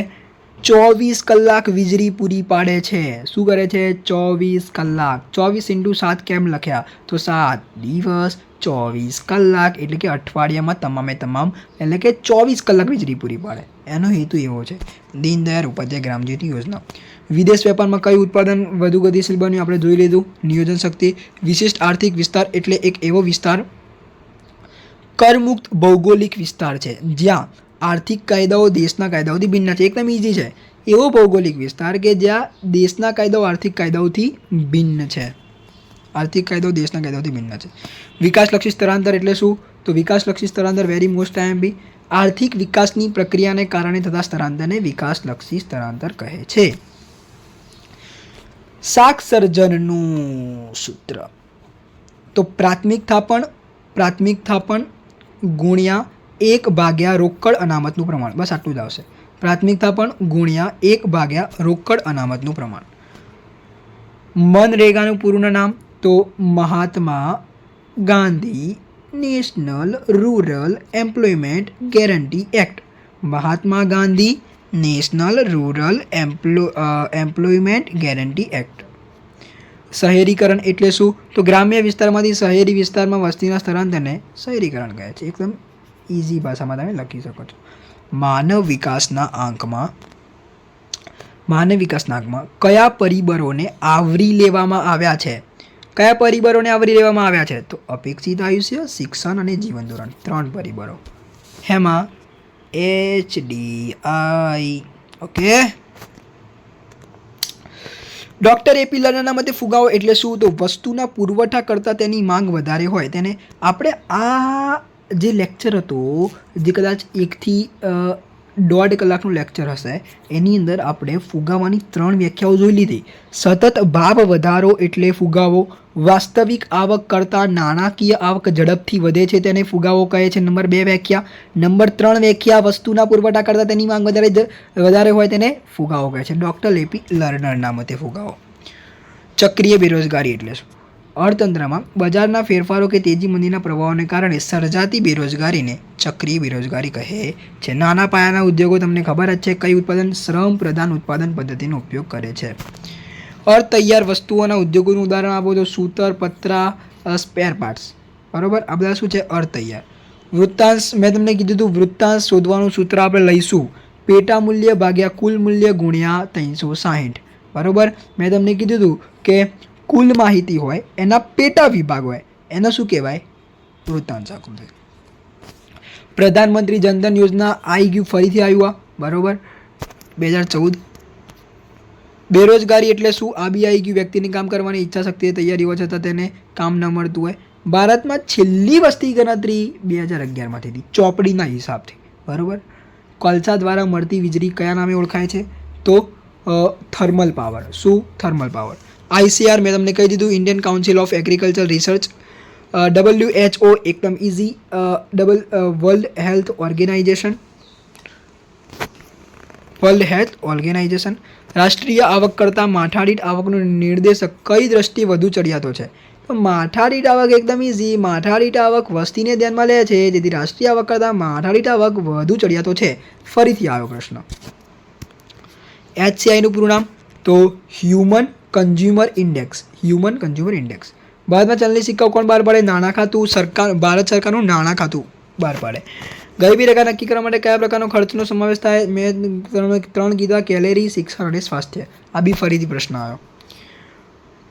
24 કલાક વીજળી પૂરી પાડે છે. શું કરે છે? 24 કલાક. 24 × 7 કેમ લખ્યા? તો 7 દિવસ 24 કલાક એટલે કે અઠવાડિયામાં તમામે તમામ એટલે કે 24 કલાક વીજળી પૂરી પાડે. એનો હેતુ એવો છે. દીનદયાળ ઉપાધ્યાય ગ્રામ જ્યોતિ યોજના. વિદેશ વેપારમાં કયું ઉત્પાદન વધુ ગતિશીલ બન્યું? આપણે જોઈ લીધું. નિયોજન શક્તિ. વિશિષ્ટ આર્થિક વિસ્તાર એટલે એક એવો વિસ્તાર કરમુક્ત ભૌગોલિક વિસ્તાર છે જ્યાં આર્થિક કાયદાઓ દેશના કાયદાઓથી ભિન્ન છે. એકદમ ઇઝી છે. એવો ભૌગોલિક વિસ્તાર કે જ્યાં દેશના કાયદાઓ આર્થિક કાયદાઓથી ભિન્ન છે. આર્થિક કાયદાઓ દેશના કાયદાઓથી ભિન્ન છે. વિકાસલક્ષી સ્થળાંતર એટલે શું? તો વિકાસલક્ષી સ્થળાંતર વેરી મોસ્ટ આઈએમપી. આર્થિક વિકાસની પ્રક્રિયાને કારણે થતા સ્થળાંતરને વિકાસલક્ષી સ્થળાંતર કહે છે. શાક સર્જનનું સૂત્ર. તો પ્રાથમિક થાપણ ગુણ્યા 1 રોકડ અનામતનું પ્રમાણ. બસ આટલું જ આવશે. પ્રાથમિક થાપણ ગુણ્યા 1 રોકડ અનામતનું પ્રમાણ. મનરેગાનું પૂરું નામ તો Mahatma Gandhi national rural employment guarantee act. Mahatma Gandhi national rural employment guarantee act. શહેરીકરણ એટલે શું? તો ગ્રામ્ય વિસ્તારમાંથી શહેરી વિસ્તારમાં વસ્તીના સ્થળાંતરને શહેરીકરણ કહે છે. એકદમ ઇઝી ભાષામાં તમે લખી શકો છો. માનવ વિકાસના આંકમાં કયા પરિબળોને આવરી લેવામાં આવ્યા છે? કયા પરિબળોને આવરી લેવામાં આવ્યા છે? તો અપેક્ષિત આયુષ્ય, શિક્ષણ અને જીવન ધોરણ. 3 પરિબળો. હેમાં HDI. ઓકે. ડૉક્ટર એપી લર્નરના મતે ફુગાવો એટલે શું? તો વસ્તુના પુરવઠા કરતાં તેની માંગ વધારે હોય તેને આપણે આ જે લેક્ચર હતો જે કદાચ 1 થી 1.5 કલાકનું લેક્ચર હશે એની અંદર આપણે ફુગાવાની 3 વ્યાખ્યાઓ જોઈ લીધી. સતત ભાવ વધારો એટલે ફુગાવો. વાસ્તવિક આવક કરતાં નાણાકીય આવક ઝડપથી વધે છે તેને ફુગાવો કહે છે. નંબર 2 વ્યાખ્યા. નંબર 3 વ્યાખ્યા વસ્તુના પુરવઠા કરતાં તેની માંગ વધારે હોય તેને ફુગાવો કહે છે. ડૉક્ટર એપી લર્નરના મતે ફુગાવો. ચક્રીય બેરોજગારી એટલે શું? અર્થતંત્રમાં બજારના ફેરફારો કે તેજી મંદીના પ્રભાવોને કારણે સર્જાતી બેરોજગારીને ચક્રીય બેરોજગારી કહે છે. નાના પાયાના ઉદ્યોગો તમને ખબર જ છે કઈ ઉત્પાદન શ્રમ પ્રધાન ઉત્પાદન પદ્ધતિનો ઉપયોગ કરે છે. અર્ધ તૈયાર વસ્તુઓના ઉદ્યોગોનું ઉદાહરણ આપો તો સૂતર, પતરા, સ્પેર પાર્ટ્સ. બરાબર. આ બધા શું છે? અર્ધ તૈયાર. વૃત્તાંશ મેં તમને કીધું હતું વૃત્તાંશ શોધવાનું સૂત્ર આપણે લઈશું પેટા મૂલ્ય ભાગ્યા કુલ મૂલ્ય ગુણ્યા 360. બરાબર. મેં તમને કીધું હતું કે કુલ માહિતી હોય એના પેટા વિભાગ હોય એને શું કહેવાય? વૃત્તાંશ આકૃતિ. પ્રધાનમંત્રી જનધન યોજના આવી ગયું, ફરીથી આવ્યું. બરાબર. 2014. બેરોજગારી એટલે શું? આ બી આવી ગયું. વ્યક્તિની કામ કરવાની ઈચ્છા શક્તિ તૈયારી હોવા છતાં તેને કામ ન મળતું હોય. ભારતમાં છેલ્લી વસ્તી ગણતરી 2011માં થઈ હતી ચોપડીના હિસાબથી. બરાબર. કોલસા દ્વારા મળતી વીજળી કયા નામે ઓળખાય છે? તો થર્મલ પાવર. શું? Thermal power. ICR મેં તમને કહી દીધું Indian council of agriculture research. WHO એકદમ ઇઝી. World health organisation. રાષ્ટ્રીય આવક કરતાં માથાદીઠ આવકનો નિર્દેશક કઈ દ્રષ્ટિએ વધુ ચડિયાતો છે? તો માથાદીઠ આવક એકદમ ઇઝી. માથાદીઠ આવક વસ્તીને ધ્યાનમાં લે છે જેથી રાષ્ટ્રીય આવક કરતાં માથાદીઠ આવક વધુ ચડિયાતો છે. ફરીથી આવ્યો પ્રશ્ન. HCIનું પૂરું નામ તો હ્યુમન કન્ઝ્યુમર ઇન્ડેક્સ. ભારતમાં ચલણી સિક્કાઓ કોણ બહાર પાડે? નાણાં ખાતું. ભારત સરકારનું નાણાં ખાતું બહાર પાડે. ગરીબી રેખા નક્કી કરવા માટે કયા પ્રકારનો ખર્ચનો સમાવેશ થાય? મેં 3 કીધા કેલેરી, શિક્ષણ અને સ્વાસ્થ્ય. આ બી ફરીથી પ્રશ્ન આવ્યો.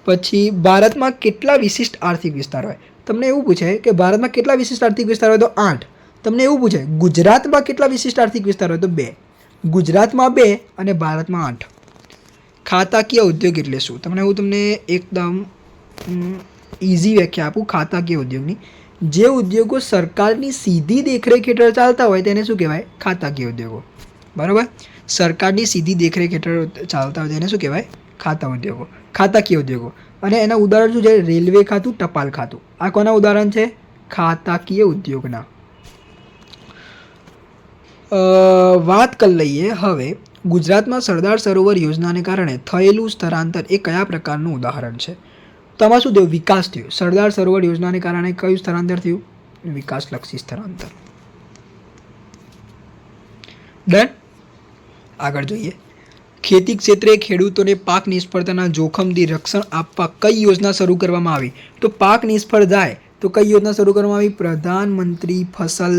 પછી ભારતમાં કેટલા વિશિષ્ટ આર્થિક વિસ્તાર હોય? તમને એવું પૂછે કે ભારતમાં કેટલા વિશિષ્ટ આર્થિક વિસ્તાર હોય? તો 8. તમને એવું પૂછે ગુજરાતમાં કેટલા વિશિષ્ટ આર્થિક વિસ્તાર હોય? તો 2. ગુજરાતમાં 2 અને ભારતમાં 8. ખાતાકીય ઉદ્યોગ એટલે શું? તમને એકદમ ઇઝી વ્યાખ્યા આપું ખાતાકીય ઉદ્યોગની. જે ઉદ્યોગો સરકારની સીધી દેખરેખ હેઠળ ચાલતા હોય તેને શું કહેવાય? ખાતાકીય ઉદ્યોગો. બરાબર. સરકારની સીધી દેખરેખ હેઠળ ચાલતા હોય તેને શું કહેવાય? ખાતાકીય ઉદ્યોગો. અને એના ઉદાહરણ શું છે? રેલવે ખાતું, ટપાલ ખાતું. આ કોના ઉદાહરણ છે? ખાતાકીય ઉદ્યોગના. વાત કરી લઈએ હવે ગુજરાતમાં સરદાર સરોવર યોજનાને કારણે થયેલું સ્થળાંતર એ કયા પ્રકારનું ઉદાહરણ છે? તો આમાં શું થયું? વિકાસ થયો. સરદાર સરોવર યોજનાને કારણે કયું સ્થળાંતર થયું? વિકાસલક્ષી સ્થળાંતર. ડન. આગળ જોઈએ. ખેતી ક્ષેત્રે ખેડૂતોને પાક નિષ્ફળતાના જોખમથી રક્ષણ આપવા કઈ યોજના શરૂ કરવામાં આવી? તો પાક નિષ્ફળ જાય તો કઈ યોજના શરૂ કરવામાં આવી? પ્રધાનમંત્રી ફસલ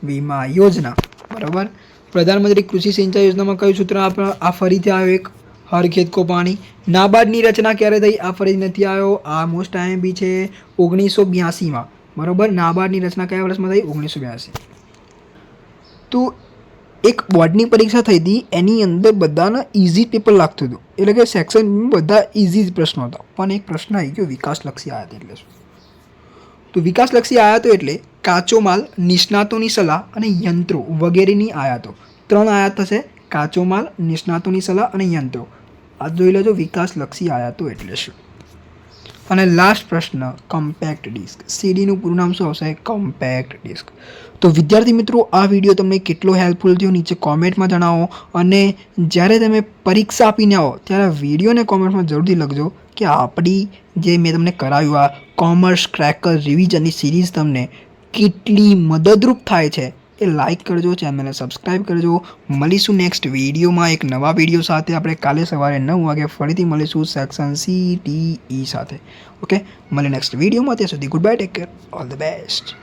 વીમા યોજના. બરાબર. પ્રધાનમંત્રી કૃષિ સિંચાઈ યોજનામાં કયું સૂત્ર આ ફરીથી આવ્યો? એક હર ખેત કો પાણી. નાબાર્ડની રચના ક્યારે થઈ? આ ફરીથી નથી આવ્યો. આ મોસ્ટ આઈએમપી છે 1982માં. બરાબર. નાબાર્ડની રચના કયા વર્ષમાં થઈ? 1982. તો એક બોર્ડની પરીક્ષા થઈ હતી, એની અંદર બધાને ઇઝી પેપર લાગતું હતું, એટલે કે સેક્શન બધા ઇઝી જ પ્રશ્નો હતા, પણ એક પ્રશ્ન આવી ગયો વિકાસલક્ષી આયાત એટલે શું? તો વિકાસલક્ષી આયાતો એટલે કાચો માલ, નિષ્ણાતોની સલાહ અને યંત્રો વગેરેની આયાતો. 3 આયાત થશે: કાચો માલ, નિષ્ણાતોની સલાહ અને યંત્રો. આ જોઈ લેજો વિકાસલક્ષી આયાતો એટલે શું. અને લાસ્ટ પ્રશ્ન, કમ્પેક્ટ ડિસ્ક. સીડીનું પૂરું નામ શું આવશે? કમ્પેક્ટ ડિસ્ક. તો વિદ્યાર્થી મિત્રો, આ વિડીયો તમને કેટલો હેલ્પફુલ થયો નીચે કોમેન્ટમાં જણાવો, અને જ્યારે તમે પરીક્ષા આપીને આવો ત્યારે વિડીયોને કોમેન્ટમાં જરૂરથી લખજો કે આપણી જે મેં તમને કરાવ્યું આ કોમર્સ ક્રેકર રિવિઝનની સિરીઝ તમને કેટલી મદદરૂપ થાય છે. એ લાઇક કરજો, ચેનલને સબસ્ક્રાઈબ કરજો. મળીશું નેક્સ્ટ વિડીયોમાં એક નવા વિડીયો સાથે. આપણે કાલે સવારે 9 વાગે ફરીથી મળીશું સેક્શન CTE સાથે. ઓકે, મળીએ નેક્સ્ટ વિડીયોમાં. ત્યાં સુધી good bye, take care, all the best.